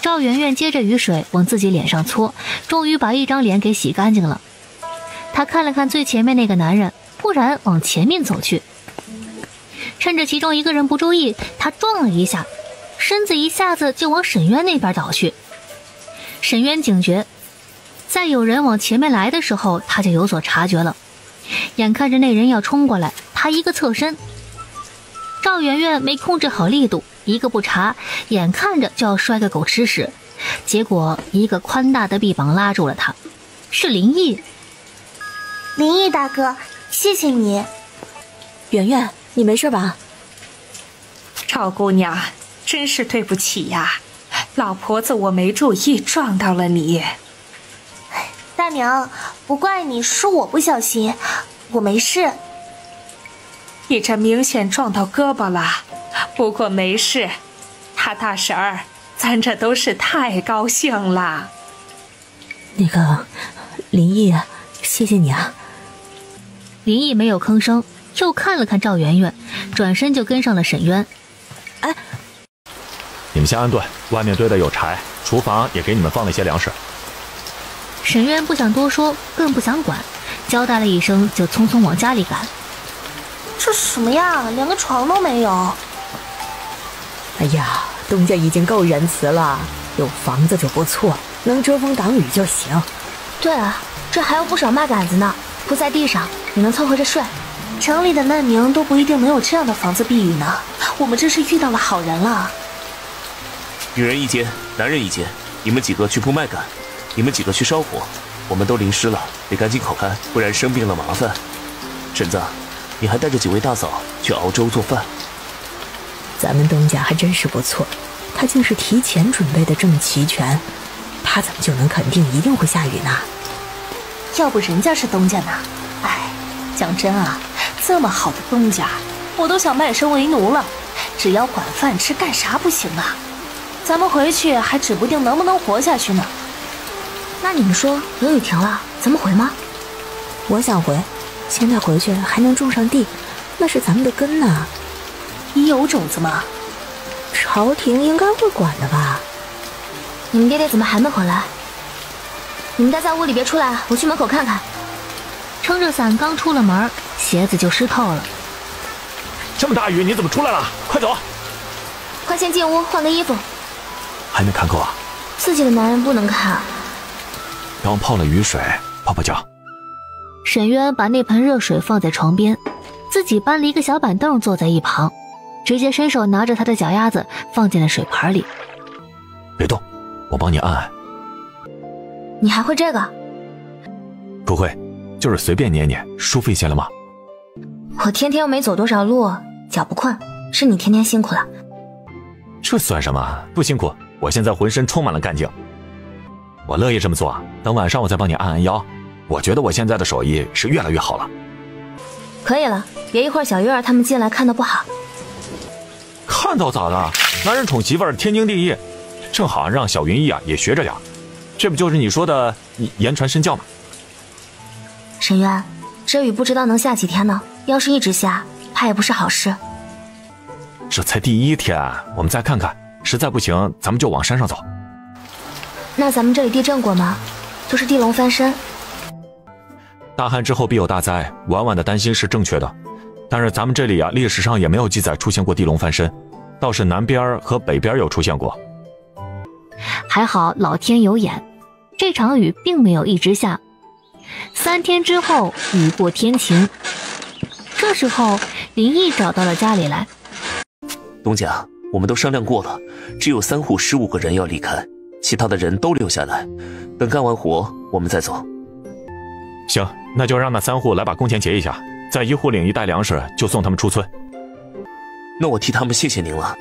赵媛媛接着雨水往自己脸上搓，终于把一张脸给洗干净了。她看了看最前面那个男人，突然往前面走去。趁着其中一个人不注意，她撞了一下，身子一下子就往沈渊那边倒去。沈渊警觉，在有人往前面来的时候，他就有所察觉了。眼看着那人要冲过来，他一个侧身，赵媛媛没控制好力度，一个不察，眼看着就要摔个狗吃屎，结果一个宽大的臂膀拉住了他，是林毅。林毅大哥，谢谢你。媛媛，你没事吧？赵姑娘，真是对不起呀，老婆子我没注意撞到了你。大娘，不怪你，是我不小心，我没事。你这明显撞到胳膊了，不过没事。大婶儿，咱这都是太高兴了。那个林毅，谢谢你啊。林毅没有吭声，又看了看赵媛媛，转身就跟上了沈渊。哎，你们先安顿，外面堆的有柴，厨房也给你们放了一些粮食。沈渊不想多说，更不想管，交代了一声就匆匆往家里赶。这什么呀，连个床都没有。哎呀，东家已经够仁慈了，有房子就不错，能遮风挡雨就行。对啊，这还有不少麦秆子呢，铺在地上，你能凑合着睡。城里的难民都不一定能有这样的房子避雨呢，我们真是遇到了好人了。女人一间，男人一间，你们几个去铺麦秆，你们几个去烧火，我们都淋湿了，得赶紧烤干，不然生病了麻烦。婶子，你还带着几位大嫂去熬粥做饭。咱们东家还真是不错，他竟是提前准备的这么齐全，他怎么就能肯定一定会下雨呢？要不人家是东家呢？哎，讲真啊，这么好的东家，我都想卖身为奴了。只要管饭吃，干啥不行啊？咱们回去还指不定能不能活下去呢。那你们说，等雨停了，咱们回吗？我想回，现在回去还能种上地，那是咱们的根呢。你有种子吗？朝廷应该会管的吧？你们爹爹怎么还没回来？你们待在屋里别出来，我去门口看看。撑着伞刚出了门，鞋子就湿透了。这么大雨你怎么出来了？快走！快先进屋换个衣服。还没看够啊？自己的男人不能看。刚泡了雨水，泡泡脚。沈渊把那盆热水放在床边，自己搬了一个小板凳坐在一旁，直接伸手拿着他的脚丫子放进了水盆里。别动，我帮你按按。你还会这个？不会，就是随便捏捏，舒服一些了吗？我天天又没走多少路，脚不困，是你天天辛苦了。这算什么？不辛苦，我现在浑身充满了干劲。我乐意这么做，等晚上我再帮你按按腰。我觉得我现在的手艺是越来越好了。可以了，别一会儿小鱼儿他们进来看到不好。看到咋的？男人宠媳妇儿天经地义，正好让小云逸啊也学着点，这不就是你说的言传身教吗？沈渊，这雨不知道能下几天呢，要是一直下，怕也不是好事。这才第1天，我们再看看，实在不行咱们就往山上走。那咱们这里地震过吗？就是地龙翻身。大旱之后必有大灾，婉婉的担心是正确的，但是咱们这里啊，历史上也没有记载出现过地龙翻身，倒是南边和北边有出现过。还好老天有眼，这场雨并没有一直下。3天之后，雨过天晴。这时候，林毅找到了家里来。东家，我们都商量过了，只有3户15个人要离开，其他的人都留下来，等干完活我们再走。行，那就让那3户来把工钱结一下，在1户领一袋粮食，就送他们出村。那我替他们谢谢您了。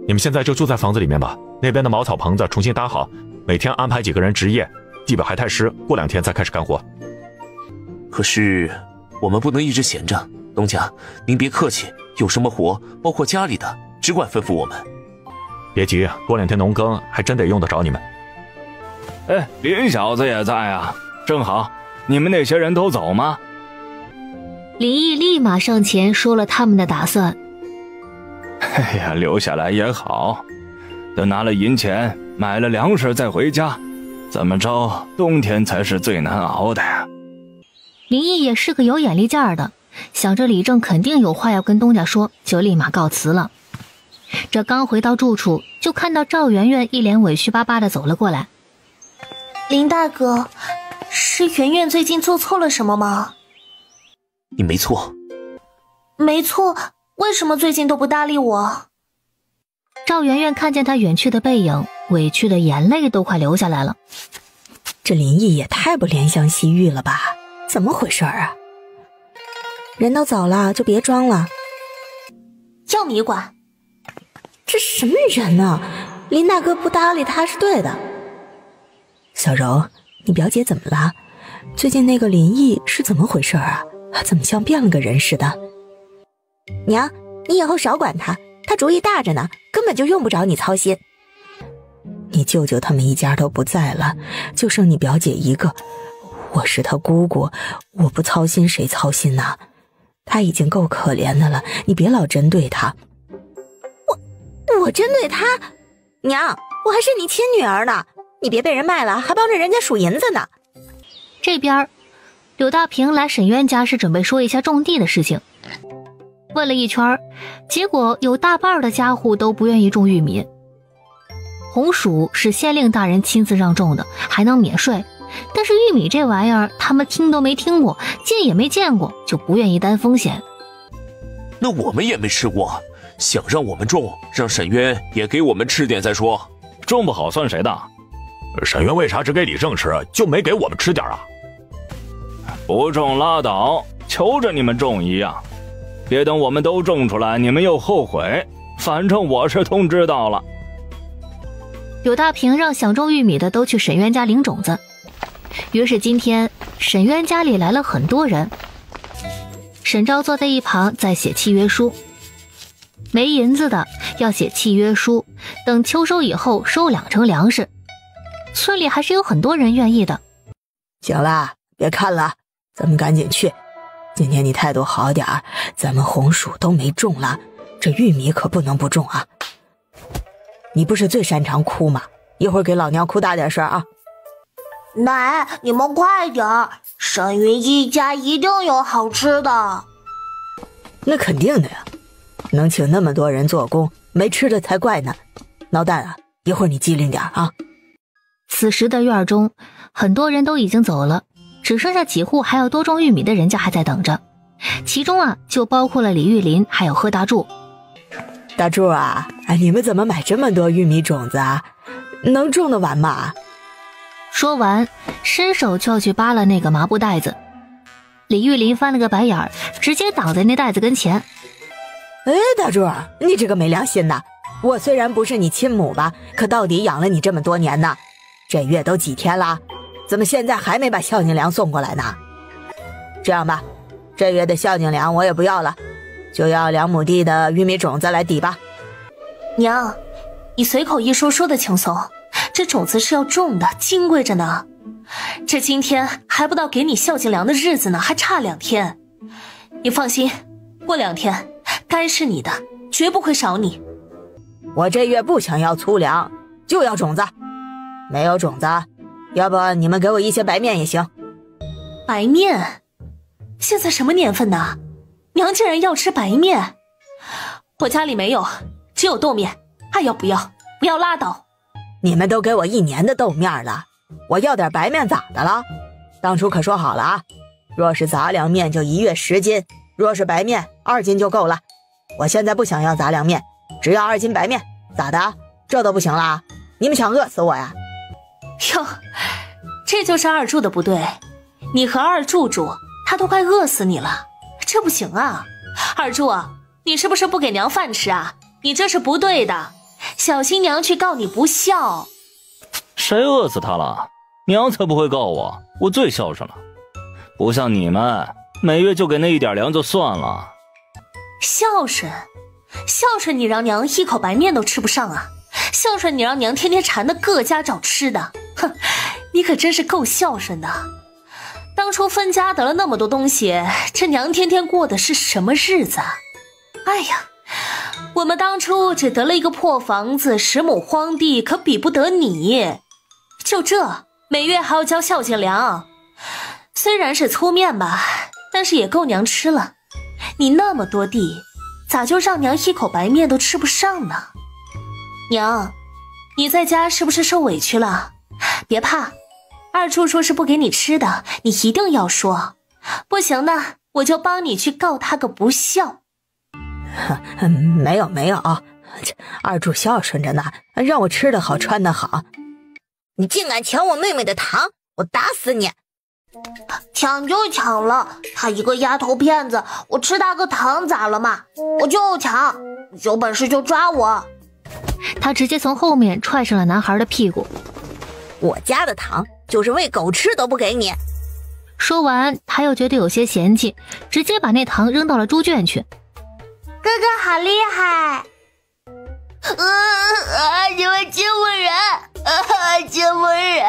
你们现在就住在房子里面吧，那边的茅草棚子重新搭好，每天安排几个人值夜，地表还太湿，过2天再开始干活。可是我们不能一直闲着，东家您别客气，有什么活，包括家里的，只管吩咐我们。别急，过2天农耕还真得用得着你们。哎，林小子也在啊，正好。你们那些人都走吗？林毅立马上前说了他们的打算。哎呀，留下来也好，等拿了银钱，买了粮食再回家。怎么着，冬天才是最难熬的呀。林毅也是个有眼力劲儿的，想着李正肯定有话要跟东家说，就立马告辞了。这刚回到住处，就看到赵媛媛一脸委屈巴巴的走了过来。林大哥，是媛媛最近做错了什么吗？你没错。没错，为什么最近都不搭理我？赵媛媛看见他远去的背影，委屈的眼泪都快流下来了。这林毅也太不怜香惜玉了吧？怎么回事啊？人都走了，就别装了。要你管。这什么人呢？林大哥不搭理他是对的。小柔，你表姐怎么了？最近那个林毅是怎么回事啊？怎么像变了个人似的？娘，你以后少管他，他主意大着呢，根本就用不着你操心。你舅舅他们一家都不在了，就剩你表姐一个，我是她姑姑，我不操心谁操心呢？她已经够可怜的了，你别老针对她。我针对她？娘，我还是你亲女儿呢，你别被人卖了，还帮着人家数银子呢。这边柳大平来沈渊家是准备说一下种地的事情，问了一圈，结果有大半的家户都不愿意种玉米。红薯是县令大人亲自让种的，还能免税，但是玉米这玩意儿他们听都没听过，见也没见过，就不愿意担风险。那我们也没吃过，想让我们种，让沈渊也给我们吃点再说。种不好算谁的？沈渊为啥只给李正吃，就没给我们吃点啊？不种拉倒，求着你们种一样，别等我们都种出来，你们又后悔。反正我是通知到了。柳大平让想种玉米的都去沈渊家领种子，于是今天沈渊家里来了很多人。沈昭坐在一旁在写契约书，没银子的要写契约书，等秋收以后收2成粮食。村里还是有很多人愿意的。行了，别看了，咱们赶紧去。今天你态度好点，咱们红薯都没种了，这玉米可不能不种啊。你不是最擅长哭吗？一会儿给老娘哭大点声啊。奶，你们快点儿，沈云一家一定有好吃的。那肯定的呀，能请那么多人做工，没吃的才怪呢。脑蛋啊，一会儿你机灵点啊。此时的院中，很多人都已经走了，只剩下几户还要多种玉米的人家还在等着。其中就包括了李玉林还有贺大柱。大柱啊，你们怎么买这么多玉米种子啊？能种得完吗？说完，伸手就要去扒了那个麻布袋子。李玉林翻了个白眼儿，直接挡在那袋子跟前。大柱，你这个没良心的！我虽然不是你亲母吧，可到底养了你这么多年呢。这月都几天了，怎么现在还没把孝敬粮送过来呢？这样吧，这月的孝敬粮我也不要了，就要2亩地的玉米种子来抵吧。娘，你随口一说说的轻松，这种子是要种的，金贵着呢。这今天还不到给你孝敬粮的日子呢，还差2天。你放心，过2天该是你的，绝不会少你。我这月不想要粗粮，就要种子。没有种子，要不你们给我一些白面也行。白面？现在什么年份呢？娘竟然要吃白面？我家里没有，只有豆面，爱要不要，不要拉倒。你们都给我1年的豆面了，我要点白面咋的了？当初可说好了啊，若是杂粮面就1月10斤，若是白面2斤就够了。我现在不想要杂粮面，只要2斤白面，咋的？这都不行了？你们想饿死我呀？哟，这就是二柱的不对，你和二柱柱，他都快饿死你了，这不行啊！二柱，你是不是不给娘饭吃啊？你这是不对的，小心娘去告你不孝。谁饿死他了？娘才不会告我，我最孝顺了，不像你们，每月就给那1点粮就算了。孝顺？孝顺你让娘一口白面都吃不上啊？孝顺你让娘天天馋的各家找吃的？哼，你可真是够孝顺的。当初分家得了那么多东西，这娘天天过的是什么日子？哎呀，我们当初只得了一个破房子，10亩荒地，可比不得你。就这，每月还要交孝敬粮，虽然是粗面吧，但是也够娘吃了。你那么多地，咋就让娘一口白面都吃不上呢？娘，你在家是不是受委屈了？别怕，二柱说是不给你吃的，你一定要说。不行呢，我就帮你去告他个不孝。没有，二柱孝顺着呢，让我吃得好穿得好。你竟敢抢我妹妹的糖，我打死你！抢就抢了，她一个丫头片子，我吃她个糖咋了嘛？我就抢，有本事就抓我！他直接从后面踹上了男孩的屁股。我家的糖就是喂狗吃都不给你。说完，他又觉得有些嫌弃，直接把那糖扔到了猪圈去。哥哥好厉害！你们欺负人！欺负人！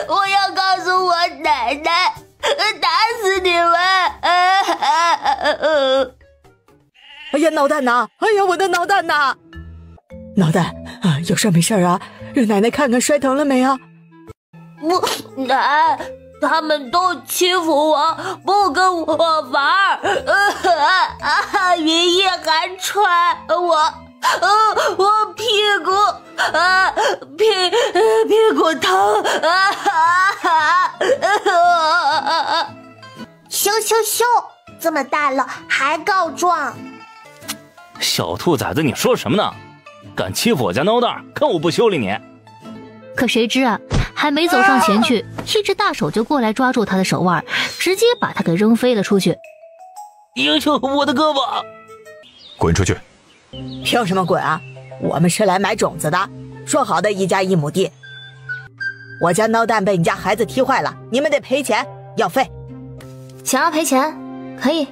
我要告诉我奶奶，打死你们！哎呀，脑蛋呐！哎呀，我的脑蛋呐！脑蛋有事没事啊？让奶奶看看摔疼了没啊？奶，他们都欺负我，不跟我玩云烨还踹我屁股屁股疼羞，这么大了还告状？小兔崽子，你说什么呢？敢欺负我家孬蛋，看我不修理你！可谁知还没走上前去，一只大手就过来抓住他的手腕，直接把他给扔飞了出去。呦，我的胳膊！滚出去！凭什么滚啊？我们是来买种子的，说好的1家1亩地。我家孬蛋被你家孩子踢坏了，你们得赔钱，要费。想要赔钱？可以。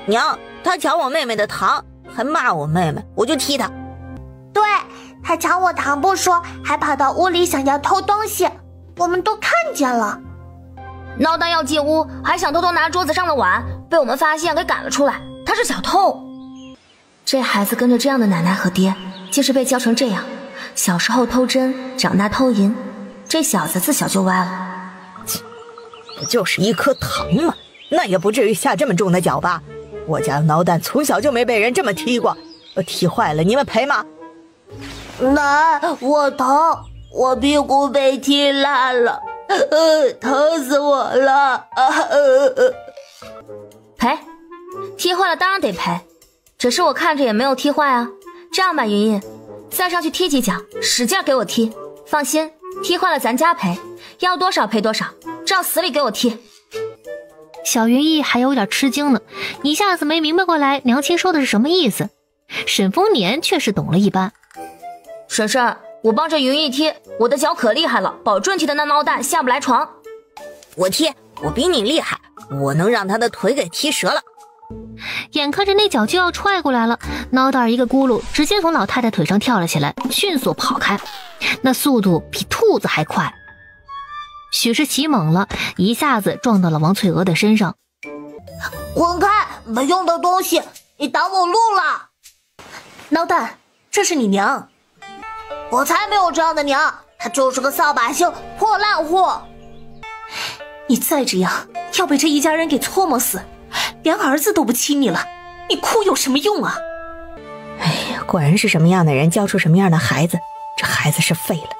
娘，他抢我妹妹的糖，还骂我妹妹，我就踢他。对，他抢我糖不说，还跑到屋里想要偷东西，我们都看见了。孬蛋要进屋，还想偷偷拿桌子上的碗，被我们发现给赶了出来。他是小偷。这孩子跟着这样的奶奶和爹，竟是被教成这样。小时候偷针，长大偷银，这小子自小就歪了。不就是一颗糖吗？那也不至于下这么重的脚吧？我家孬蛋从小就没被人这么踢过，踢坏了你们赔吗？奶，我疼，我屁股被踢烂了，疼死我了！赔，踢坏了当然得赔，只是我看着也没有踢坏啊。这样吧，云云，再上去踢几脚，使劲给我踢。放心，踢坏了咱家赔，要多少赔多少，照死里给我踢。小云逸还有点吃惊呢，一下子没明白过来娘亲说的是什么意思。沈丰年却是懂了一般。婶婶，我帮着云逸踢，我的脚可厉害了，保准踢的那孬蛋下不来床。我踢，我比你厉害，我能让他的腿给踢折了。眼看着那脚就要踹过来了，孬蛋一个咕噜直接从老太太腿上跳了起来，迅速跑开，那速度比兔子还快。许是起猛了，一下子撞到了王翠娥的身上。滚开，没用的东西，你挡我路了！孬蛋，这是你娘。我才没有这样的娘，她就是个扫把星，破烂货。你再这样，要被这一家人给搓磨死，连儿子都不亲你了，你哭有什么用啊？哎呀，果然是什么样的人教出什么样的孩子，这孩子是废了。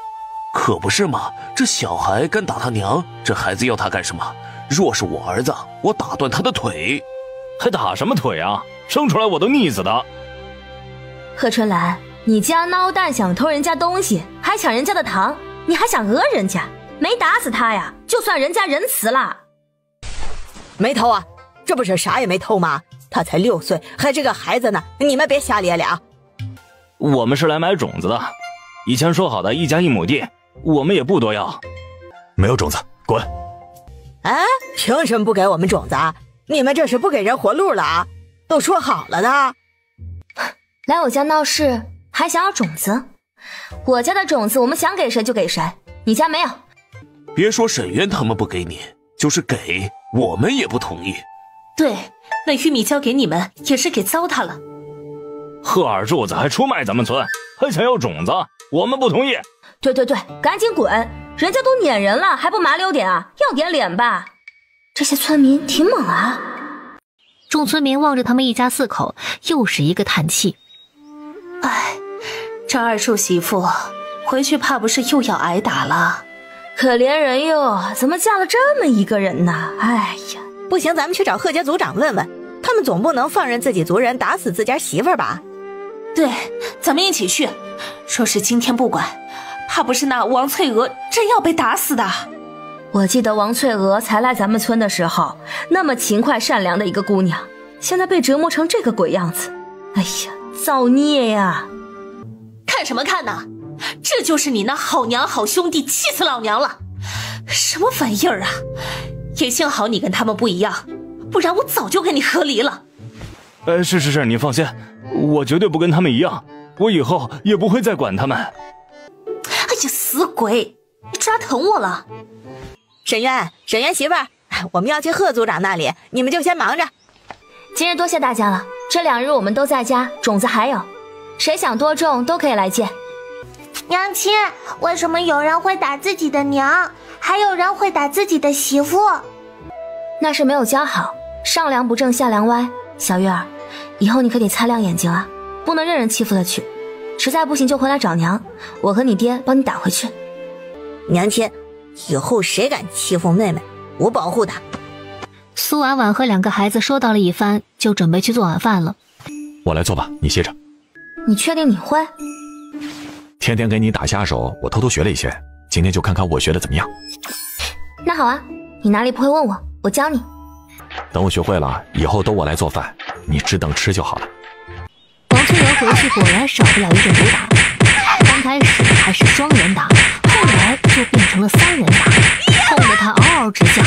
可不是嘛，这小孩敢打他娘，这孩子要他干什么？若是我儿子，我打断他的腿。还打什么腿啊？生出来我都溺死的。贺春兰，你家孬蛋想偷人家东西，还抢人家的糖，你还想讹人家？没打死他呀，就算人家仁慈了。没偷啊，这不是啥也没偷吗？他才6岁，还是个孩子呢，你们别瞎咧咧啊。我们是来买种子的，以前说好的1家1亩地，我们也不多要。没有种子，滚！哎，凭什么不给我们种子啊？你们这是不给人活路了啊？都说好了的。来我家闹事还想要种子？我家的种子我们想给谁就给谁，你家没有。别说沈渊他们不给你，就是给我们也不同意。对，那玉米交给你们也是给糟蹋了。贺二柱子还出卖咱们村，还想要种子，我们不同意。对，赶紧滚！人家都撵人了，还不麻溜点啊？要点脸吧！这些村民挺猛啊。众村民望着他们一家4口，又是一个叹气。哎，这二叔媳妇回去怕不是又要挨打了。可怜人哟，怎么嫁了这么一个人呢？哎呀，不行，咱们去找贺家族长问问，他们总不能放任自己族人打死自家媳妇儿吧？对，咱们一起去。说是今天不管，怕不是那王翠娥真要被打死的。我记得王翠娥才来咱们村的时候，那么勤快善良的一个姑娘，现在被折磨成这个鬼样子，哎呀，造孽呀！看什么看呢？这就是你那好娘好兄弟，气死老娘了！什么玩意儿啊！也幸好你跟他们不一样，不然我早就跟你和离了。是，你放心，我绝对不跟他们一样，我以后也不会再管他们。哎呀，死鬼，你抓疼我了。沈渊媳妇儿，我们要去贺族长那里，你们就先忙着。今日多谢大家了，这2日我们都在家，种子还有，谁想多种都可以来借。娘亲，为什么有人会打自己的娘，还有人会打自己的媳妇？那是没有教好，上梁不正下梁歪。小月儿，以后你可得擦亮眼睛啊，不能任人欺负了去。实在不行就回来找娘，我和你爹帮你打回去。娘亲，以后谁敢欺负妹妹，我保护她。苏婉婉和2个孩子说到了一番，就准备去做晚饭了。我来做吧，你歇着。你确定你会？天天给你打下手，我偷偷学了一些，今天就看看我学的怎么样。那好啊，你哪里不会问我，我教你。等我学会了，以后都我来做饭，你只等吃就好了。王翠娥回去果然少不了一顿毒打，刚开始还是双人打，后来就变成了3人打，痛得他嗷嗷直叫。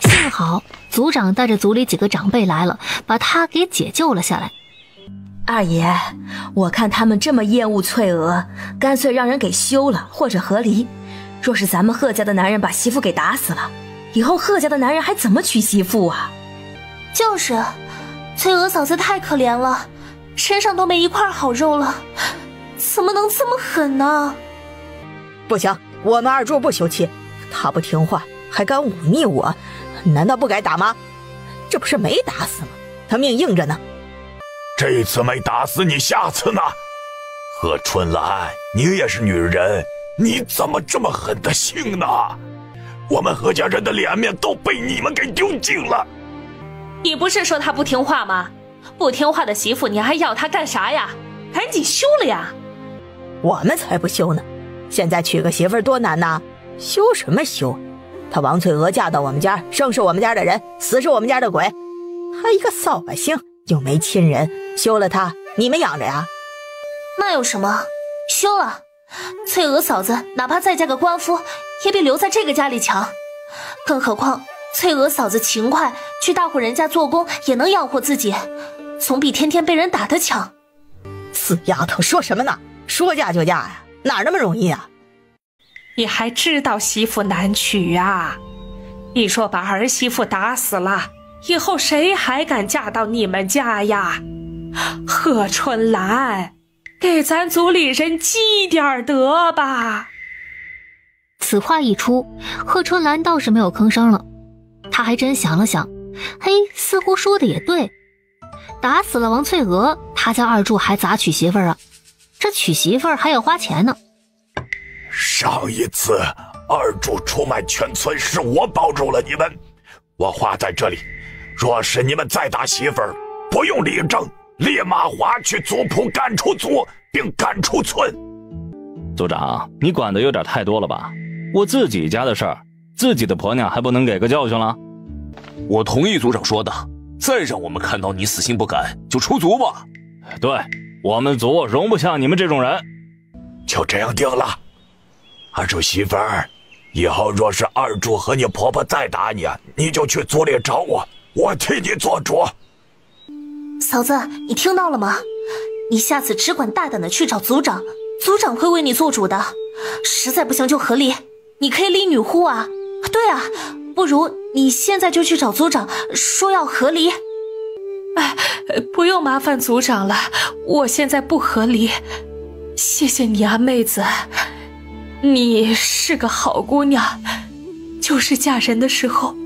幸好族长带着族里几个长辈来了，把他给解救了下来。二爷，我看他们这么厌恶翠娥，干脆让人给休了，或者和离。若是咱们贺家的男人把媳妇给打死了，以后贺家的男人还怎么娶媳妇啊？就是，翠娥嫂子太可怜了，身上都没一块好肉了，怎么能这么狠呢？不行，我们二柱不休妻，他不听话还敢忤逆我，难道不该打吗？这不是没打死吗？他命硬着呢。这次没打死你，下次呢？贺春兰，你也是女人，你怎么这么狠的心呢？我们何家人的脸面都被你们给丢尽了。你不是说他不听话吗？不听话的媳妇你还要他干啥呀？赶紧休了呀！我们才不休呢，现在娶个媳妇多难呐，休什么休？她王翠娥嫁到我们家，生是我们家的人，死是我们家的鬼，她一个扫把星又没亲人，休了她你们养着呀？那有什么？休了，翠娥嫂子哪怕再嫁个官夫，也比留在这个家里强。更何况翠娥嫂子勤快，去大户人家做工也能养活自己，总比天天被人打的强。死丫头说什么呢？说嫁就嫁呀，哪那么容易啊？你还知道媳妇难娶啊？你说把儿媳妇打死了，以后谁还敢嫁到你们家呀？贺春兰，给咱族里人积点德吧。此话一出，贺春兰倒是没有吭声了。他还真想了想，嘿，似乎说的也对。打死了王翠娥，他家二柱还咋娶媳妇儿啊？这娶媳妇儿还要花钱呢。上一次二柱出卖全村是我保住了你们，我话在这里，若是你们再打媳妇儿，不用理政，立马划去族谱赶出族，并赶出村。族长，你管的有点太多了吧？我自己家的事儿，自己的婆娘还不能给个教训了？我同意族长说的，再让我们看到你死性不改，就出族吧。对，我们族容不下你们这种人。就这样定了。二柱媳妇儿，以后若是二柱和你婆婆再打你，你就去族里找我，我替你做主。嫂子，你听到了吗？你下次只管大胆的去找族长，族长会为你做主的。实在不行就和离，你可以离女户啊。对啊，不如你现在就去找族长，说要和离。哎，不用麻烦族长了，我现在不和离。谢谢你啊，妹子，你是个好姑娘，就是嫁人的时候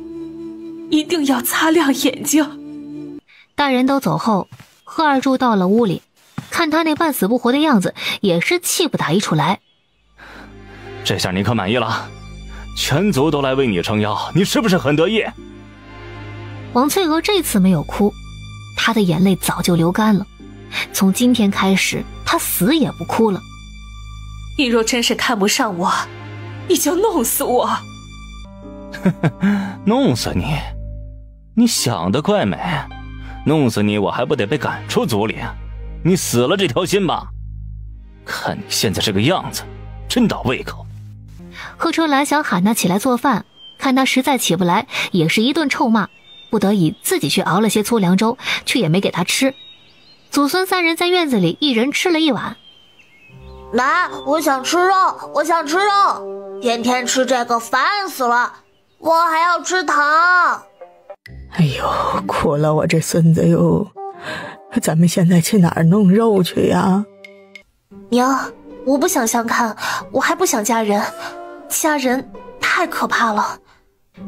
一定要擦亮眼睛。大人都走后，贺二柱到了屋里，看他那半死不活的样子，也是气不打一处来。这下你可满意了？全族都来为你撑腰，你是不是很得意？王翠娥这次没有哭，她的眼泪早就流干了。从今天开始，她死也不哭了。你若真是看不上我，你就弄死我。弄死你？你想得怪美，弄死你我还不得被赶出族里？你死了这条心吧。看你现在这个样子，真倒胃口。贺春兰想喊他起来做饭，看他实在起不来，也是一顿臭骂，不得已自己去熬了些粗粮粥，却也没给他吃。祖孙三人在院子里一人吃了一碗。来，我想吃肉，我想吃肉，天天吃这个烦死了，我还要吃糖。哎呦，苦了我这孙子哟！咱们现在去哪儿弄肉去呀？娘，我不想相看，我还不想嫁人，嫁人太可怕了。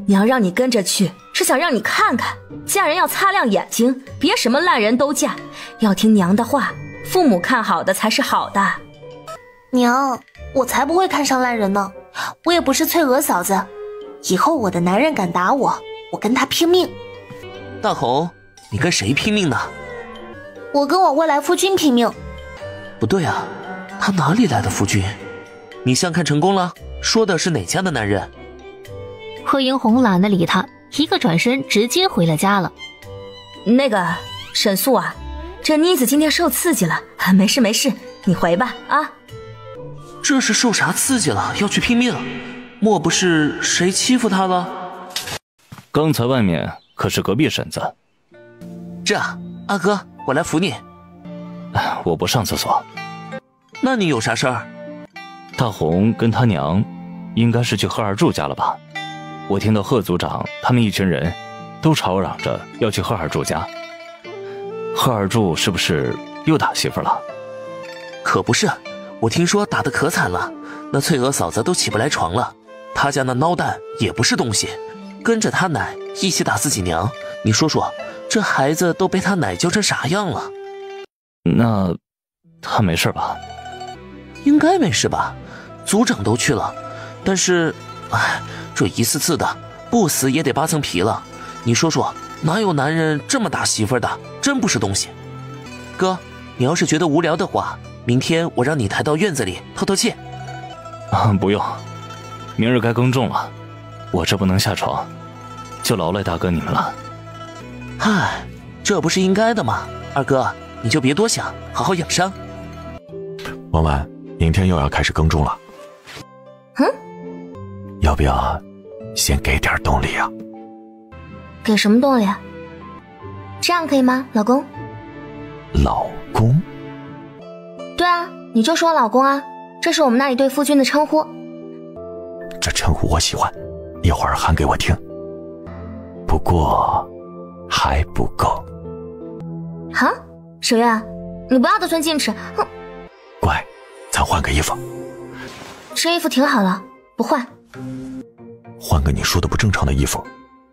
娘让你跟着去，是想让你看看，嫁人要擦亮眼睛，别什么烂人都嫁，要听娘的话，父母看好的才是好的。娘，我才不会看上烂人呢，我也不是翠娥嫂子，以后我的男人敢打我，我跟他拼命。大红，你跟谁拼命呢？我跟我未来夫君拼命。不对啊，他哪里来的夫君？你相看成功了？说的是哪家的男人？贺英红懒得理他，一个转身直接回了家了。那个沈素啊，这妮子今天受刺激了，没事没事，你回吧啊。这是受啥刺激了？要去拼命？莫不是谁欺负他了？刚才外面可是隔壁婶子。这阿哥，我来扶你。我不上厕所。那你有啥事儿？大红跟他娘应该是去贺二柱家了吧？我听到贺族长他们一群人都吵嚷着要去贺二柱家。贺二柱是不是又打媳妇了？可不是，我听说打得可惨了，那翠娥嫂子都起不来床了。他家那孬蛋也不是东西，跟着他奶一起打自己娘。你说说，这孩子都被他奶教成啥样了？那他没事吧？应该没事吧，族长都去了，但是，这一次次的，不死也得扒层皮了。你说说，哪有男人这么打媳妇的？真不是东西。哥，你要是觉得无聊的话，明天我让你抬到院子里透透气。不用，明日该耕种了，我这不能下床，就劳累大哥你们了。唉，这不是应该的吗？二哥，你就别多想，好好养伤。婉婉，明天又要开始耕种了。要不要先给点动力啊？给什么动力啊？这样可以吗，老公？老公？对啊，你就是我老公啊，这是我们那里对夫君的称呼。这称呼我喜欢，一会儿喊给我听。不过还不够。哈，沈月，你不要得寸进尺，哼！乖，咱换个衣服。这衣服挺好了，不换。换个你说的不正常的衣服，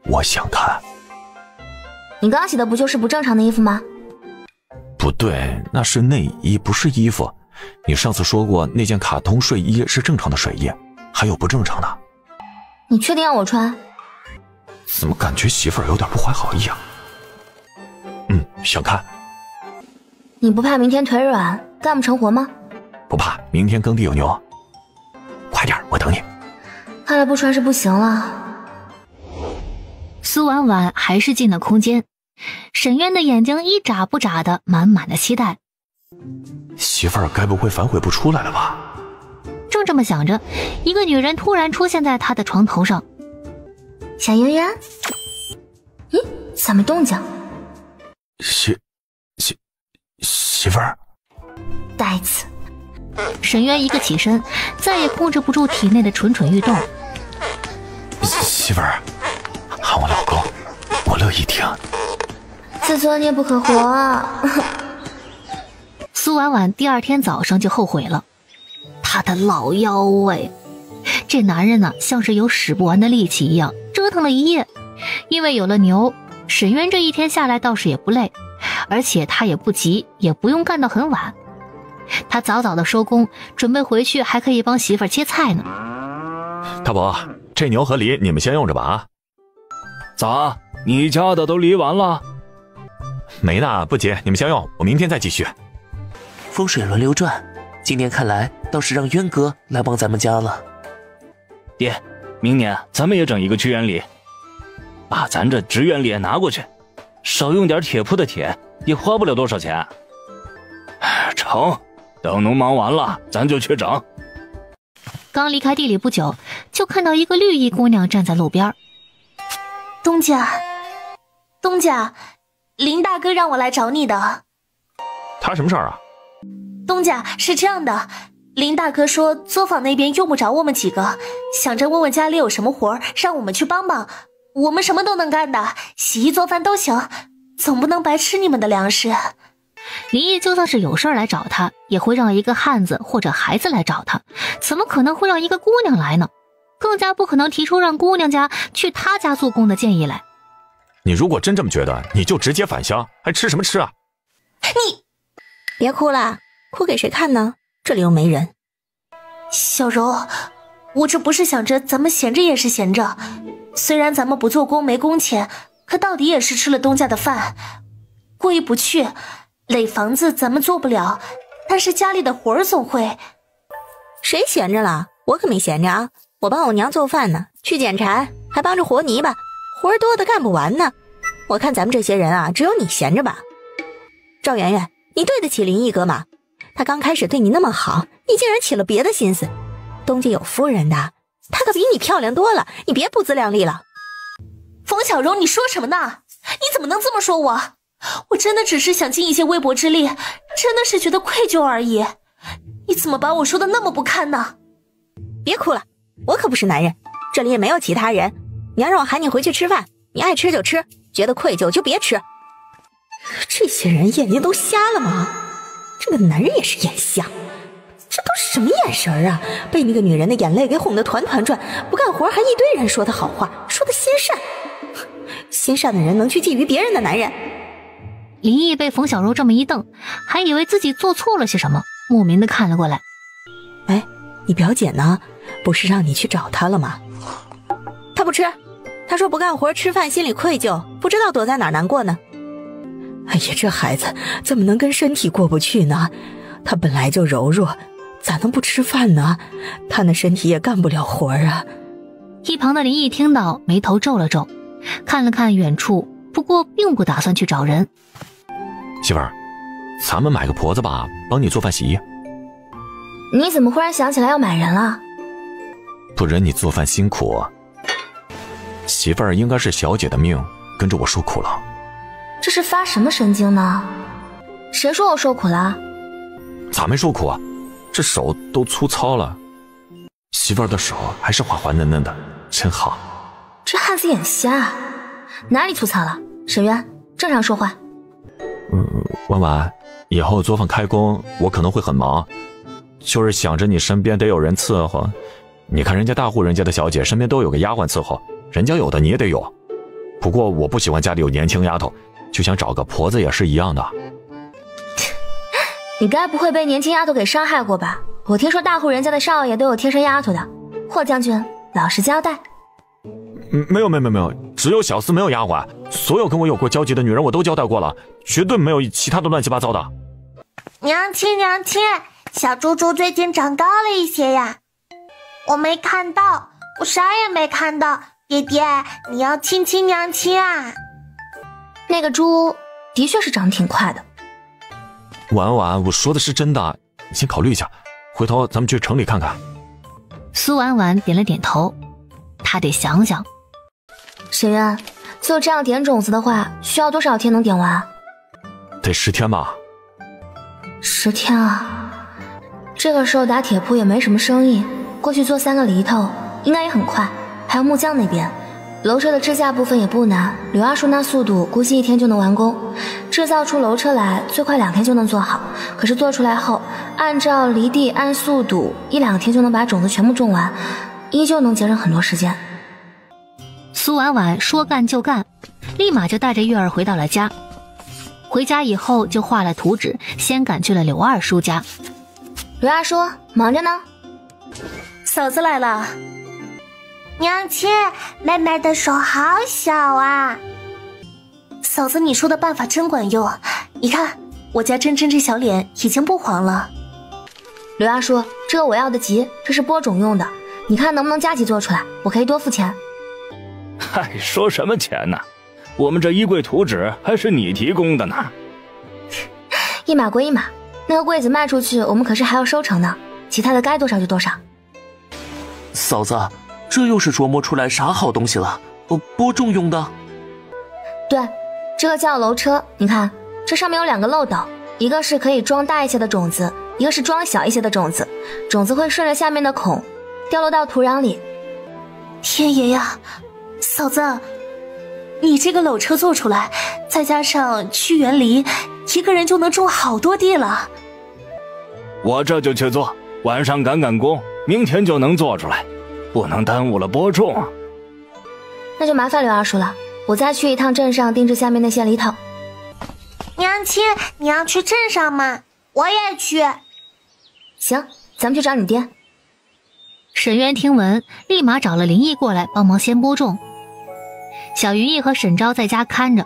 我想看。你刚洗的不就是不正常的衣服吗？不对，那是内衣，不是衣服。你上次说过那件卡通睡衣是正常的睡衣，还有不正常的。你确定要我穿？怎么感觉媳妇儿有点不怀好意啊？想看。你不怕明天腿软干不成活吗？不怕，明天耕地有牛。快点，我等你。看来不穿是不行了。苏婉婉还是进了空间，沈渊的眼睛一眨不眨的，满满的期待。媳妇儿该不会反悔不出来了吧？正这么想着，一个女人突然出现在他的床头上。小圆圆，咦，怎么动静？媳妇儿，呆子。沈渊一个起身，再也控制不住体内的蠢蠢欲动。媳妇儿，喊我老公，我乐意听。自作孽不可活。苏婉婉第二天早上就后悔了，她的老腰喂，这男人呢，像是有使不完的力气一样，折腾了一夜。因为有了牛，沈渊这一天下来倒是也不累，而且他也不急，也不用干到很晚。他早早的收工，准备回去还可以帮媳妇儿切菜呢。大伯，这牛和梨你们先用着吧啊。咋，你家的都梨完了？没呢，不急，你们先用，我明天再继续。风水轮流转，今年看来倒是让渊哥来帮咱们家了。爹，明年咱们也整一个屈原梨，把咱这职员梨也拿过去，少用点铁铺的铁，也花不了多少钱。成，等农忙完了，咱就去整。刚离开地里不久，就看到一个绿衣姑娘站在路边。东家，林大哥让我来找你的。他什么事儿啊？东家，是这样的，林大哥说作坊那边用不着我们几个，想着问问家里有什么活让我们去帮帮。我们什么都能干的，洗衣做饭都行，总不能白吃你们的粮食。林毅就算是有事儿来找他，也会让一个汉子或者孩子来找他，怎么可能会让一个姑娘来呢？更加不可能提出让姑娘家去他家做工的建议来。你如果真这么觉得，你就直接返乡，还吃什么吃啊？你别哭了，哭给谁看呢？这里又没人。小柔，我这不是想着咱们闲着也是闲着，虽然咱们不做工没工钱，可到底也是吃了东家的饭，过意不去。垒房子咱们做不了，但是家里的活儿总会。谁闲着了？我可没闲着啊！我帮我娘做饭呢，去捡柴，还帮着和泥巴，活儿多的干不完呢。我看咱们这些人啊，只有你闲着吧。赵圆圆，你对得起林毅哥吗？他刚开始对你那么好，你竟然起了别的心思。东家有夫人的，她可比你漂亮多了，你别不自量力了。冯小柔，你说什么呢？你怎么能这么说我？我真的只是想尽一些微薄之力，真的是觉得愧疚而已。你怎么把我说的那么不堪呢？别哭了，我可不是男人，这里也没有其他人。娘让我喊你回去吃饭，你爱吃就吃，觉得愧疚就别吃。这些人眼睛都瞎了吗？这个男人也是眼瞎，这都是什么眼神啊？被那个女人的眼泪给哄得团团转，不干活还一堆人说他好话，说他心善。心善的人能去觊觎别人的男人。林毅被冯小柔这么一瞪，还以为自己做错了些什么，莫名的看了过来。哎，你表姐呢？不是让你去找她了吗？她不吃，她说不干活吃饭心里愧疚，不知道躲在哪儿难过呢。哎呀，这孩子怎么能跟身体过不去呢？她本来就柔弱，咋能不吃饭呢？她那身体也干不了活啊。一旁的林毅听到，眉头皱了皱，看了看远处，不过并不打算去找人。媳妇儿，咱们买个婆子吧，帮你做饭洗衣。你怎么忽然想起来要买人了？不忍你做饭辛苦，媳妇儿应该是小姐的命，跟着我受苦了。这是发什么神经呢？谁说我受苦了？咋没受苦啊？这手都粗糙了，媳妇儿的手还是滑滑嫩嫩的，真好。这汉子眼瞎，哪里粗糙了？沈渊，正常说话。婉婉，以后做饭开工我可能会很忙，就是想着你身边得有人伺候。你看人家大户人家的小姐身边都有个丫鬟伺候，人家有的你也得有。不过我不喜欢家里有年轻丫头，就想找个婆子也是一样的。你该不会被年轻丫头给伤害过吧？我听说大户人家的少爷都有贴身丫头的。霍将军，老实交代。没有，只有小厮没有丫鬟，所有跟我有过交集的女人我都交代过了，绝对没有其他的乱七八糟的。娘亲，小猪猪最近长高了一些呀。我没看到，我啥也没看到。爹爹，你要亲亲娘亲啊。那个猪的确是长得挺快的。婉婉，我说的是真的，你先考虑一下，回头咱们去城里看看。苏婉婉点了点头，她得想想。沈渊，就这样点种子的话，需要多少天能点完？得10天吧。10天啊，这个时候打铁铺也没什么生意，过去做3个犁头应该也很快。还有木匠那边，楼车的支架部分也不难，刘阿叔那速度估计1天就能完工，制造出楼车来最快2天就能做好。可是做出来后，按照犁地按速度1-2天就能把种子全部种完，依旧能节省很多时间。苏婉婉说干就干，立马就带着月儿回到了家。回家以后就画了图纸，先赶去了刘二叔家。刘二叔忙着呢。嫂子来了。娘亲，妹妹的手好小啊。嫂子，你说的办法真管用，你看我家珍珍这小脸已经不黄了。刘阿叔，这个我要的急，这是播种用的，你看能不能加急做出来，我可以多付钱。嗨，说什么钱呢？我们这衣柜图纸还是你提供的呢。一码归一码，那个柜子卖出去我们可是还要收成呢，其他的该多少就多少。嫂子，这又是琢磨出来啥好东西了？播种用的？对，这个叫楼车，你看这上面有2个漏斗，一个是可以装大一些的种子，一个是装小一些的种子，种子会顺着下面的孔掉落到土壤里。天爷呀，嫂子，你这个篓车做出来，再加上屈原犁，一个人就能种好多地了。我这就去做，晚上赶工，明天就能做出来，不能耽误了播种。那就麻烦刘二叔了，我再去一趟镇上定制下面那些犁头。娘亲，你要去镇上吗？我也去。行，咱们去找你爹。沈渊听闻，立马找了林毅过来帮忙先播种。小云逸和沈昭在家看着，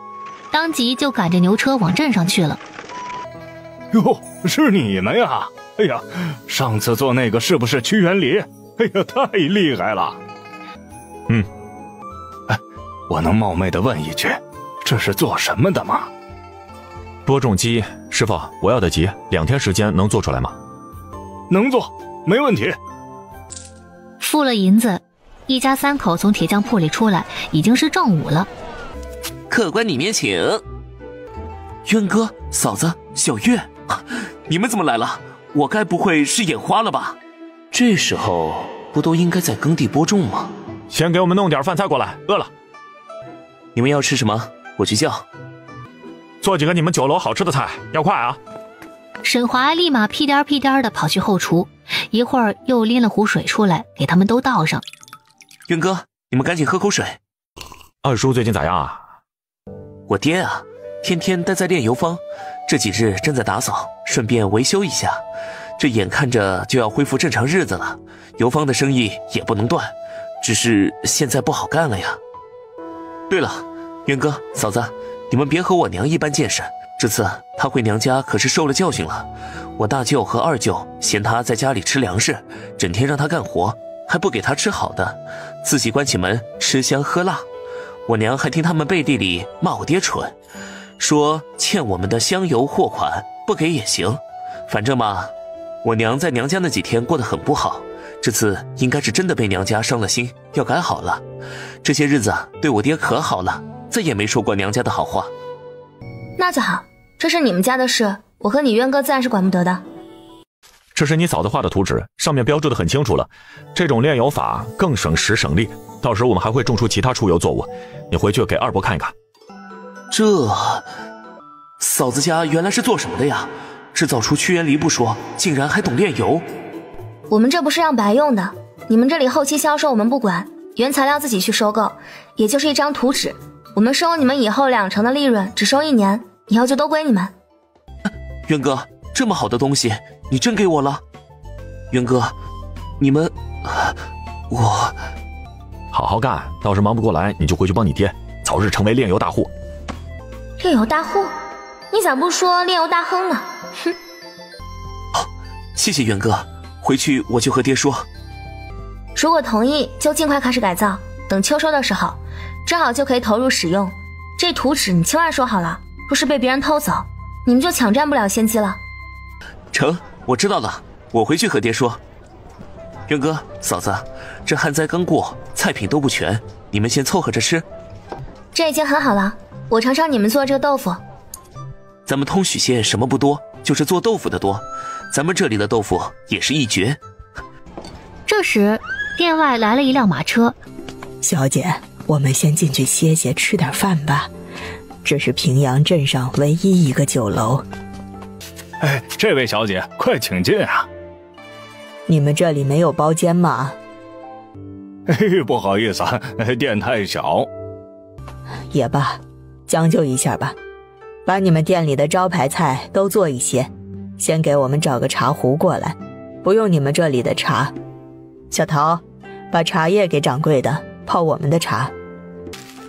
当即就赶着牛车往镇上去了。哟，是你们呀！哎呀，上次做那个是不是屈原犁？哎呀，太厉害了！哎，我能冒昧的问一句，这是做什么的吗？播种机，师傅，我要的急，2天时间能做出来吗？能做，没问题。付了银子，一家3口从铁匠铺里出来，已经是正午了。客官里面请。渊哥、嫂子、小月，你们怎么来了？我该不会是眼花了吧？这时候不都应该在耕地播种吗？先给我们弄点饭菜过来，饿了。你们要吃什么？我去叫。做几个你们酒楼好吃的菜，要快啊！沈华立马屁颠屁颠的跑去后厨，一会儿又拎了壶水出来，给他们都倒上。渊哥，你们赶紧喝口水。二叔最近咋样啊？我爹啊，天天待在炼油坊，这几日正在打扫，顺便维修一下。这眼看着就要恢复正常日子了，游方的生意也不能断，只是现在不好干了呀。对了，渊哥、嫂子，你们别和我娘一般见识，这次她回娘家可是受了教训了。我大舅和二舅嫌她在家里吃粮食，整天让她干活，还不给她吃好的，自己关起门吃香喝辣。我娘还听他们背地里骂我爹蠢，说欠我们的香油货款不给也行。反正嘛，我娘在娘家那几天过得很不好，这次应该是真的被娘家伤了心，要改好了。这些日子对我爹可好了，再也没说过娘家的好话。那就好，这是你们家的事，我和你渊哥自然是管不得的。这是你嫂子画的图纸，上面标注的很清楚了。这种炼油法更省时省力，到时我们还会种出其他出油作物，你回去给二伯看一看。这嫂子家原来是做什么的呀？制造出屈原离不说，竟然还懂炼油。我们这不是让白用的，你们这里后期销售我们不管，原材料自己去收购，也就是一张图纸，我们收你们以后2成的利润，只收1年，以后就都归你们。渊哥，这么好的东西你真给我了？渊哥，你们我好好干，到时忙不过来你就回去帮你爹，早日成为炼油大户。炼油大户？你咋不说炼油大亨呢？哼！谢谢渊哥，回去我就和爹说。如果同意，就尽快开始改造，等秋收的时候，正好就可以投入使用。这图纸你千万说好了，若是被别人偷走，你们就抢占不了先机了。成，我知道了，我回去和爹说。渊哥、嫂子，这旱灾刚过，菜品都不全，你们先凑合着吃。这已经很好了，我尝尝你们做这个豆腐。咱们通许县什么不多，就是做豆腐的多，咱们这里的豆腐也是一绝。这时，店外来了一辆马车。小姐，我们先进去歇歇，吃点饭吧。这是平阳镇上唯一一个酒楼。哎，这位小姐，快请进啊！你们这里没有包间吗？不好意思啊，店太小。也罢，将就一下吧。把你们店里的招牌菜都做一些，先给我们找个茶壶过来，不用你们这里的茶。小桃，把茶叶给掌柜的，泡我们的茶。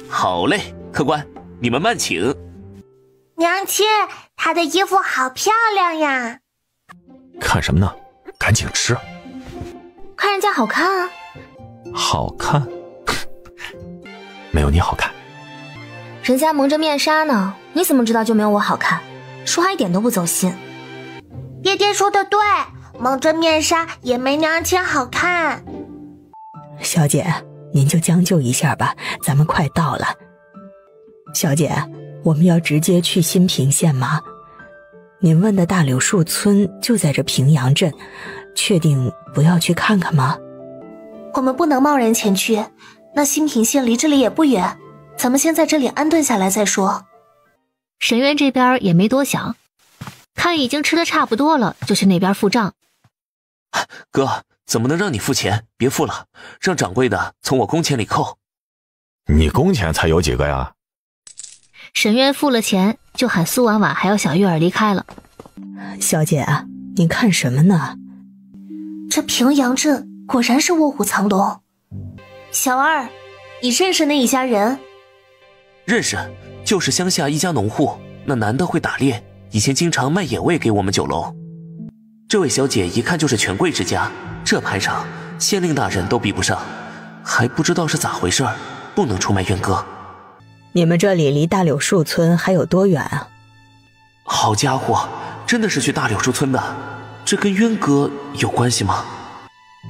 好嘞，客官，你们慢请。娘亲，她的衣服好漂亮呀！看什么呢？赶紧吃。看人家好看啊。好看？没有你好看。人家蒙着面纱呢，你怎么知道就没有我好看？说话一点都不走心。爹爹说的对，蒙着面纱也没娘亲好看。小姐，您就将就一下吧，咱们快到了。小姐，我们要直接去新平县吗？您问的大柳树村就在这平阳镇，确定不要去看看吗？我们不能贸然前去，那新平县离这里也不远，咱们先在这里安顿下来再说。沈渊这边也没多想，看已经吃得差不多了，就去那边付账。哥，怎么能让你付钱？别付了，让掌柜的从我工钱里扣。你工钱才有几个呀？沈渊付了钱，就喊苏婉婉还有小月儿离开了。小姐啊，你看什么呢？这平阳镇果然是卧虎藏龙。小二，你认识那一家人？认识，就是乡下一家农户，那男的会打猎，以前经常卖野味给我们酒楼。这位小姐一看就是权贵之家，这排场县令大人都比不上，还不知道是咋回事，不能出卖渊哥。你们这里离大柳树村还有多远啊？好家伙，真的是去大柳树村的，这跟渊哥有关系吗？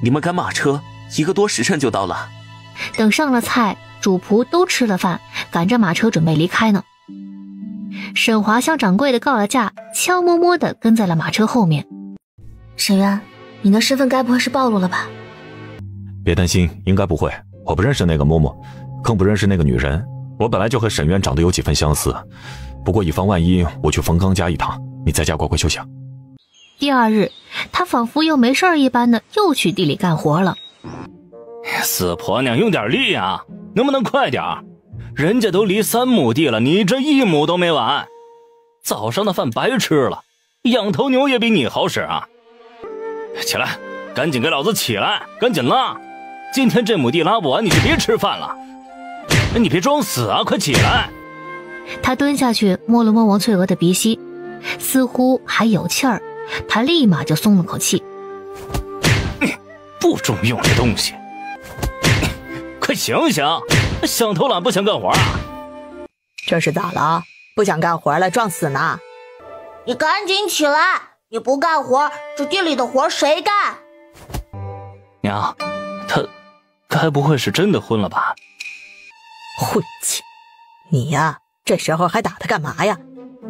你们赶马车1个多时辰就到了。等上了菜，主仆都吃了饭，赶着马车准备离开呢。沈华向掌柜的告了假，悄摸摸地跟在了马车后面。沈渊，你的身份该不会是暴露了吧？别担心，应该不会。我不认识那个嬷嬷，更不认识那个女人。我本来就和沈渊长得有几分相似，不过以防万一，我去冯刚家一趟，你在家乖乖休息。第二日，他仿佛又没事一般的又去地里干活了。死婆娘，用点力啊，能不能快点？人家都离3亩地了，你这1亩都没完。早上的饭白吃了，养头牛也比你好使啊。起来，赶紧给老子起来，赶紧拉！今天这亩地拉不完，你就别吃饭了。你别装死啊，快起来！他蹲下去摸了摸王翠娥的鼻息，似乎还有气儿，他立马就松了口气。不中用的东西，快醒醒！想偷懒不想干活啊？这是咋了？不想干活了，装死呢？你赶紧起来！你不干活，这地里的活谁干？娘，他该不会是真的昏了吧？混气！你呀，这时候还打他干嘛呀？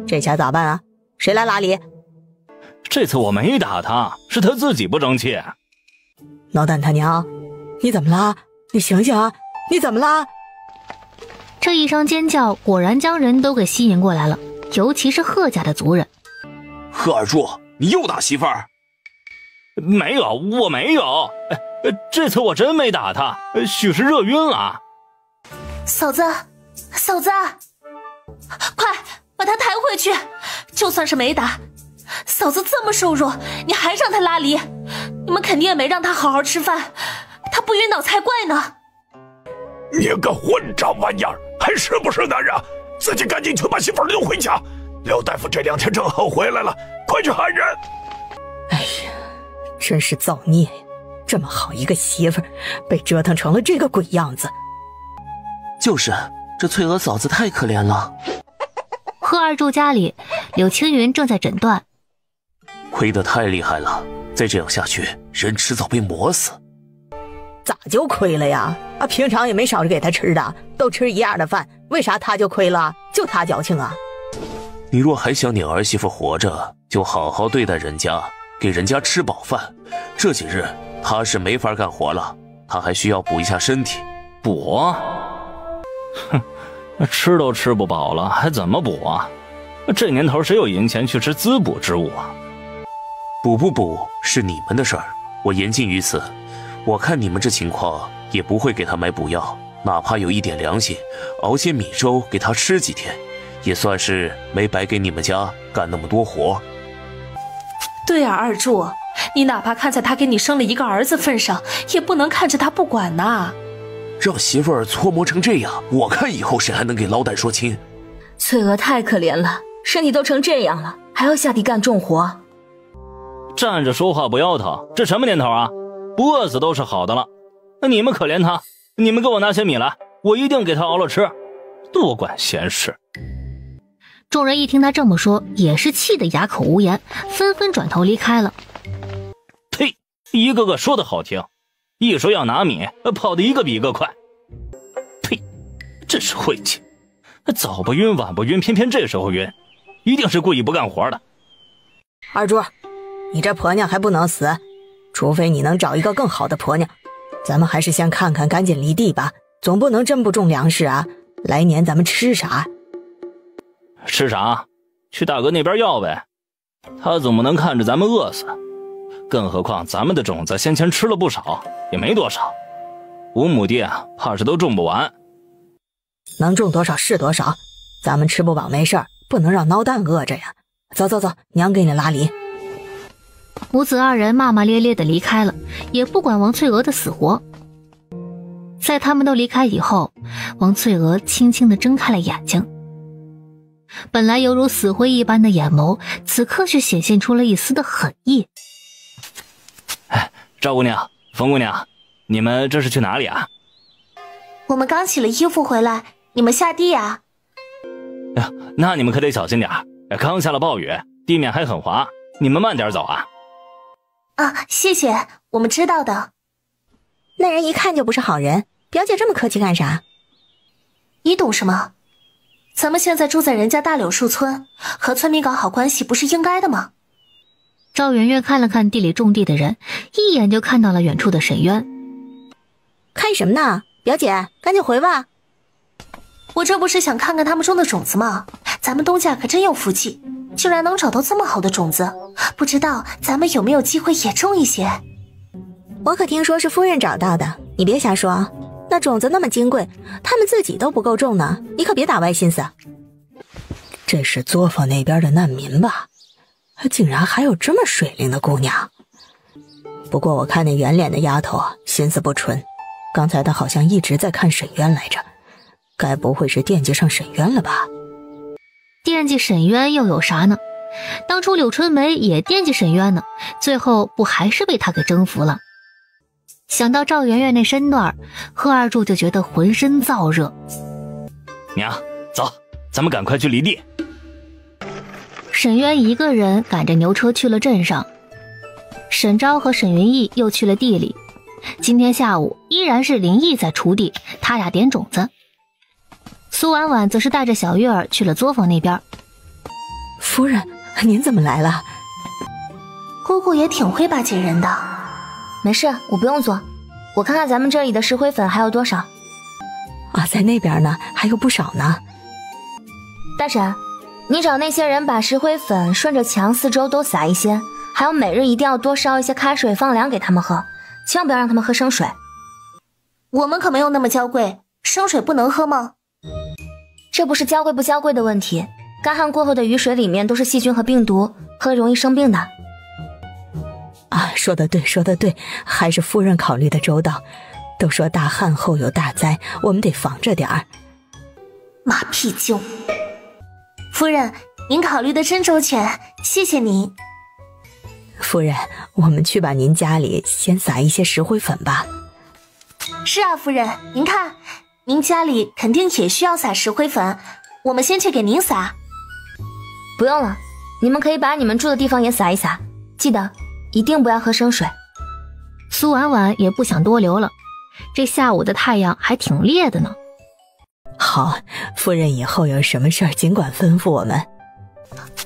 这下咋办啊？谁来拉理？这次我没打他，是他自己不争气。老蛋他娘，你怎么了？你醒醒啊！你怎么了？这一声尖叫果然将人都给吸引过来了，尤其是贺家的族人。贺二柱，你又打媳妇儿？没有，我没有。这次我真没打他，许是热晕了。嫂子，嫂子，快把他抬回去！就算是没打，嫂子这么瘦弱，你还让他拉犁，你们肯定也没让他好好吃饭，他不晕倒才怪呢。你个混账玩意儿，还是不是男人？自己赶紧去把媳妇领回家。刘大夫这2天正好回来了，快去喊人。哎呀，真是造孽呀！这么好一个媳妇儿，被折腾成了这个鬼样子。就是，这翠娥嫂子太可怜了。贺二柱家里，柳青云正在诊断。亏得太厉害了，再这样下去，人迟早被磨死。咋就亏了呀？啊，平常也没少着给他吃的，都吃一样的饭，为啥他就亏了？就他矫情啊！你若还想你儿媳妇活着，就好好对待人家，给人家吃饱饭。这几日他是没法干活了，他还需要补一下身体。补啊？哼，吃都吃不饱了，还怎么补啊？这年头谁有银钱去吃滋补之物啊？补不补是你们的事儿，我言尽于此。我看你们这情况也不会给他买补药，哪怕有一点良心，熬些米粥给他吃几天，也算是没白给你们家干那么多活。对啊，二柱，你哪怕看在他给你生了一个儿子份上，也不能看着他不管呐。让媳妇儿搓磨成这样，我看以后谁还能给老胆说亲？翠娥太可怜了，身体都成这样了，还要下地干重活。站着说话不腰疼，这什么年头啊？不饿死都是好的了。那你们可怜他，你们给我拿些米来，我一定给他熬了吃，多管闲事。众人一听他这么说，也是气得哑口无言，纷纷转头离开了。呸！一个个说的好听，一说要拿米，跑得一个比一个快。呸！真是晦气，早不晕晚不晕，偏偏这时候晕，一定是故意不干活的。二柱，你这婆娘还不能死，除非你能找一个更好的婆娘。咱们还是先看看，赶紧犁地吧，总不能真不种粮食啊！来年咱们吃啥？吃啥？去大哥那边要呗，他总不能看着咱们饿死。更何况咱们的种子先前吃了不少，也没多少，5亩地啊，怕是都种不完。能种多少是多少，咱们吃不饱没事儿，不能让孬蛋饿着呀。走走走，娘给你拉犁。母子二人骂骂咧咧地离开了，也不管王翠娥的死活。在他们都离开以后，王翠娥轻轻地睁开了眼睛，本来犹如死灰一般的眼眸，此刻却显现出了一丝的狠意。赵姑娘、冯姑娘，你们这是去哪里啊？我们刚洗了衣服回来，你们下地啊？呀，那你们可得小心点，刚下了暴雨，地面还很滑，你们慢点走啊。啊，谢谢，我们知道的。那人一看就不是好人，表姐这么客气干啥？你懂什么？咱们现在住在人家大柳树村，和村民搞好关系不是应该的吗？赵圆圆看了看地里种地的人，一眼就看到了远处的沈渊。看什么呢？表姐，赶紧回吧。我这不是想看看他们种的种子吗？咱们东家可真有福气，居然能找到这么好的种子，不知道咱们有没有机会也种一些？我可听说是夫人找到的，你别瞎说啊。那种子那么金贵，他们自己都不够种呢，你可别打歪心思。这是作坊那边的难民吧？竟然还有这么水灵的姑娘。不过我看那圆脸的丫头啊，心思不纯，刚才她好像一直在看沈渊来着，该不会是惦记上沈渊了吧？惦记沈渊又有啥呢？当初柳春梅也惦记沈渊呢，最后不还是被他给征服了？想到赵媛媛那身段，贺二柱就觉得浑身燥热。娘，走，咱们赶快去离地。沈渊一个人赶着牛车去了镇上，沈昭和沈云逸又去了地里。今天下午依然是林毅在锄地，他俩点种子。苏婉婉则是带着小月儿去了作坊那边。夫人，您怎么来了？姑姑也挺会巴结人的。没事，我不用做。我看看咱们这里的石灰粉还有多少。啊，在那边呢，还有不少呢。大婶，你找那些人把石灰粉顺着墙四周都撒一些，还有每日一定要多烧一些开水放凉给他们喝，千万不要让他们喝生水。我们可没有那么娇贵，生水不能喝吗？这不是娇贵不娇贵的问题，干旱过后的雨水里面都是细菌和病毒，喝了容易生病的。啊，说得对，说得对，还是夫人考虑的周到。都说大旱后有大灾，我们得防着点儿。马屁精！夫人，您考虑的真周全，谢谢您。夫人，我们去把您家里先撒一些石灰粉吧。是啊，夫人，您看，您家里肯定也需要撒石灰粉，我们先去给您撒。不用了，你们可以把你们住的地方也撒一撒，记得一定不要喝生水。苏婉婉也不想多留了，这下午的太阳还挺烈的呢。好，夫人以后有什么事儿尽管吩咐我们。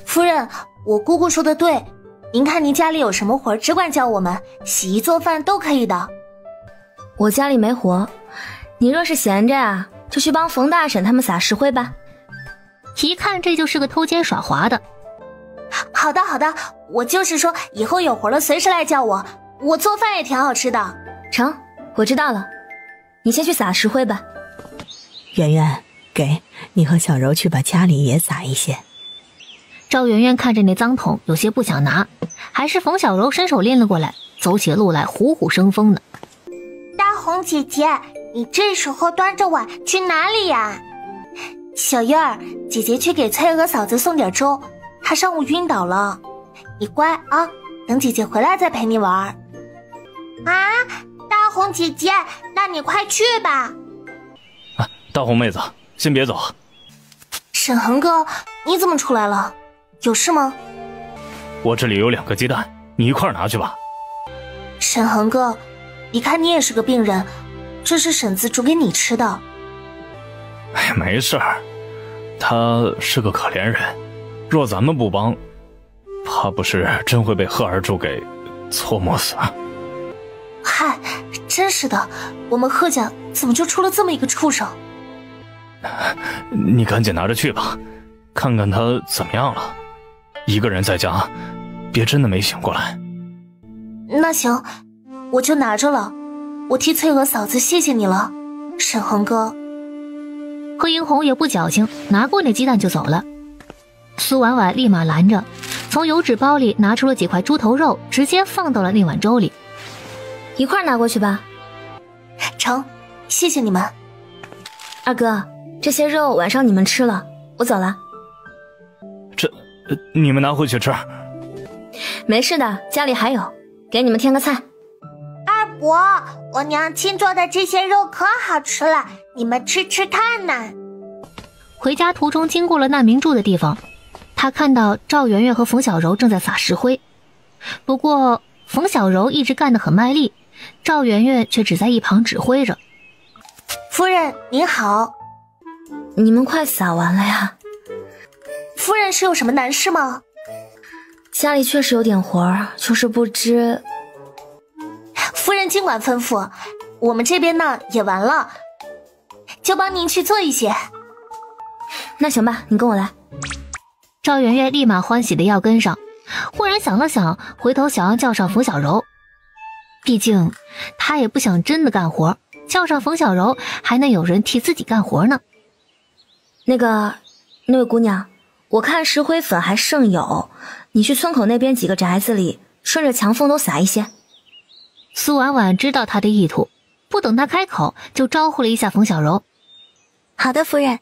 夫人，我姑姑说的对，您看您家里有什么活只管叫我们，洗衣做饭都可以的。我家里没活，你若是闲着啊，就去帮冯大婶他们撒石灰吧。一看这就是个偷奸耍滑的。好的好的，我就是说以后有活了随时来叫我，我做饭也挺好吃的。成，我知道了，你先去撒石灰吧。圆圆，给你和小柔去把家里也撒一些。赵圆圆看着那脏桶，有些不想拿，还是冯小柔伸手拎了过来，走起路来虎虎生风的。大红姐姐，你这时候端着碗去哪里呀？小月儿，姐姐去给翠娥嫂子送点粥，她上午晕倒了，你乖啊，等姐姐回来再陪你玩。啊，大红姐姐，那你快去吧。啊，大红妹子，先别走。沈恒哥，你怎么出来了？有事吗？我这里有2个鸡蛋，你一块拿去吧。沈恒哥，你看你也是个病人，这是婶子煮给你吃的。哎呀，没事儿，他是个可怜人，若咱们不帮，怕不是真会被贺二柱给搓磨死。嗨，真是的，我们贺家怎么就出了这么一个畜生？你赶紧拿着去吧，看看他怎么样了。一个人在家，别真的没醒过来。那行，我就拿着了。我替翠娥嫂子谢谢你了，沈恒哥。贺英红也不矫情，拿过那鸡蛋就走了。苏婉婉立马拦着，从油纸包里拿出了几块猪头肉，直接放到了那碗粥里。一块拿过去吧。成，谢谢你们。二哥，这些肉晚上你们吃了，我走了。这，你们拿回去吃。没事的，家里还有，给你们添个菜。二伯，我娘亲做的这些肉可好吃了，你们吃吃看呢。回家途中经过了难民住的地方，他看到赵圆圆和冯小柔正在撒石灰，不过冯小柔一直干得很卖力，赵圆圆却只在一旁指挥着。夫人您好。你们快撒完了呀。夫人是有什么难事吗？家里确实有点活儿，就是不知。夫人尽管吩咐，我们这边呢也完了，就帮您去做一些。那行吧，你跟我来。赵圆圆立马欢喜的要跟上，忽然想了想，回头想要叫上冯小柔，毕竟他也不想真的干活，叫上冯小柔还能有人替自己干活呢。那位姑娘，我看石灰粉还剩有，你去村口那边几个宅子里，顺着墙缝都撒一些。苏婉婉知道他的意图，不等他开口，就招呼了一下冯小柔。好的，夫人。